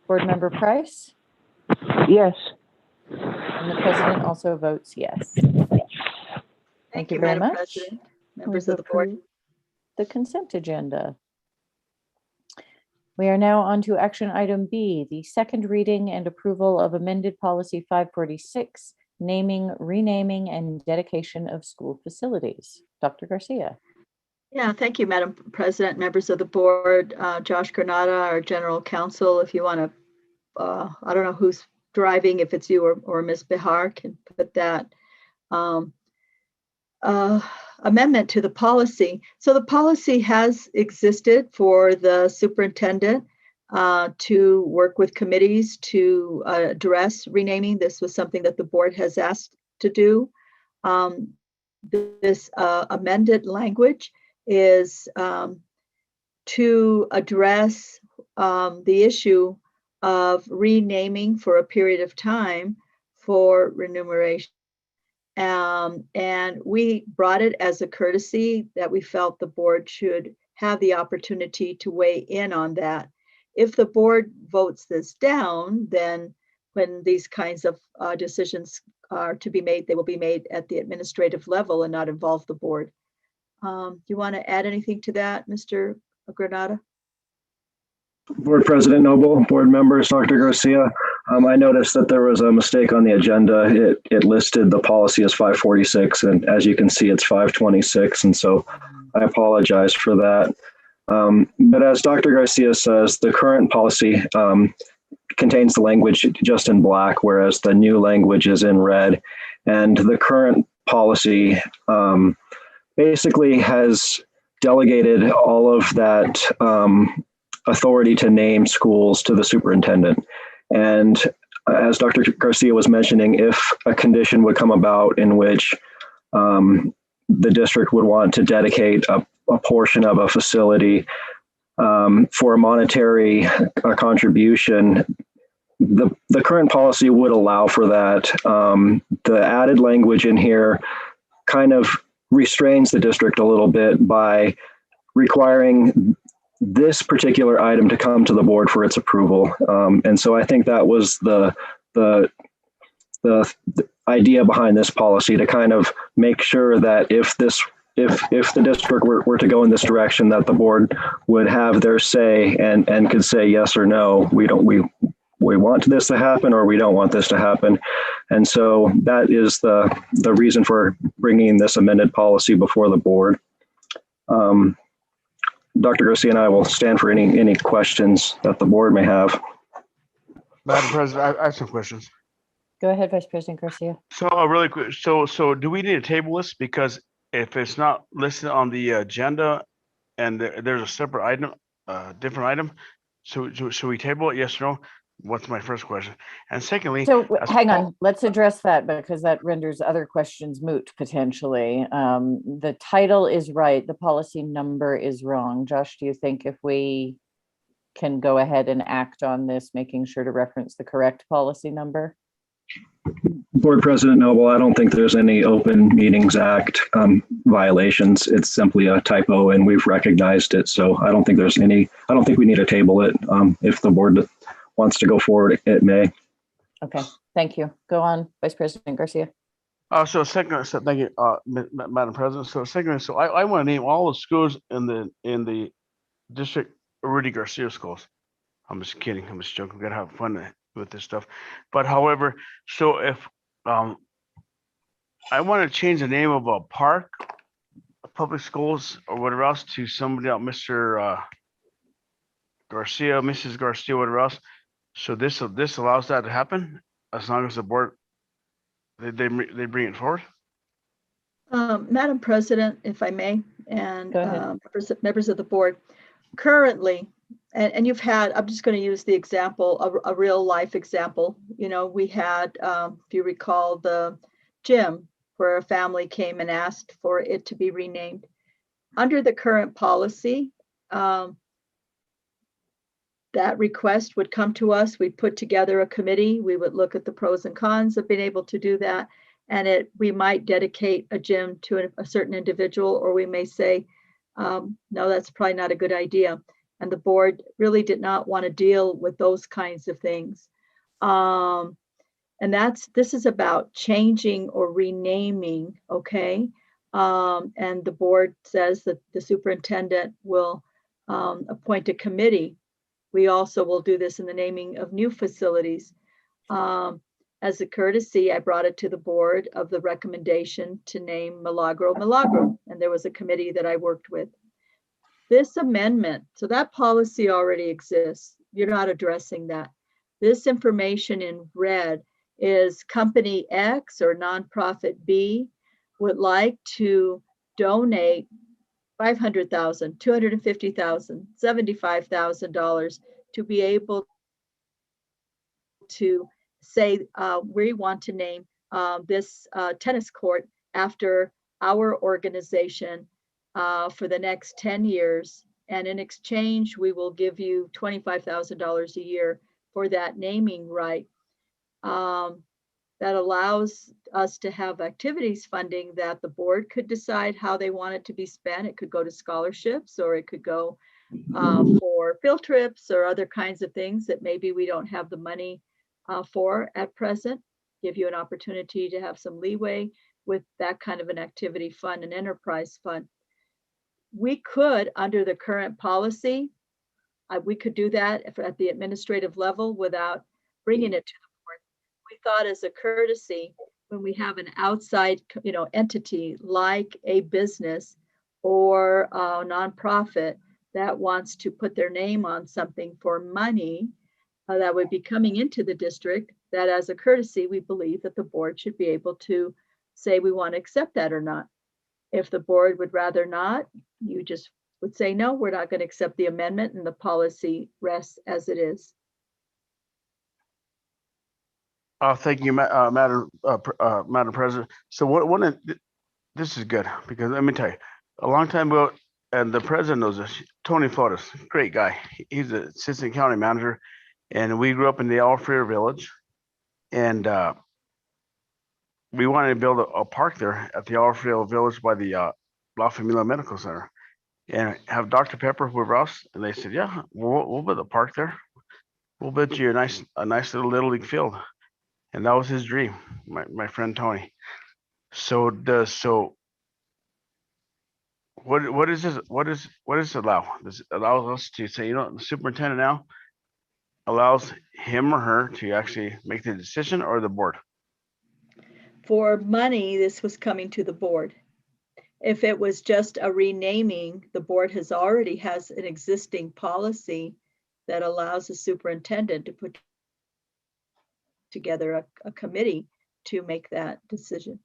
Speaker 2: Board Member Price?
Speaker 7: Yes.
Speaker 2: And the president also votes yes. Thank you very
Speaker 4: Madam
Speaker 2: much.
Speaker 4: President, members of the board.
Speaker 2: The consent agenda. We are now on to action item B, the second reading and approval of amended policy 546, naming, renaming, and dedication of school facilities. Dr. Garcia.
Speaker 4: Yeah, thank you, Madam President, members of the board, Josh Granata, our general counsel. If you want to, I don't know who's driving, if it's you or Ms. Bihar, can put that amendment to the policy. So the policy has existed for the superintendent to work with committees to address renaming. This was something that the board has asked to do. This amended language is to address the issue of renaming for a period of time for remuneration. And we brought it as a courtesy that we felt the board should have the opportunity to weigh in on that. If the board votes this down, then when these kinds of decisions are to be made, they will be made at the administrative level and not involve the board. Do you want to add anything to that, Mr. Granata?
Speaker 14: Board President Noble, board members, Dr. Garcia. I noticed that there was a mistake on the agenda. It listed the policy as 546, and as you can see, it's 526. And so I apologize for that. But as Dr. Garcia says, the current policy contains the language just in black, whereas the new language is in red. And the current policy basically has delegated all of that authority to name schools to the superintendent. And as Dr. Garcia was mentioning, if a condition would come about in which the district would want to dedicate a portion of a facility for a monetary contribution, the current policy would allow for that. The added language in here kind of restrains the district a little bit by requiring this particular item to come to the board for its approval. And so I think that was the idea behind this policy, to kind of make sure that if the district were to go in this direction, that the board would have their say and could say yes or no. We want this to happen, or we don't want this to happen. And so that is the reason for bringing this amended policy before the board. Dr. Garcia and I will stand for any questions that the board may have.
Speaker 6: Madam President, I have some questions.
Speaker 2: Go ahead, Vice President Garcia.
Speaker 6: So really quick, so do we need to table this? Because if it's not listed on the agenda and there's a separate item, different item, so should we table it? Yes or no? What's my first question? And secondly,
Speaker 2: So hang on, let's address that, because that renders other questions moot potentially. The title is right, the policy number is wrong. Josh, do you think if we can go ahead and act on this, making sure to reference the correct policy number?
Speaker 14: Board President Noble, I don't think there's any Open Meetings Act violations. It's simply a typo and we've recognized it. So I don't think we need to table it. If the board wants to go forward, it may.
Speaker 2: Okay, thank you. Go on, Vice President Garcia.
Speaker 6: So thank you, Madam President. So secondly, so I want to name all the schools in the district Rudy Garcia schools. I'm just kidding. I'm just joking. We're gonna have fun with this stuff. But however, so if I want to change the name of a park, public schools, or whatever else to somebody else, Mr. Garcia, Mrs. Garcia, whatever else. So this allows that to happen as long as the board they bring it forward.
Speaker 4: Madam President, if I may, and members of the board, currently, and you've had, I'm just going to use the example, a real life example. You know, we had, if you recall, the gym where a family came and asked for it to be renamed. Under the current policy, that request would come to us. We'd put together a committee. We would look at the pros and cons of being able to do that. And we might dedicate a gym to a certain individual, or we may say, no, that's probably not a good idea. And the board really did not want to deal with those kinds of things. And this is about changing or renaming, okay? And the board says that the superintendent will appoint a committee. We also will do this in the naming of new facilities. As a courtesy, I brought it to the board of the recommendation to name Milagro, and there was a committee that I worked with. This amendment, so that policy already exists. You're not addressing that. This information in red is company X or nonprofit B would like to donate $500,000, $250,000, $75,000 to be able to say we want to name this tennis court after our organization for the next 10 years. And in exchange, we will give you $25,000 a year for that naming right. that allows us to have activities funding that the board could decide how they want it to be spent. It could go to scholarships, or it could go for field trips or other kinds of things that maybe we don't have the money for at present. Give you an opportunity to have some leeway with that kind of an activity fund and enterprise fund. We could, under the current policy, we could do that at the administrative level without bringing it to the board. We thought, as a courtesy, when we have an outside, entity like a business or a nonprofit that wants to put their name on something for money that would be coming into the district, that as a courtesy, we believe that the board should be able to say we want to accept that or not. If the board would rather not, you just would say, no, we're not going to accept the amendment, and the policy rests as it is.
Speaker 6: Thank you, Madam President. So this is good, because let me tell you, a long time ago, and the president knows this, Tony Flores, great guy. He's the assistant county manager, and we grew up in the All Freer Village, and we wanted to build a park there at the All Freer Village by the La Familia Medical Center, and have Dr. Pepper with us. And they said, yeah, we'll build a park there. We'll build you a nice little league field. And that was his dream, my friend Tony. So what does this allow? This allows us to say, the superintendent now allows him or her to actually make the decision, or the board?
Speaker 4: For money, this was coming to the board. If it was just a renaming, the board already has an existing policy that allows the superintendent to put together a committee to make that decision.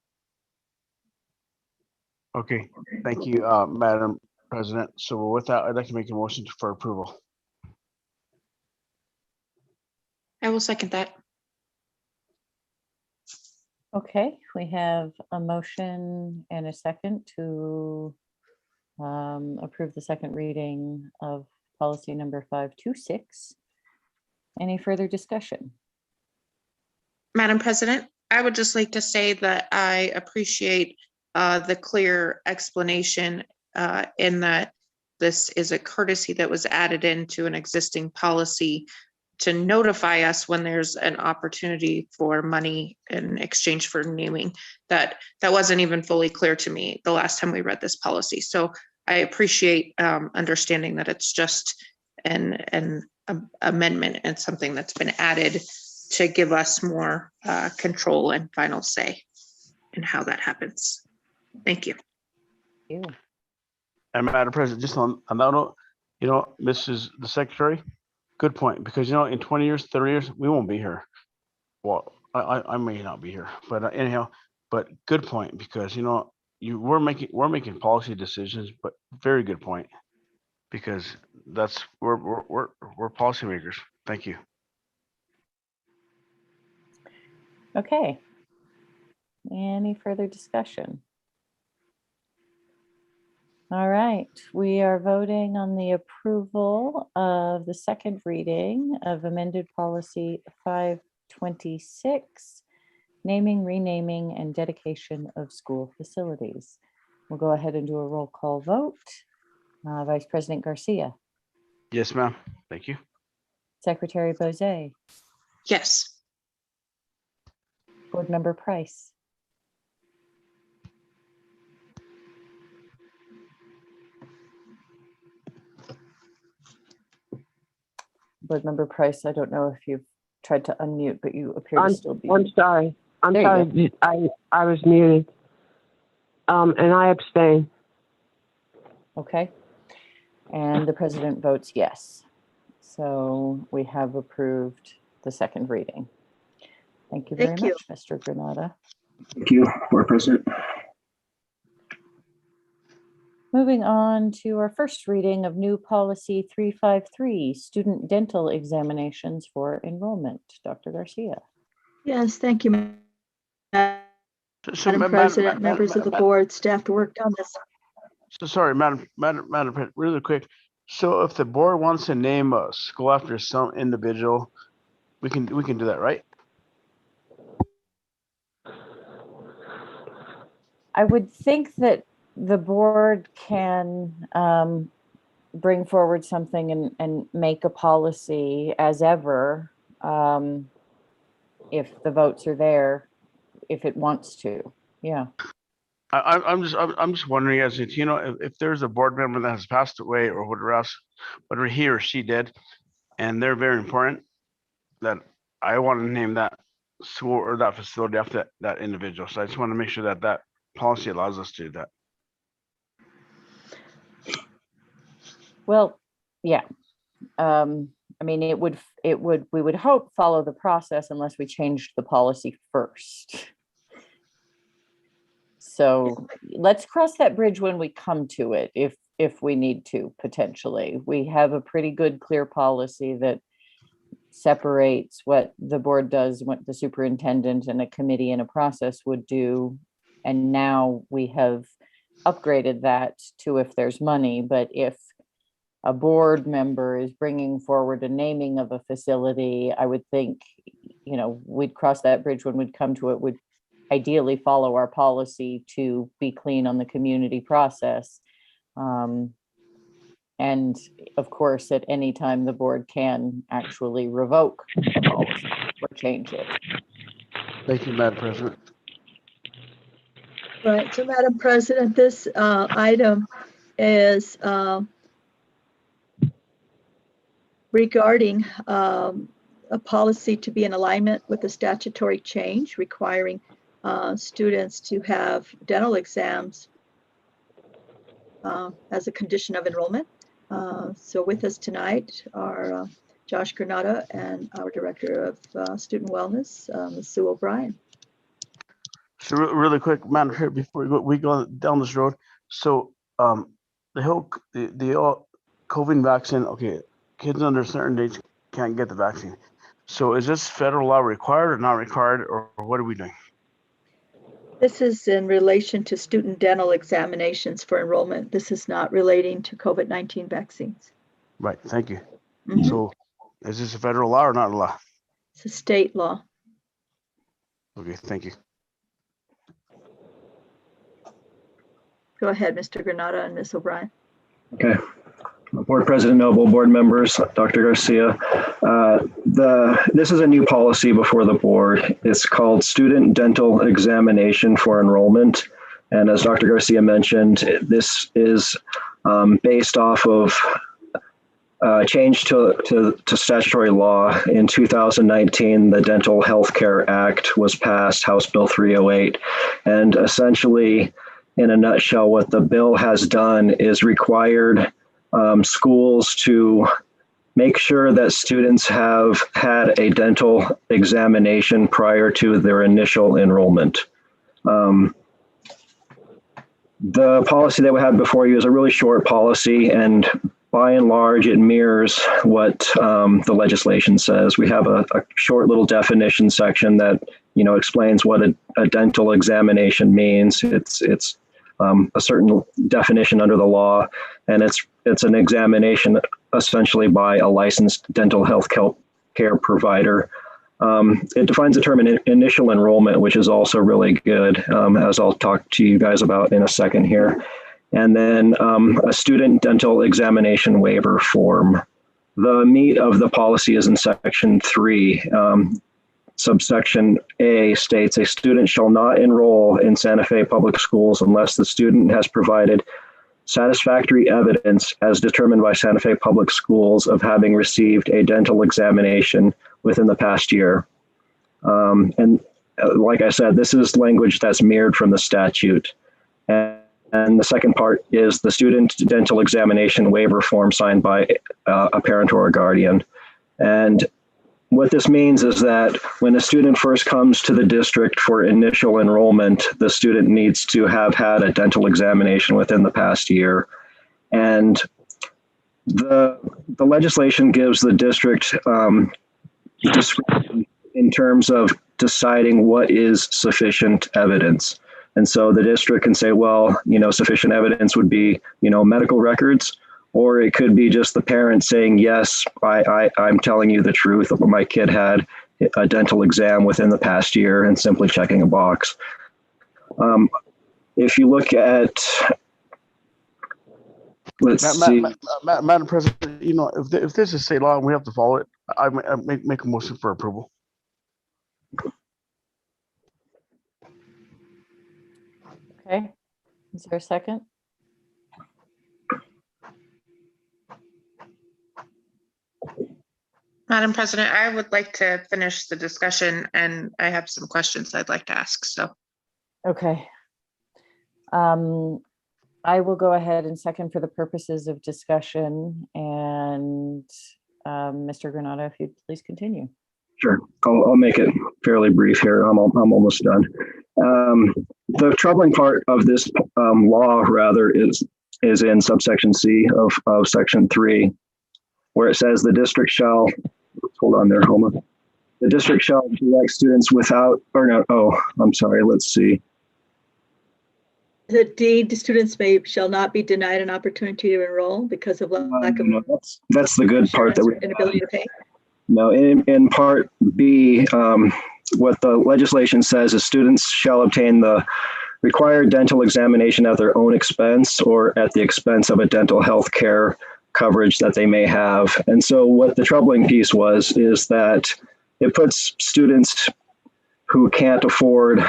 Speaker 6: Okay, thank you, Madam President. So with that, I'd like to make a motion for approval.
Speaker 3: I will second that.
Speaker 2: Okay, we have a motion and a second to approve the second reading of policy number 526. Any further discussion?
Speaker 3: Madam President, I would just like to say that I appreciate the clear explanation in that this is a courtesy that was added into an existing policy to notify us when there's an opportunity for money in exchange for naming. That wasn't even fully clear to me the last time we read this policy. So I appreciate understanding that it's just an amendment and something that's been added to give us more control and final say in how that happens. Thank you.
Speaker 2: Thank you.
Speaker 6: And Madam President, just on that note, Mrs. the Secretary, good point, because in 20 years, 30 years, we won't be here. Well, I may not be here, but anyhow, but good point, because we're making policy decisions, but very good point, because we're policymakers. Thank you.
Speaker 2: Okay. Any further discussion? All right, we are voting on the approval of the second reading of amended policy 526, naming, renaming, and dedication of school facilities. We'll go ahead and do a roll call vote. Vice President Garcia.
Speaker 6: Yes, ma'am. Thank you.
Speaker 2: Secretary Bozay.
Speaker 3: Yes.
Speaker 2: Board Member Price. Board Member Price, I don't know if you've tried to unmute, but you appear to still be.
Speaker 7: I'm sorry. I'm
Speaker 2: There you
Speaker 7: sorry. I was muted. And I abstain.
Speaker 2: Okay. And the president votes yes. So we have approved the second reading. Thank you very much, Mr. Granada.
Speaker 14: Thank you, Board President.
Speaker 2: Moving on to our first reading of new policy 353, student dental examinations for enrollment. Dr. Garcia.
Speaker 4: Yes, thank you, Madam President, members of the board, staff worked on this.
Speaker 6: So sorry, Madam President, really quick. So if the board wants to name a school after some individual, we can do that, right?
Speaker 2: I would think that the board can bring forward something and make a policy as ever, if the votes are there, if it wants to. Yeah.
Speaker 6: I'm just wondering, as if, you know, if there's a board member that has passed away or whatever else, whatever he or she did, and they're very important, that I want to name that school or that facility after that individual. So I just want to make sure that that policy allows us to do that.
Speaker 2: Well, yeah. I mean, we would hope follow the process unless we changed the policy first. So let's cross that bridge when we come to it, if we need to, potentially. We have a pretty good, clear policy that separates what the board does, what the superintendent and a committee and a process would do. And now we have upgraded that to if there's money, but if a board member is bringing forward a naming of a facility, I would think, you know, we'd cross that bridge when we'd come to it, would ideally follow our policy to be clean on the community process. And of course, at any time, the board can actually revoke the policy or change it.
Speaker 6: Thank you, Madam President.
Speaker 4: Right. So, Madam President, this item is regarding a policy to be in alignment with the statutory change requiring students to have dental exams as a condition of enrollment. So with us tonight are Josh Granata and our Director of Student Wellness, Ms. Sue O'Brien.
Speaker 6: So really quick, Madam Chair, before we go down this road, so the COVID vaccine, okay, kids under a certain age can't get the vaccine. So is this federal law required or not required, or what are we doing?
Speaker 4: This is in relation to student dental examinations for enrollment. This is not relating to COVID-19 vaccines.
Speaker 6: Right, thank you.
Speaker 4: Mm-hmm.
Speaker 6: So is this a federal law or not a law?
Speaker 4: It's a state law.
Speaker 6: Okay, thank you.
Speaker 4: Go ahead, Mr. Granata and Ms. O'Brien.
Speaker 14: Okay. Board President Noble, board members, Dr. Garcia. This is a new policy before the board. It's called Student Dental Examination for Enrollment. And as Dr. Garcia mentioned, this is based off of change to statutory law. In 2019, the Dental Healthcare Act was passed, House Bill 308. And essentially, in a nutshell, what the bill has done is required schools to make sure that students have had a dental examination prior to their initial enrollment. The policy that we had before you is a really short policy, and by and large, it mirrors what the legislation says. We have a short little definition section that, you know, explains what a dental examination means. It's a certain definition under the law, and it's an examination essentially by a licensed dental health care provider. It defines the term initial enrollment, which is also really good, as I'll talk to you guys about in a second here. And then a student dental examination waiver form. The meat of the policy is in section 3. Subsection A states a student shall not enroll in Santa Fe Public Schools unless the student has provided satisfactory evidence as determined by Santa Fe Public Schools of having received a dental examination within the past year. And like I said, this is language that's mirrored from the statute. And the second part is the student dental examination waiver form signed by a parent or a guardian. And what this means is that when a student first comes to the district for initial enrollment, the student needs to have had a dental examination within the past year. And the legislation gives the district discretion in terms of deciding what is sufficient evidence. And so the district can say, well, you know, sufficient evidence would be, you know, medical records, or it could be just the parent saying, yes, I'm telling you the truth. My kid had a dental exam within the past year, and simply checking a box. if you look at, let's see.
Speaker 6: Madam President, you know, if this is state law and we have to follow it, I make a motion for approval.
Speaker 2: Okay, is there a second?
Speaker 3: Madam President, I would like to finish the discussion and I have some questions I'd like to ask, so.
Speaker 2: Okay. I will go ahead and second for the purposes of discussion, and Mr. Granado, if you'd please continue.
Speaker 14: Sure, I'll make it fairly brief here. I'm almost done. The troubling part of this law, rather, is in subsection C of section 3, where it says the district shall, hold on there, Homa. The district shall direct students without, or no, oh, I'm sorry, let's see.
Speaker 4: The D, students shall not be denied an opportunity to enroll because of lack of
Speaker 14: that's the good part that we
Speaker 4: inability to pay.
Speaker 14: No, in part B, what the legislation says is students shall obtain the required dental examination at their own expense or at the expense of a dental health care coverage that they may have. And so what the troubling piece is that it puts students who can't afford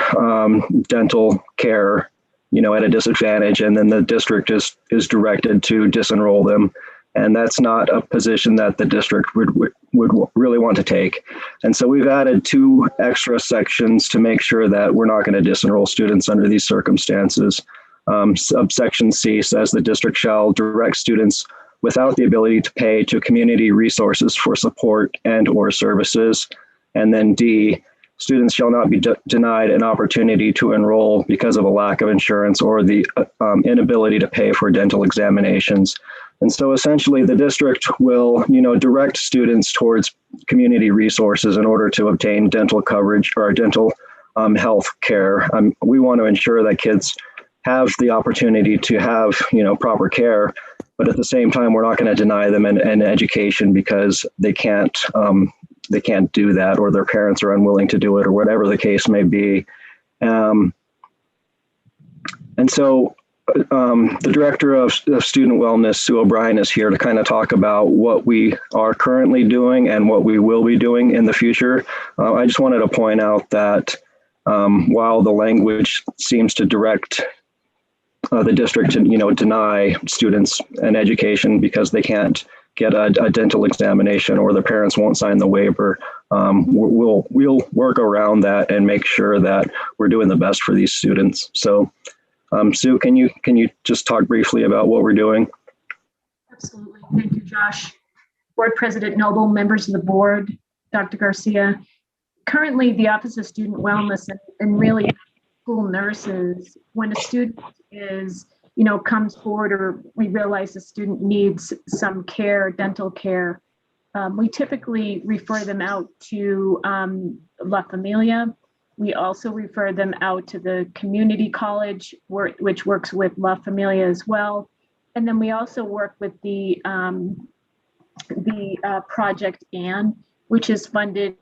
Speaker 14: dental care, you know, at a disadvantage, and then the district is directed to disenroll them. And that's not a position that the district would really want to take. And so we've added 2 extra sections to make sure that we're not going to disenroll students under these circumstances. Subsection C says the district shall direct students without the ability to pay to community resources for support and or services. And then D, students shall not be denied an opportunity to enroll because of a lack of insurance or the inability to pay for dental examinations. And so essentially the district will, you know, direct students towards community resources in order to obtain dental coverage or dental health care. We want to ensure that kids have the opportunity to have, you know, proper care, but at the same time, we're not going to deny them an education because they can't do that, or their parents are unwilling to do it, or whatever the case may be. And so the director of student wellness, Sue O'Brien, is here to kind of talk about what we are currently doing and what we will be doing in the future. I just wanted to point out that while the language seems to direct the district to, you know, deny students an education because they can't get a dental examination or their parents won't sign the waiver, we'll work around that and make sure that we're doing the best for these students. So Sue, can you just talk briefly about what we're doing?
Speaker 15: Absolutely. Thank you, Josh. Board President Noble, members of the board, Dr. Garcia. Currently, the Office of Student Wellness and really school nurses, when a student is, you know, comes forward or we realize the student needs some care, dental care, we typically refer them out to La Familia. We also refer them out to the community college, which works with La Familia as well. And then we also work with the Project Ann, which is funded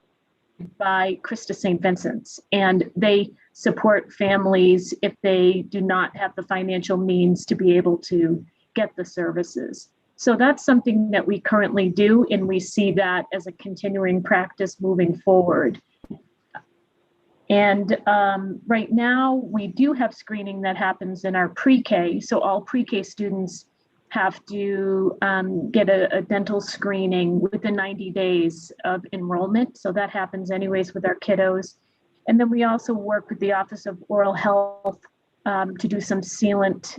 Speaker 15: by Krista St. Vincent's. And they support families if they do not have the financial means to be able to get the services. So that's something that we currently do, and we see that as a continuing practice moving forward. And right now, we do have screening that happens in our pre-K. So all pre-K students have to get a dental screening within 90 days of enrollment. So that happens anyways with our kiddos. And then we also work with the Office of Oral Health to do some sealant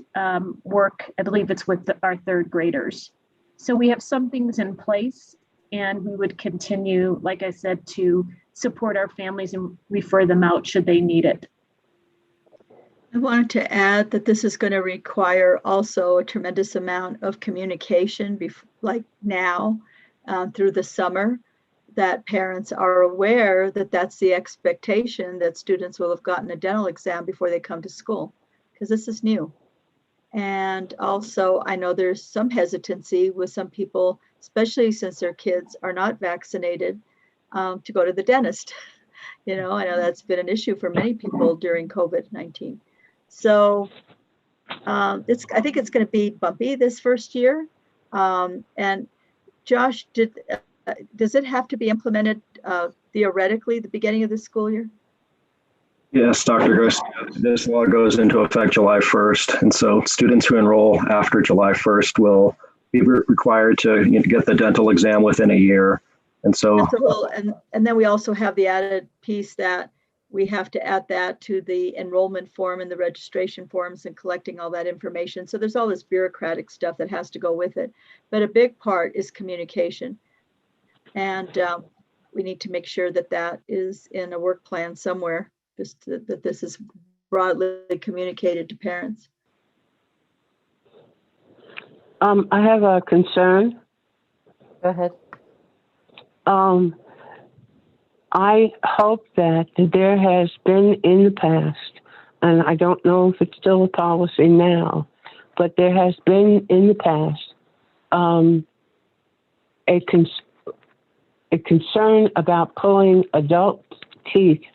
Speaker 15: work. I believe it's with our 3rd graders. So we have some things in place, and we would continue, like I said, to support our families and refer them out should they need it.
Speaker 4: I wanted to add that this is going to require also a tremendous amount of communication, like now through the summer, that parents are aware that that's the expectation, that students will have gotten a dental exam before they come to school, because this is new. And also, I know there's some hesitancy with some people, especially since their kids are not vaccinated, to go to the dentist. You know, I know that's been an issue for many people during COVID-19. So I think it's going to be bumpy this first year. And Josh, does it have to be implemented theoretically at the beginning of the school year?
Speaker 14: Yes, Dr. Garcia, this law goes into effect July 1st. And so students who enroll after July 1st will be required to get the dental exam within a year. And so,
Speaker 4: and then we also have the added piece that we have to add that to the enrollment form and the registration forms and collecting all that information. So there's all this bureaucratic stuff that has to go with it. But a big part is communication. And we need to make sure that that is in a work plan somewhere, just that this is broadly communicated to parents.
Speaker 7: I have a concern.
Speaker 2: Go ahead.
Speaker 7: I hope that there has been in the past, and I don't know if it's still a policy now, but there has been in the past a concern about pulling adult teeth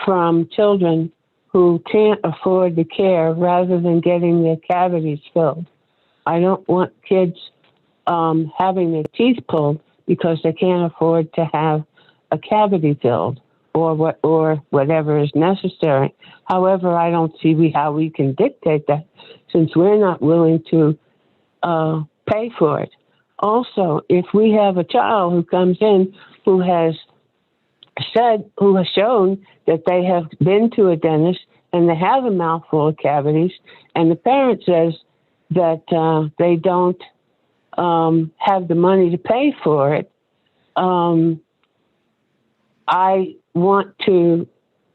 Speaker 7: from children who can't afford the care rather than getting their cavities filled. I don't want kids having their teeth pulled because they can't afford to have a cavity filled or whatever is necessary. However, I don't see how we can dictate that since we're not willing to pay for it. Also, if we have a child who comes in who has shown that they have been to a dentist and they have a mouthful of cavities, and the parent says that they don't have the money to pay for it, I want to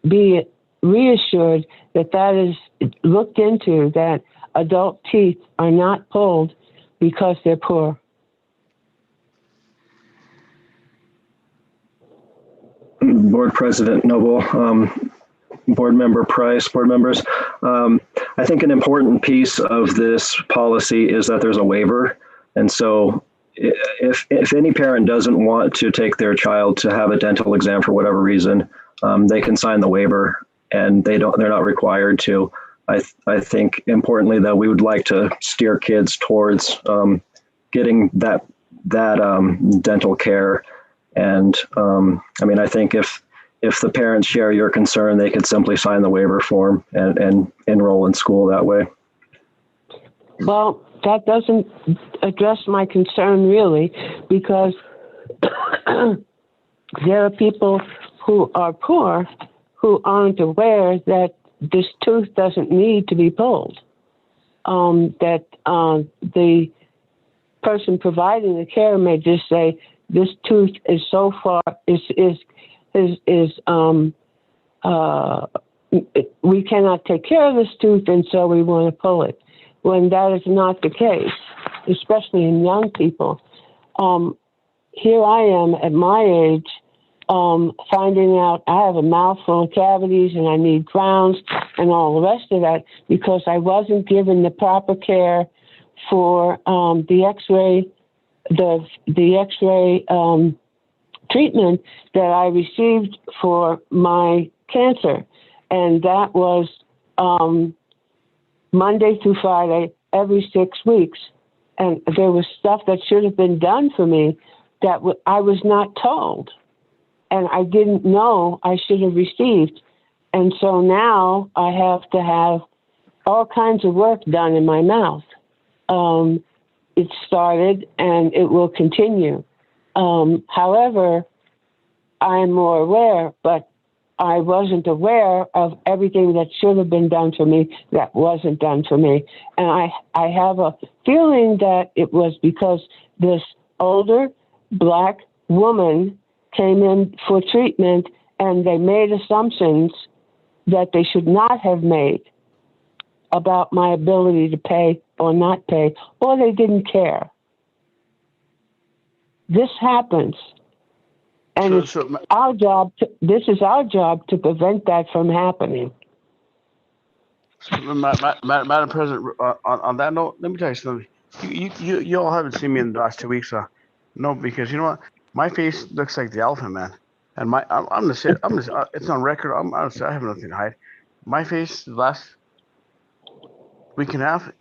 Speaker 7: be reassured that that is looked into, that adult teeth are not pulled because they're poor.
Speaker 14: Board President Noble, Board Member Price, board members, I think an important piece of this policy is that there's a waiver. And so if any parent doesn't want to take their child to have a dental exam for whatever reason, they can sign the waiver and they're not required to. I think importantly though, we would like to steer kids towards getting that dental care. And I mean, I think if the parents share your concern, they could simply sign the waiver form and enroll in school that way.
Speaker 7: Well, that doesn't address my concern really, because there are people who are poor who aren't aware that this tooth doesn't need to be pulled. That the person providing the care may just say, this tooth is so far, we cannot take care of this tooth, and so we want to pull it. When that is not the case, especially in young people. Here I am at my age, finding out I have a mouthful of cavities and I need crowns and all the rest of that because I wasn't given the proper care for the X-ray treatment that I received for my cancer. And that was Monday through Friday, every 6 weeks. And there was stuff that should have been done for me that I was not told. And I didn't know I should have received. And so now I have to have all kinds of work done in my mouth. It started and it will continue. However, I'm more aware, but I wasn't aware of everything that should have been done for me that wasn't done for me. And I have a feeling that it was because this older Black woman came in for treatment and they made assumptions that they should not have made about my ability to pay or not pay, or they didn't care. This happens. And this is our job to prevent that from happening.
Speaker 6: Madam President, on that note, let me tell you something. You all haven't seen me in the last 2 weeks. No, because you know what? My face looks like the Elephant Man. And I'm gonna say, it's on record. I have nothing to hide. My face, the last week and a half,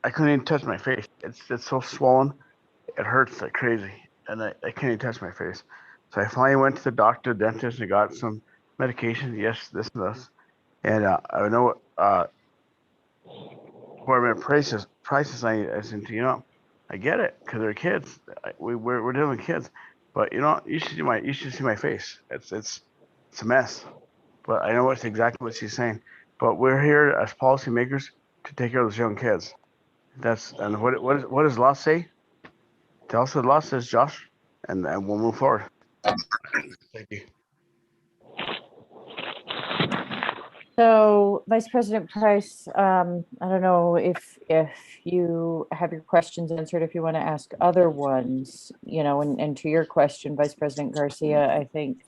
Speaker 6: I couldn't even touch my face. It's so swollen, it hurts like crazy, and I can't even touch my face. So I finally went to the doctor, dentist, and got some medication. Yes, this and this, and I know apartment prices. I said, I get it because they're kids. We're dealing with kids, but you should see my face. It's a mess. But I know what's exactly what she's saying. But we're here as policymakers to take care of those young kids. And what does law say? Tell us what the law says, Josh, and we'll move forward. Thank you.
Speaker 2: So, Vice President Price, I don't know if you have your questions answered, if you want to ask other ones, and to your question, Vice President Garcia, I think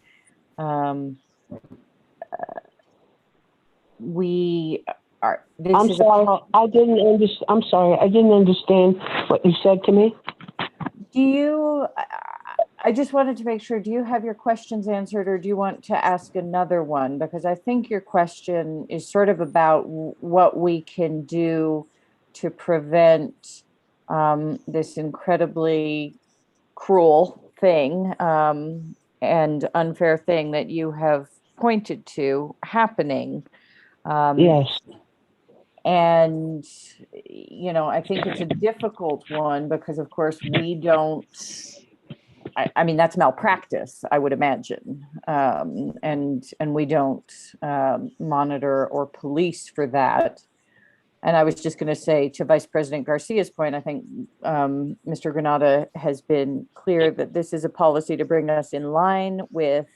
Speaker 2: we are.
Speaker 7: I'm sorry, I didn't understand. I'm sorry, I didn't understand what you said to me.
Speaker 2: I just wanted to make sure, do you have your questions answered, or do you want to ask another one? Because I think your question is sort of about what we can do to prevent this incredibly cruel thing and unfair thing that you have pointed to happening.
Speaker 7: Yes.
Speaker 2: And, I think it's a difficult one because, of course, we don't. I mean, that's malpractice, I would imagine. And we don't monitor or police for that. And I was just going to say, to Vice President Garcia's point, I think Mr. Granada has been clear that this is a policy to bring us in line with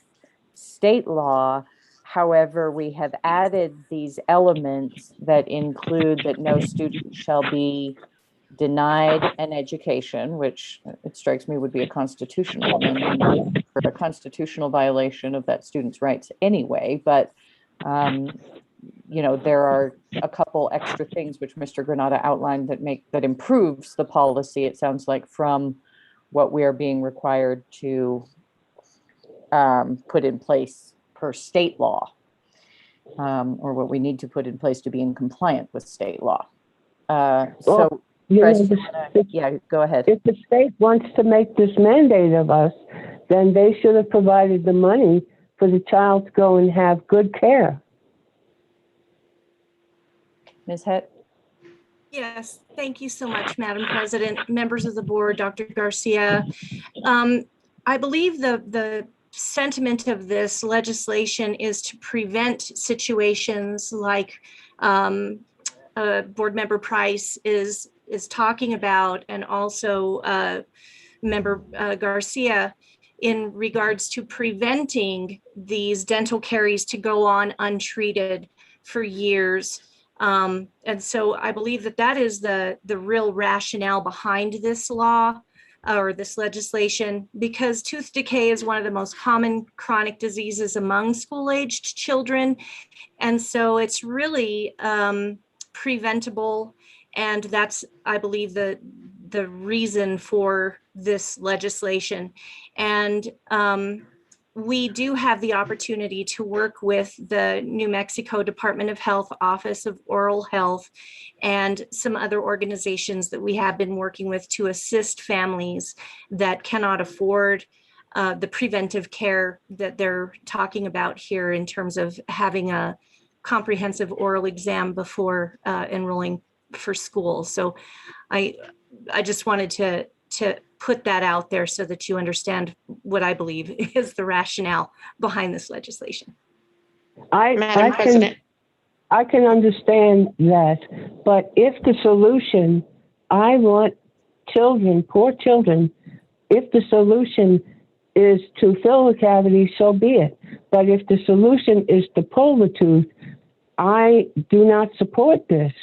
Speaker 2: state law. However, we have added these elements that include that no student shall be denied an education, which it strikes me would be a constitutional amendment for a constitutional violation of that student's rights anyway. But, there are a couple extra things which Mr. Granada outlined that improves the policy, it sounds like, from what we are being required to put in place per state law, or what we need to put in place to be in compliant with state law. Yeah, go ahead.
Speaker 7: If the state wants to make this mandate of us, then they should have provided the money for the child to go and have good care.
Speaker 2: Ms. Hett?
Speaker 9: Yes, thank you so much, Madam President, members of the board, Dr. Garcia. I believe the sentiment of this legislation is to prevent situations like Board Member Price is talking about, and also Member Garcia, in regards to preventing these dental caries to go on untreated for years. And so I believe that is the real rationale behind this law or this legislation, because tooth decay is one of the most common chronic diseases among school-aged children. And so it's really preventable. And that's, I believe, the reason for this legislation. And we do have the opportunity to work with the New Mexico Department of Health Office of Oral Health and some other organizations that we have been working with to assist families that cannot afford the preventive care that they're talking about here in terms of having a comprehensive oral exam before enrolling for school. So I just wanted to put that out there so that you understand what I believe is the rationale behind this legislation.
Speaker 7: I can understand that, but if the solution, I want children, poor children, if the solution is to fill the cavity, so be it. But if the solution is to pull the tooth, I do not support this,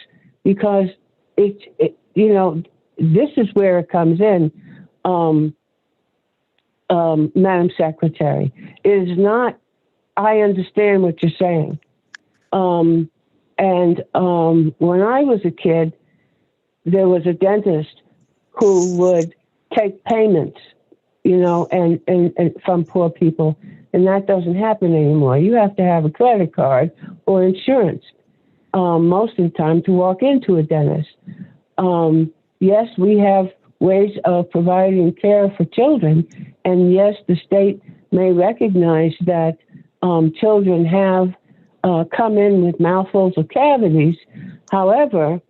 Speaker 7: because this is where it comes in, Madam Secretary. It is not, I understand what you're saying. When I was a kid, there was a dentist who would take payments, and from poor people, and that doesn't happen anymore. You have to have a credit card or insurance. most of the time to walk into a dentist. Yes, we have ways of providing care for children, and yes, the state may recognize that children have come in with mouthfuls of cavities. However,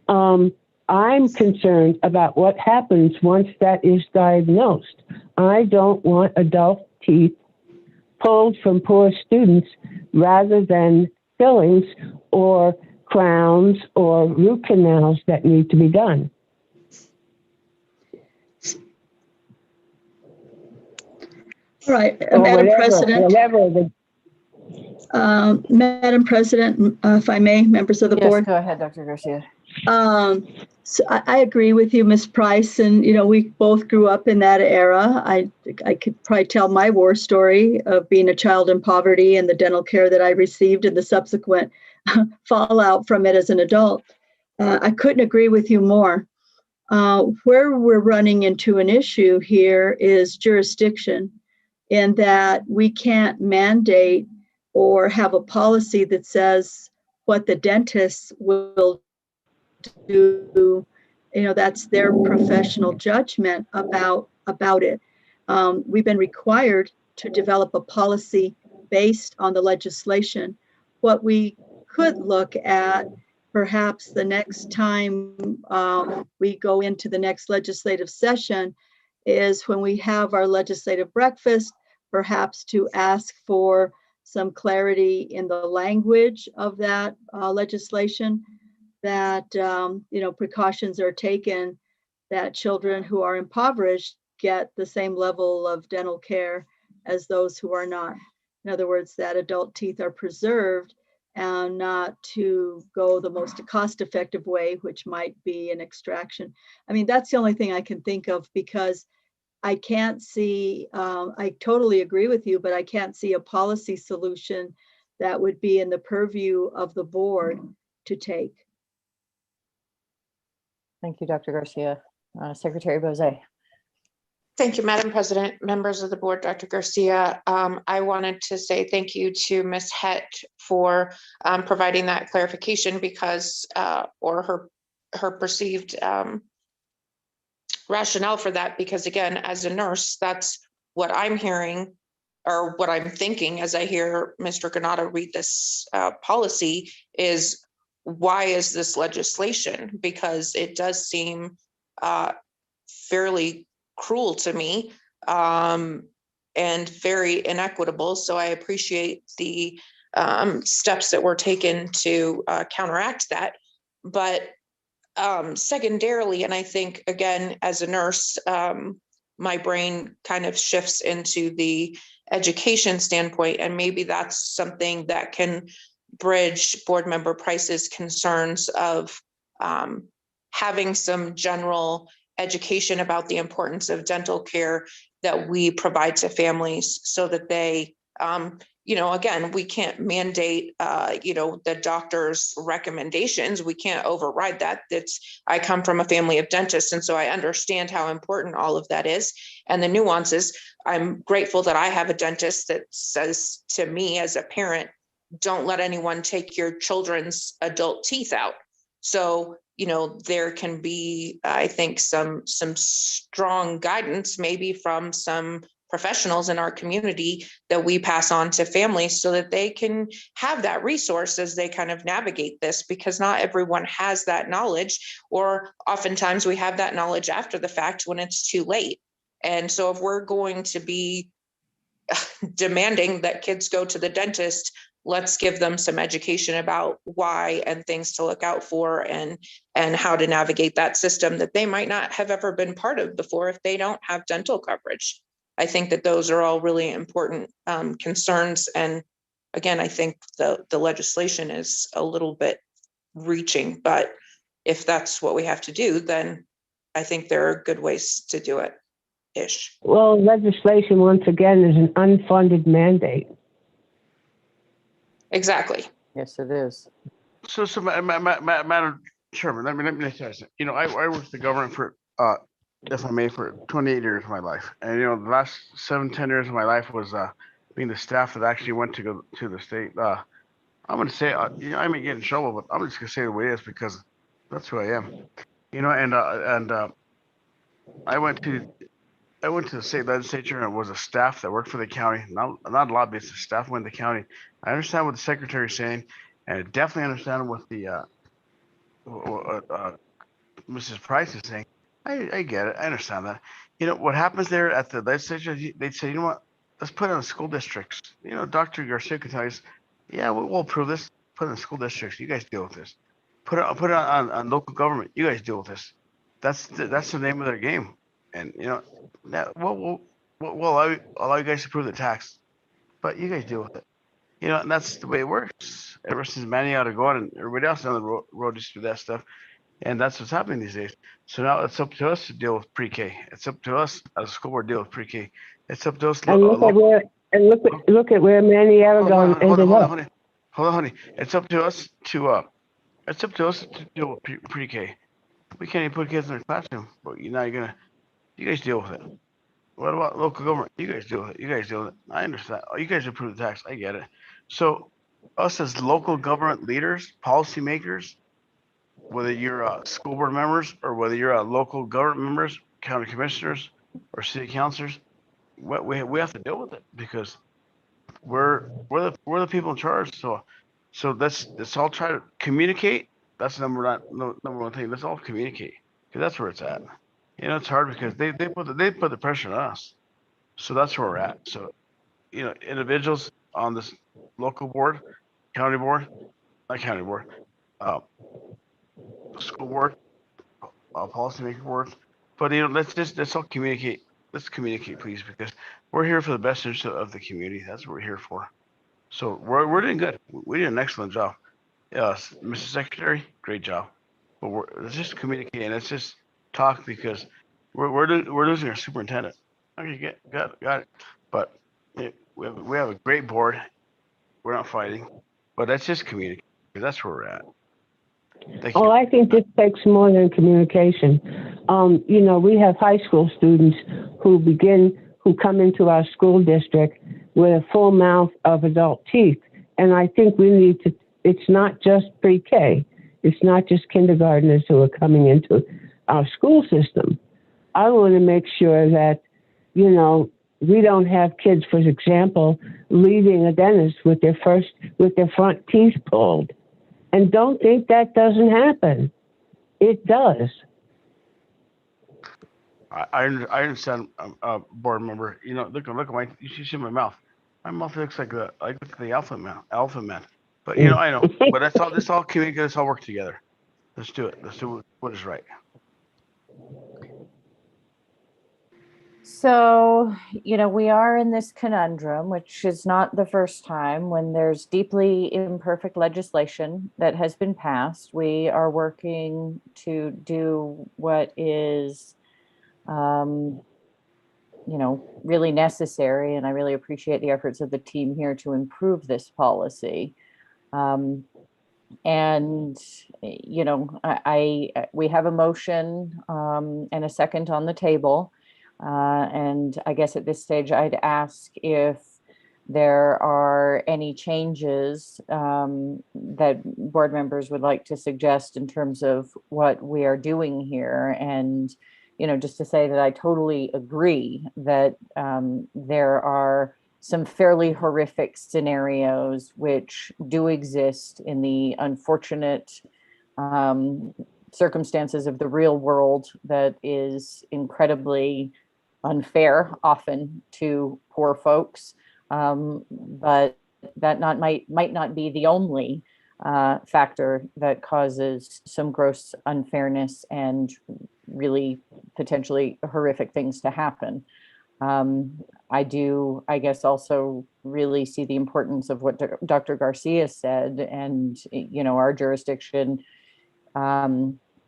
Speaker 7: I'm concerned about what happens once that is diagnosed. I don't want adult teeth pulled from poor students rather than fillings or crowns or root canals that need to be done.
Speaker 4: All right,
Speaker 7: Or
Speaker 4: Madam President. Madam President, if I may, members of the board.
Speaker 2: Yes, go ahead, Dr. Garcia.
Speaker 4: So I agree with you, Ms. Price, and we both grew up in that era. I could probably tell my war story of being a child in poverty and the dental care that I received and the subsequent fallout from it as an adult. I couldn't agree with you more. Where we're running into an issue here is jurisdiction, in that we can't mandate or have a policy that says what the dentists will do. That's their professional judgment about it. We've been required to develop a policy based on the legislation. What we could look at perhaps the next time we go into the next legislative session is when we have our legislative breakfast, perhaps to ask for some clarity in the language of that legislation, that precautions are taken that children who are impoverished get the same level of dental care as those who are not. In other words, that adult teeth are preserved and not to go the most cost-effective way, which might be an extraction. I mean, that's the only thing I can think of, because I can't see, I totally agree with you, but I can't see a policy solution that would be in the purview of the board to take.
Speaker 2: Thank you, Dr. Garcia. Secretary Bozay.
Speaker 3: Thank you, Madam President, members of the board, Dr. Garcia. I wanted to say thank you to Ms. Het for providing that clarification, because, or her perceived rationale for that, because again, as a nurse, that's what I'm hearing, or what I'm thinking as I hear Mr. Granado read this policy, is why is this legislation? Because it does seem fairly cruel to me, and very inequitable. So I appreciate the steps that were taken to counteract that. But secondarily, and I think, again, as a nurse, my brain kind of shifts into the education standpoint, and maybe that's something that can bridge Board Member Price's concerns of having some general education about the importance of dental care that we provide to families, so that they, again, we can't mandate, the doctor's recommendations. We can't override that. I come from a family of dentists, and so I understand how important all of that is and the nuances. I'm grateful that I have a dentist that says to me as a parent, don't let anyone take your children's adult teeth out. So, there can be, I think, some strong guidance maybe from some professionals in our community that we pass on to families, so that they can have that resource as they kind of navigate this, because not everyone has that knowledge, or oftentimes we have that knowledge after the fact when it's too late. And so if we're going to be demanding that kids go to the dentist, let's give them some education about why and things to look out for, and how to navigate that system that they might not have ever been part of before if they don't have dental coverage. I think that those are all really important concerns. And again, I think the legislation is a little bit reaching, but if that's what we have to do, then I think there are good ways to do it.
Speaker 7: Well, legislation, once again, is an unfunded mandate.
Speaker 3: Exactly.
Speaker 2: Yes, it is.
Speaker 6: So Madam Chairman, let me tell you something. I worked the government for, if I may, for 28 years of my life. And, the last 7-10 years of my life was being the staff that actually went to go to the state I'm going to say, I may get in trouble, but I'm just going to say the way it is because that's who I am. I went to the state legislature and was a staff that worked for the county, not lobbyists, the staff went to the county. I understand what the secretary's saying, and I definitely understand what the Mrs. Price is saying. I get it. I understand that. What happens there at the legislature? They say, you know what? Let's put it on the school districts. Dr. Garcia can tell us, yeah, we'll approve this. Put it in the school districts. You guys deal with this. Put it on local government. You guys deal with this. That's the name of their game. And that we'll allow you guys to approve the tax, but you guys deal with it. And that's the way it works. Ever since Manny out of going and everybody else on the road used to do that stuff. And that's what's happening these days. So now it's up to us to deal with pre-K. It's up to us as a school board to deal with pre-K. It's up to us.
Speaker 7: And look at where Manny Aragon ended up.
Speaker 6: Hold on, honey. It's up to us to deal with pre-K. We can't even put kids in the classroom, but you guys deal with it. What about local government? You guys deal with it. You guys deal with it. I understand. Oh, you guys approve the tax. I get it. So us as local government leaders, policymakers, whether you're school board members or whether you're local government members, county commissioners, or city councilors, we have to deal with it because we're the people in charge. So let's all try to communicate. That's number one thing. Let's all communicate because that's where it's at. It's hard because they put the pressure on us. So that's where we're at. So individuals on this local board, county board, not county board, school board, policymaker board. But let's all communicate. Let's communicate, please, because we're here for the best interest of the community. That's what we're here for. So we're doing good. We did an excellent job. Yes, Mr. Secretary, great job. But let's just communicate and let's just talk because we're losing our superintendent. Okay, got it. But we have a great board. We're not fighting, but let's just communicate because that's where we're at.
Speaker 7: Oh, I think this takes more than communication. We have high school students who come into our school district with a full mouth of adult teeth. And I think we need to, it's not just pre-K. It's not just kindergartners who are coming into our school system. I want to make sure that, we don't have kids, for example, leaving a dentist with their front teeth pulled. And don't think that doesn't happen. It does.
Speaker 6: I understand, board member. Look at my. You should see my mouth. My mouth looks like the alpha man. But I know. But let's all communicate. Let's all work together. Let's do it. Let's do what is right.
Speaker 2: So, we are in this conundrum, which is not the first time when there's deeply imperfect legislation that has been passed. We are working to do what is, really necessary. And I really appreciate the efforts of the team here to improve this policy. We have a motion and a second on the table. And I guess at this stage, I'd ask if there are any changes that board members would like to suggest in terms of what we are doing here. And, just to say that I totally agree that there are some fairly horrific scenarios which do exist in the unfortunate circumstances of the real world that is incredibly unfair often to poor folks, but that might not be the only factor that causes some gross unfairness and really potentially horrific things to happen. I do, I guess, also really see the importance of what Dr. Garcia said, and our jurisdiction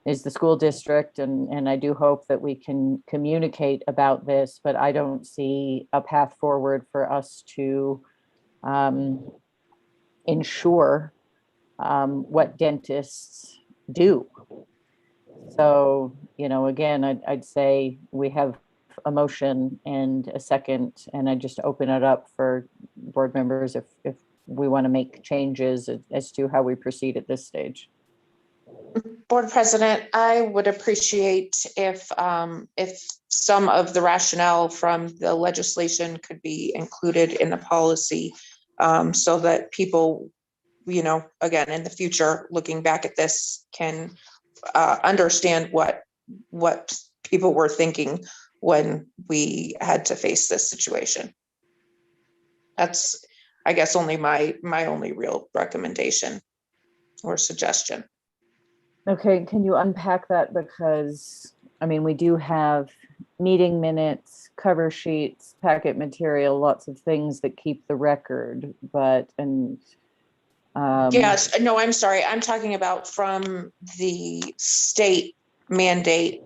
Speaker 2: is the school district, and I do hope that we can communicate about this, but I don't see a path forward for us to ensure what dentists do. So, again, I'd say we have a motion and a second, and I just open it up for board members if we want to make changes as to how we proceed at this stage.
Speaker 3: Board President, I would appreciate if some of the rationale from the legislation could be included in the policy, so that people, again, in the future, looking back at this, can understand what people were thinking when we had to face this situation. That's, I guess, only my only real recommendation or suggestion.
Speaker 2: Okay, can you unpack that? Because, I mean, we do have meeting minutes, cover sheets, packet material, lots of things that keep the record,
Speaker 3: Yes, no, I'm sorry. I'm talking about from the state mandate.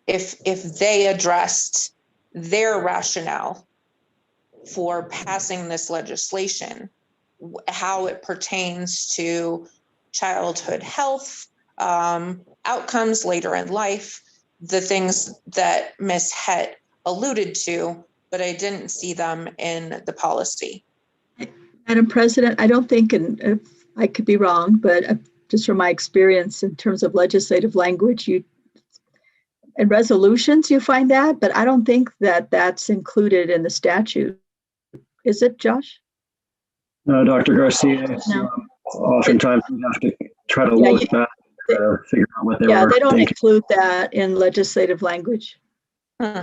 Speaker 3: If they addressed their rationale for passing this legislation, how it pertains to childhood health, outcomes later in life, the things that Ms. Het alluded to, but I didn't see them in the policy.
Speaker 4: Madam President, I don't think, and I could be wrong, but just from my experience in terms of legislative language, in resolutions you find that, but I don't think that that's included in the statute. Is it, Josh?
Speaker 14: No, Dr. Garcia.
Speaker 4: No.
Speaker 14: Oftentimes we have to try to look back to figure out what they were
Speaker 4: they don't
Speaker 14: thinking.
Speaker 4: include that in legislative language.
Speaker 3: Hmm.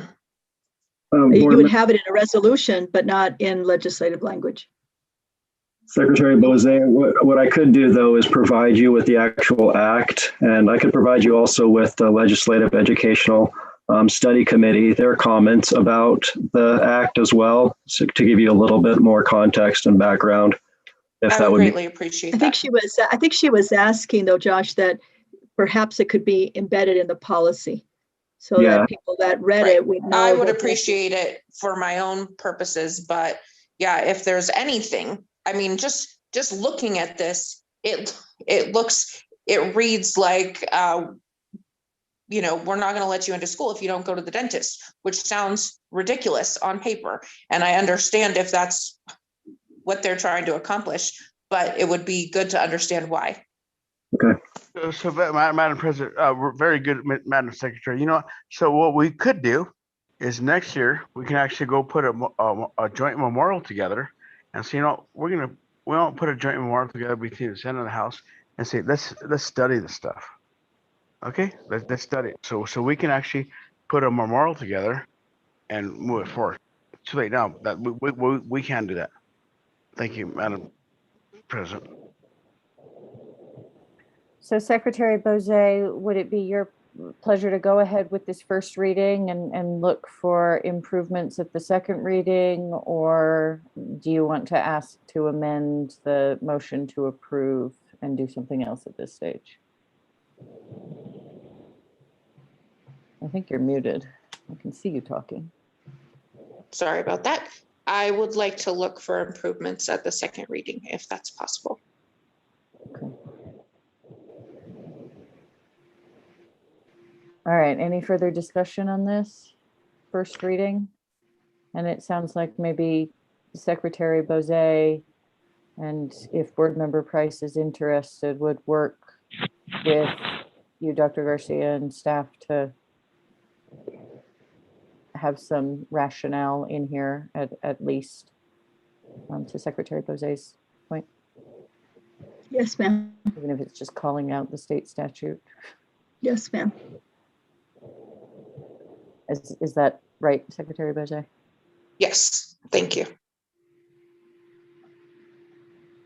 Speaker 4: You would have it in a resolution, but not in legislative language.
Speaker 14: Secretary Bozay, what I could do, though, is provide you with the actual act, and I could provide you also with the Legislative Educational Study Committee, their comments about the act as well, so to give you a little bit more context and background. If
Speaker 3: I would greatly appreciate that.
Speaker 4: I think she was asking, though, Josh, that perhaps it could be embedded in the policy, so that people that read it would know.
Speaker 3: I would appreciate it for my own purposes, but yeah, if there's anything. I mean, just looking at this, it reads like, we're not going to let you into school if you don't go to the dentist, which sounds ridiculous on paper. And I understand if that's what they're trying to accomplish, but it would be good to understand why.
Speaker 14: Okay.
Speaker 6: So, Madam President, very good, Madam Secretary. So what we could do is next year we can actually go put a joint memorial together. And so, we don't put a joint memorial together between the Senate and the House and say, let's study this stuff. Okay, let's study it. So we can actually put a memorial together and move it forward. It's too late now. That we can do that. Thank you, Madam President.
Speaker 2: So Secretary Bozay, would it be your pleasure to go ahead with this first reading and look for improvements at the second reading, or do you want to ask to amend the motion to approve and do something else at this stage? I think you're muted. I can see you talking.
Speaker 3: Sorry about that. I would like to look for improvements at the second reading, if that's possible.
Speaker 2: Okay. All right, any further discussion on this first reading? And it sounds like maybe Secretary Bozay, and if Board Member Price is interested, would work with you, Dr. Garcia, and staff to have some rationale in here at least, to Secretary Bozay's point.
Speaker 4: Yes, ma'am.
Speaker 2: Even if it's just calling out the state statute.
Speaker 4: Yes, ma'am.
Speaker 2: Is that right, Secretary Bozay?
Speaker 3: Yes, thank you.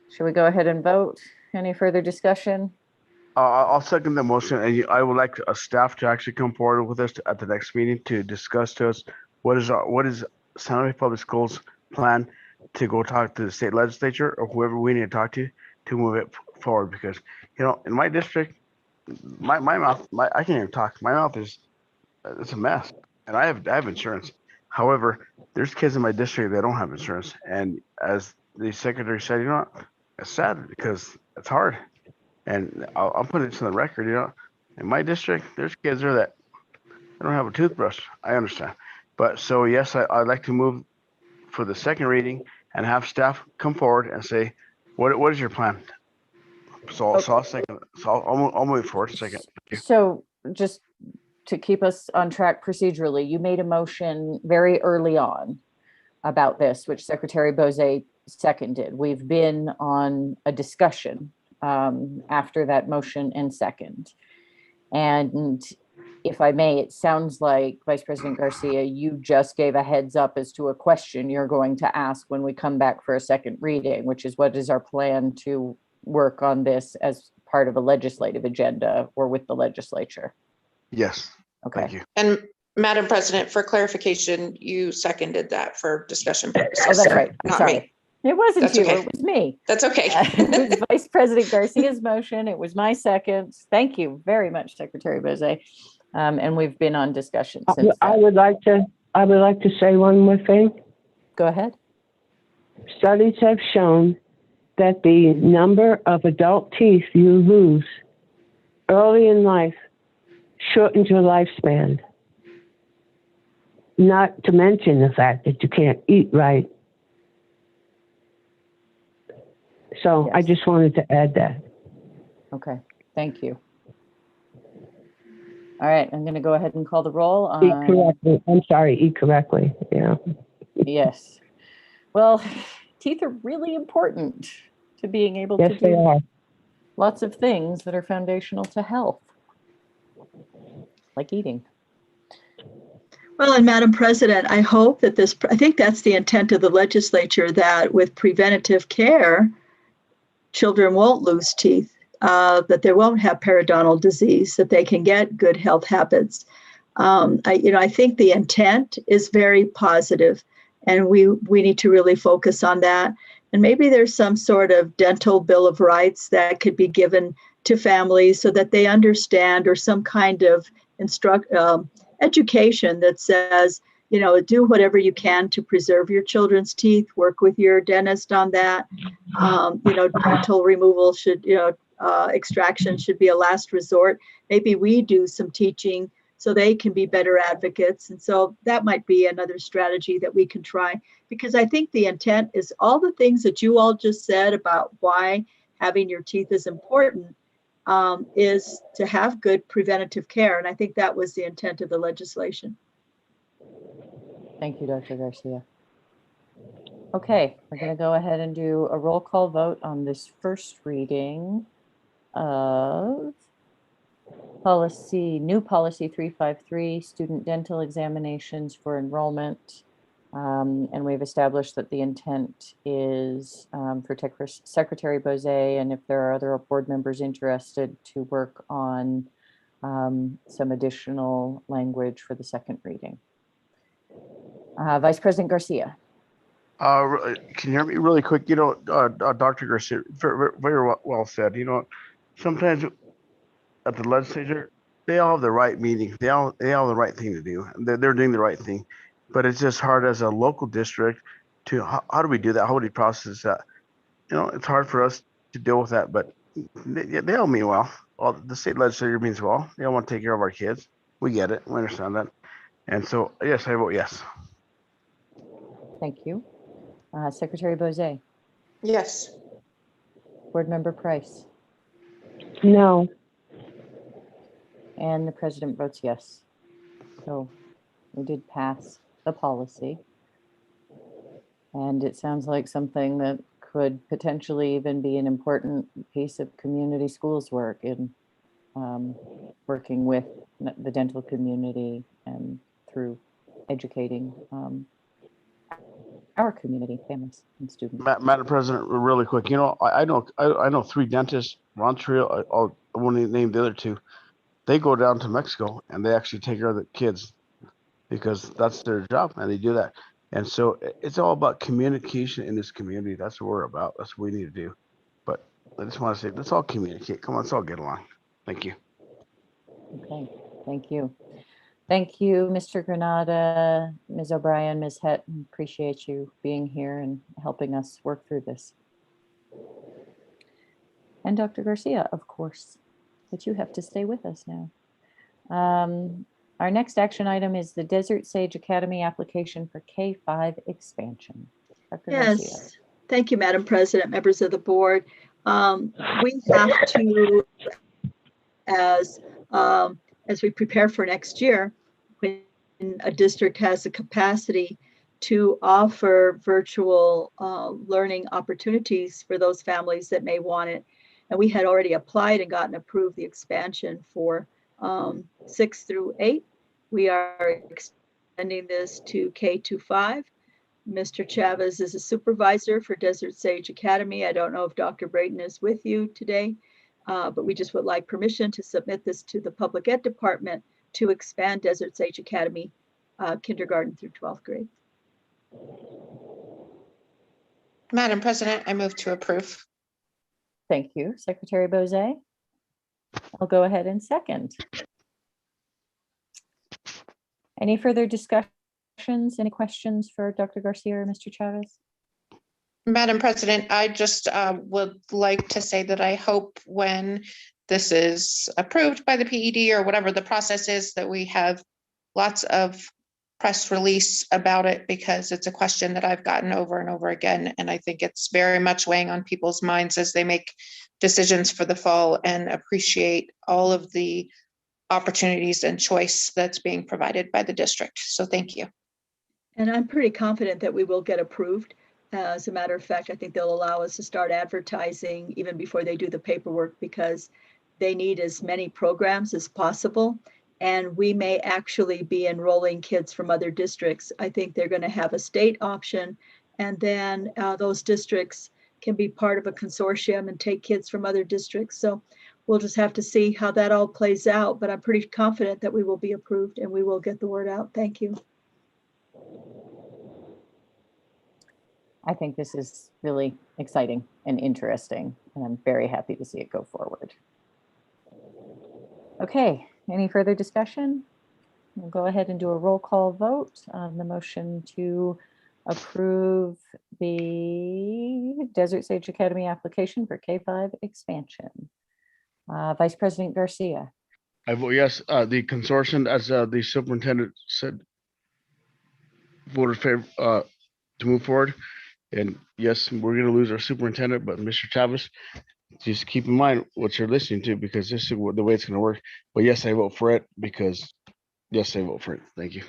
Speaker 2: Should we go ahead and vote? Any further discussion?
Speaker 6: I'll second the motion, and I would like a staff to actually come forward with us at the next meeting to discuss to us what is Santa Fe Public Schools' plan to go talk to the state legislature or whoever we need to talk to move it forward. Because in my district, my mouth, I can't even talk. My mouth it's a mess, and I have insurance. However, there's kids in my district that don't have insurance, and as the secretary said, it's sad because it's hard. And I'll put it to the record, in my district, there's kids there that don't have a toothbrush. I understand. But so, yes, I'd like to move for the second reading and have staff come forward and say, What is your plan? So I'll second. So I'll move forward a second.
Speaker 2: So just to keep us on track procedurally, you made a motion very early on about this, which Secretary Bose seconded. We've been on a discussion after that motion and second. And if I may, it sounds like Vice President Garcia, you just gave a heads up as to a question you're going to ask when we come back for a second reading, which is what is our plan to work on this as part of a legislative agenda or with the legislature?
Speaker 6: Yes.
Speaker 2: Okay.
Speaker 6: Thank you.
Speaker 3: And Madam President, for clarification, you seconded that for discussion purposes.
Speaker 2: Oh, that's right.
Speaker 3: Not
Speaker 2: Sorry.
Speaker 3: me.
Speaker 2: It wasn't
Speaker 3: That's
Speaker 2: you,
Speaker 3: okay.
Speaker 2: it was me.
Speaker 3: That's okay.
Speaker 2: It was Vice President Garcia's motion. It was my second. Thank you very much, Secretary Bose. And we've been on discussion since
Speaker 7: I
Speaker 2: then.
Speaker 7: would like to say one more thing.
Speaker 2: Go ahead.
Speaker 7: Studies have shown that the number of adult teeth you lose early in life shortens your lifespan. Not to mention the fact that you can't eat right. So
Speaker 2: Yes.
Speaker 7: I just wanted to add that.
Speaker 2: Okay, thank you. All right, I'm going to go ahead and call the roll
Speaker 7: Eat
Speaker 2: on.
Speaker 7: correctly. I'm sorry, eat correctly. Yeah.
Speaker 2: Yes. Well, teeth are really important to being able
Speaker 7: Yes,
Speaker 2: to
Speaker 7: they
Speaker 2: do
Speaker 7: are.
Speaker 2: lots of things that are foundational to health, like eating.
Speaker 4: Well, and Madam President, I hope that I think that's the intent of the legislature, that with preventative care, children won't lose teeth, that they won't have periodontal disease, that they can get good health habits. I think the intent is very positive, and we need to really focus on that. And maybe there's some sort of dental bill of rights that could be given to families so that they understand, or some kind of education that says, do whatever you can to preserve your children's teeth, work with your dentist on that. Dental removal extraction should be a last resort. Maybe we do some teaching so they can be better advocates. And so that might be another strategy that we can try, because I think the intent is all the things that you all just said about why having your teeth is important, is to have good preventative care. And I think that was the intent of the legislation.
Speaker 2: Thank you, Dr. Garcia. Okay, we're going to go ahead and do a roll call vote on this first reading of new policy 353, student dental examinations for enrollment. And we've established that the intent is for Secretary Bose, and if there are other board members interested, to work on some additional language for the second reading. Vice President Garcia.
Speaker 6: Can you hear me really quick? Dr. Garcia, very well said. Sometimes at the legislature, they all have the right meeting. They all have the right thing to do. They're doing the right thing, but it's just hard as a local district to how do we do that? How do we process that? It's hard for us to deal with that, but they all mean well. The state legislature means well. They all want to take care of our kids. We get it. We understand that. And so, yes, I vote yes.
Speaker 2: Thank you. Secretary Bose.
Speaker 3: Yes.
Speaker 2: Board Member Price.
Speaker 7: No.
Speaker 2: And the president votes yes. So we did pass the policy. And it sounds like something that could potentially even be an important piece of community schools work in working with the dental community and through educating our community, families and students.
Speaker 6: Madam President, really quick, I know 3 dentists, Montreal, I won't name the other 2. They go down to Mexico and they actually take care of the kids because that's their job and they do that. And so it's all about communication in this community. That's what we're about. That's what we need to do. But I just want to say, let's all communicate. Come on, let's all get along. Thank you.
Speaker 2: Okay, thank you. Thank you, Mr. Granada, Ms. O'Brien, Ms. Hett. Appreciate you being here and helping us work through this. And Dr. Garcia, of course, but you have to stay with us now. Our next action item is the Desert Sage Academy application for K-5 expansion. Dr. Garcia.
Speaker 4: Thank you, Madam President, members of the board. We have to, as we prepare for next year, when a district has the capacity to offer virtual learning opportunities for those families that may want it. And we had already applied and gotten approved the expansion for 6 through 8. We are extending this to K-5. Mr. Chavez is a supervisor for Desert Sage Academy. I don't know if Dr. Brayton is with you today, but we just would like permission to submit this to the Public Ed Department to expand Desert Sage Academy kindergarten through 12th grade.
Speaker 3: Madam President, I move to approve.
Speaker 2: Thank you, Secretary Bozay. I'll go ahead and second. Any further discussions? Any questions for Dr. Garcia or Mr. Chavez?
Speaker 3: Madam President, I just would like to say that I hope when this is approved by the PED or whatever the process is, that we have lots of press release about it, because it's a question that I've gotten over and over again. And I think it's very much weighing on people's minds as they make decisions for the fall, and appreciate all of the opportunities and choice that's being provided by the district. So thank you.
Speaker 4: And I'm pretty confident that we will get approved. As a matter of fact, I think they'll allow us to start advertising even before they do the paperwork, because they need as many programs as possible. And we may actually be enrolling kids from other districts. I think they're going to have a state option, and then those districts can be part of a consortium and take kids from other districts. So we'll just have to see how that all plays out, but I'm pretty confident that we will be approved and we will get the word out. Thank you.
Speaker 2: I think this is really exciting and interesting, and I'm very happy to see it go forward. Okay, any further discussion? We'll go ahead and do a roll call vote on the motion to approve the Desert Sage Academy application for K-5 expansion. Vice President Garcia.
Speaker 6: I vote yes. The consortium, as the superintendent said, voted favor to move forward. And yes, we're going to lose our superintendent, but Mr. Chavez, just keep in mind what you're listening to, because this is the way it's going to work. But yes, I vote for it, because yes, I vote for it. Thank you.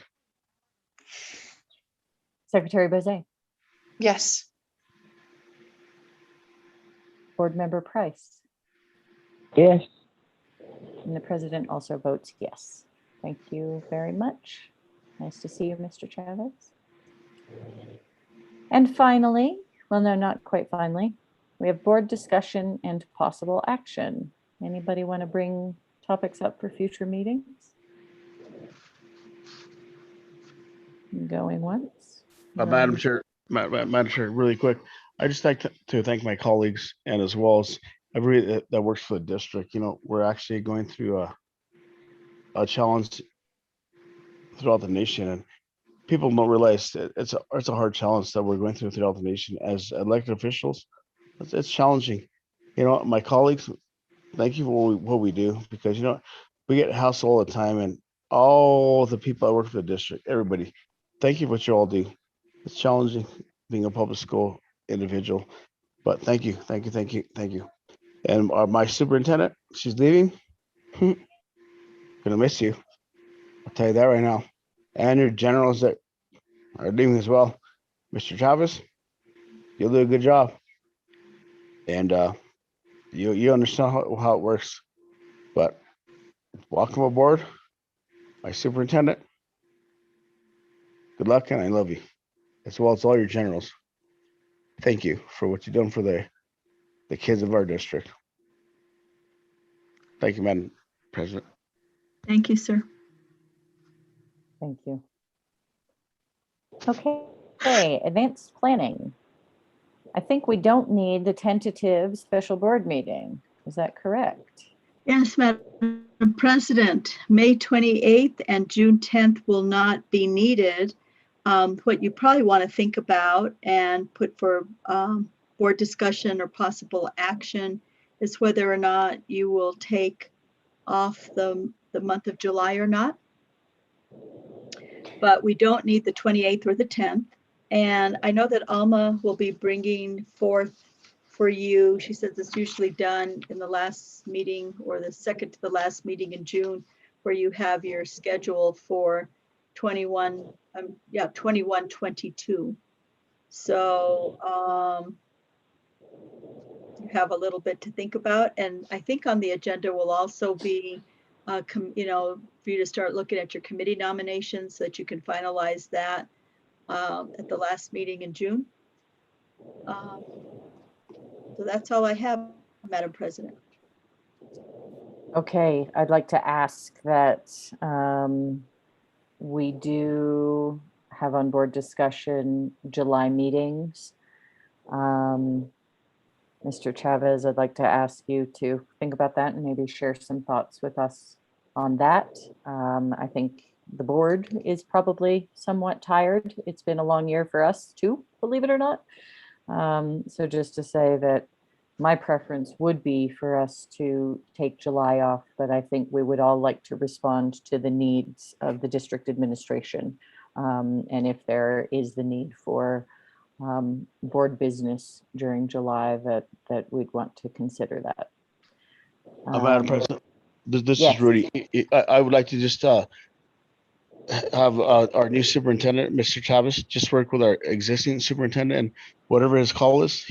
Speaker 2: Secretary Bozay.
Speaker 3: Yes.
Speaker 2: Board Member Price.
Speaker 7: Yes.
Speaker 2: And the president also votes yes. Thank you very much. Nice to see you, Mr. Chavez. And finally, well, no, not quite finally, we have board discussion and possible action. Anybody want to bring topics up for future meetings? Going once.
Speaker 6: Madam Chair, Madam Chair, really quick, I just like to thank my colleagues, and as well as everybody that works for the district. You know, we're actually going through a challenge throughout the nation, and people don't realize that it's a hard challenge that we're going throughout the nation as elected officials. It's challenging. You know, my colleagues, thank you for what we do, because, you know, we get housed all the time, and all the people that work for the district, everybody, thank you for what you all do. It's challenging being a public school individual, but thank you. And my superintendent, she's leaving. Gonna miss you. I'll tell you that right now. And your generals that are leaving as well. Mr. Chavez, you'll do a good job. And you understand how it works. But welcome aboard, my superintendent. Good luck, and I love you, as well as all your generals. Thank you for what you've done for the kids of our district. Thank you, Madam President.
Speaker 4: Thank you, sir.
Speaker 2: Thank you. Okay, advanced planning. I think we don't need the tentative special board meeting. Is that correct?
Speaker 4: Yes, Madam President, May 28th and June 10th will not be needed. What you probably want to think about and put for board discussion or possible action is whether or not you will take off the month of July or not. But we don't need the 28th or the 10th. And I know that Alma will be bringing forth for you, she says it's usually done in the last meeting or the second to the last meeting in June, where you have your schedule for 21-22. So you have a little bit to think about. And I think on the agenda will also be, for you to start looking at your committee nominations so that you can finalize that at the last meeting in June. So that's all I have, Madam President.
Speaker 2: Okay, I'd like to ask that we do have on board discussion July meetings. Mr. Chavez, I'd like to ask you to think about that and maybe share some thoughts with us on that. I think the board is probably somewhat tired. It's been a long year for us too, believe it or not. So just to say that my preference would be for us to take July off, but I think we would all like to respond to the needs of the district administration. And if there is the need for board business during July, that we'd want to consider that.
Speaker 6: Madam President, this
Speaker 2: yes.
Speaker 6: is Rudy. I would like to just have our new superintendent, Mr. Chavez, just work with our existing superintendent, and whatever his call is,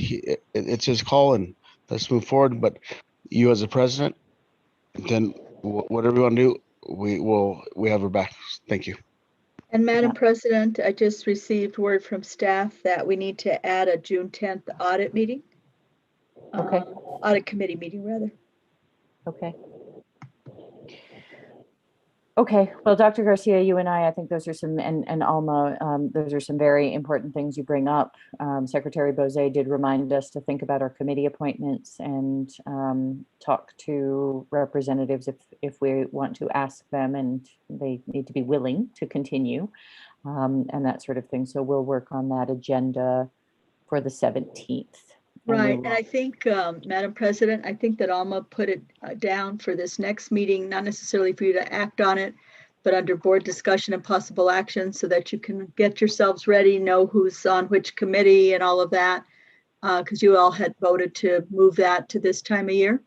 Speaker 6: it's his call, and let's move forward. But you as a president, then whatever you want to do, we have her back. Thank you.
Speaker 4: And Madam President, I just received word from staff that we need to add a June 10th audit meeting.
Speaker 2: Okay.
Speaker 4: Audit committee meeting, rather.
Speaker 2: Okay. Okay, well, Dr. Garcia, you and I think those are some, and Alma, those are some very important things you bring up. Secretary Bozé did remind us to think about our committee appointments and talk to representatives if we want to ask them, and they need to be willing to continue and that sort of thing. So we'll work on that agenda for the 17th.
Speaker 4: Right, and I think, Madam President, I think that Alma put it down for this next meeting, not necessarily for you to act on it, but under board discussion and possible action so that you can get yourselves ready, know who's on which committee and all of that, because you all had voted to move that to this time of year.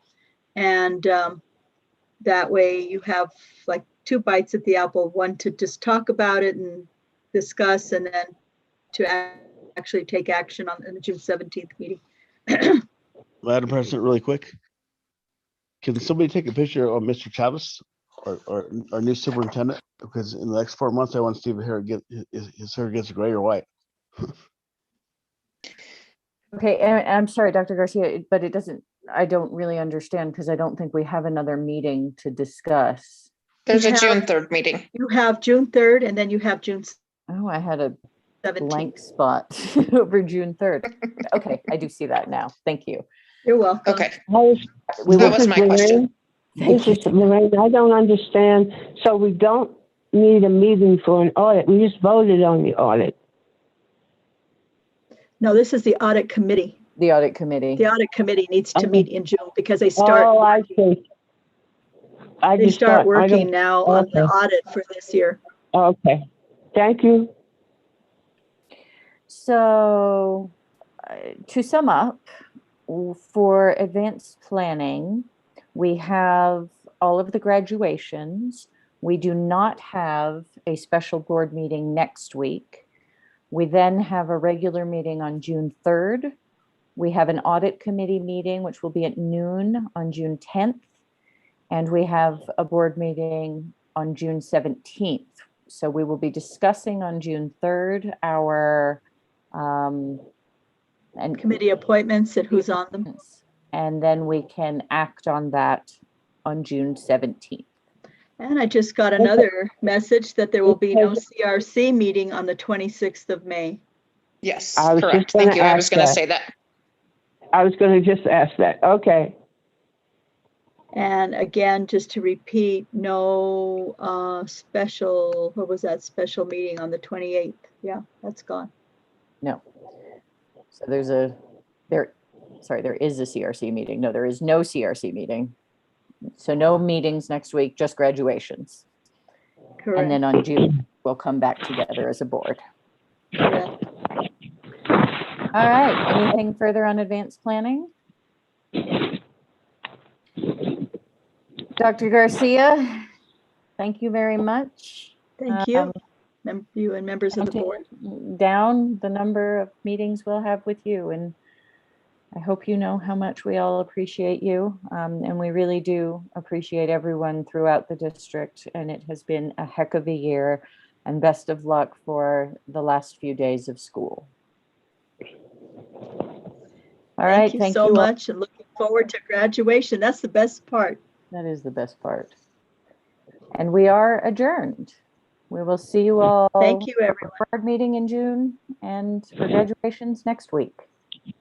Speaker 4: And that way you have like 2 bites at the apple, one to just talk about it and discuss, and then to actually take action on the June 17th meeting.
Speaker 6: Madam President, really quick, can somebody take a picture of Mr. Chavez or our new superintendent? Because in the next 4 months, I want to see if his hair gets gray or white.
Speaker 2: Okay, and I'm sorry, Dr. Garcia, but I don't really understand because I don't think we have another meeting to discuss.
Speaker 3: There's a June 3rd meeting.
Speaker 4: You have June 3rd and then you have June 17th.
Speaker 2: Oh, I had a blank spot over June 3rd. Okay, I do see that now. Thank you.
Speaker 4: You're welcome.
Speaker 3: Okay.
Speaker 7: That
Speaker 3: was my question.
Speaker 7: This is Lorraine. I don't understand. So we don't need a meeting for an audit. We just voted on the audit.
Speaker 4: No, this is the audit committee.
Speaker 2: The audit committee.
Speaker 4: The audit committee needs to meet in June because they start.
Speaker 7: Oh, I see.
Speaker 4: They start working now on the audit for this year.
Speaker 7: Okay. Thank you.
Speaker 2: So to sum up, for advanced planning, we have all of the graduations. We do not have a special board meeting next week. We then have a regular meeting on June 3rd. We have an audit committee meeting, which will be at noon on June 10th. And we have a board meeting on June 17th. So we will be discussing on June 3rd our and
Speaker 4: committee appointments and who's on them.
Speaker 2: And then we can act on that on June 17th.
Speaker 4: And I just got another message that there will be no CRC meeting on the 26th of May.
Speaker 3: Yes, correct. Thank you. I was going to say that.
Speaker 7: I was going to just ask that. Okay.
Speaker 4: And again, just to repeat, no special, what was that special meeting on the 28th? Yeah, that's gone.
Speaker 2: No. So there is a CRC meeting. No, there is no CRC meeting. So no meetings next week, just graduations.
Speaker 4: Correct.
Speaker 2: And then on June, we'll come back together as a board.
Speaker 4: Correct.
Speaker 2: All right, anything further on advanced planning? Dr. Garcia, thank you very much.
Speaker 4: Thank you, you and members of the board.
Speaker 2: Down the number of meetings we'll have with you, and I hope you know how much we all appreciate you, and we really do appreciate everyone throughout the district, and it has been a heck of a year, and best of luck for the last few days of school. All right,
Speaker 4: Thank you so much, and looking forward to graduation. That's the best part.
Speaker 2: That is the best part. And we are adjourned. We will see you all.
Speaker 4: Thank you, everyone.
Speaker 2: Board meeting in June and for graduations next week.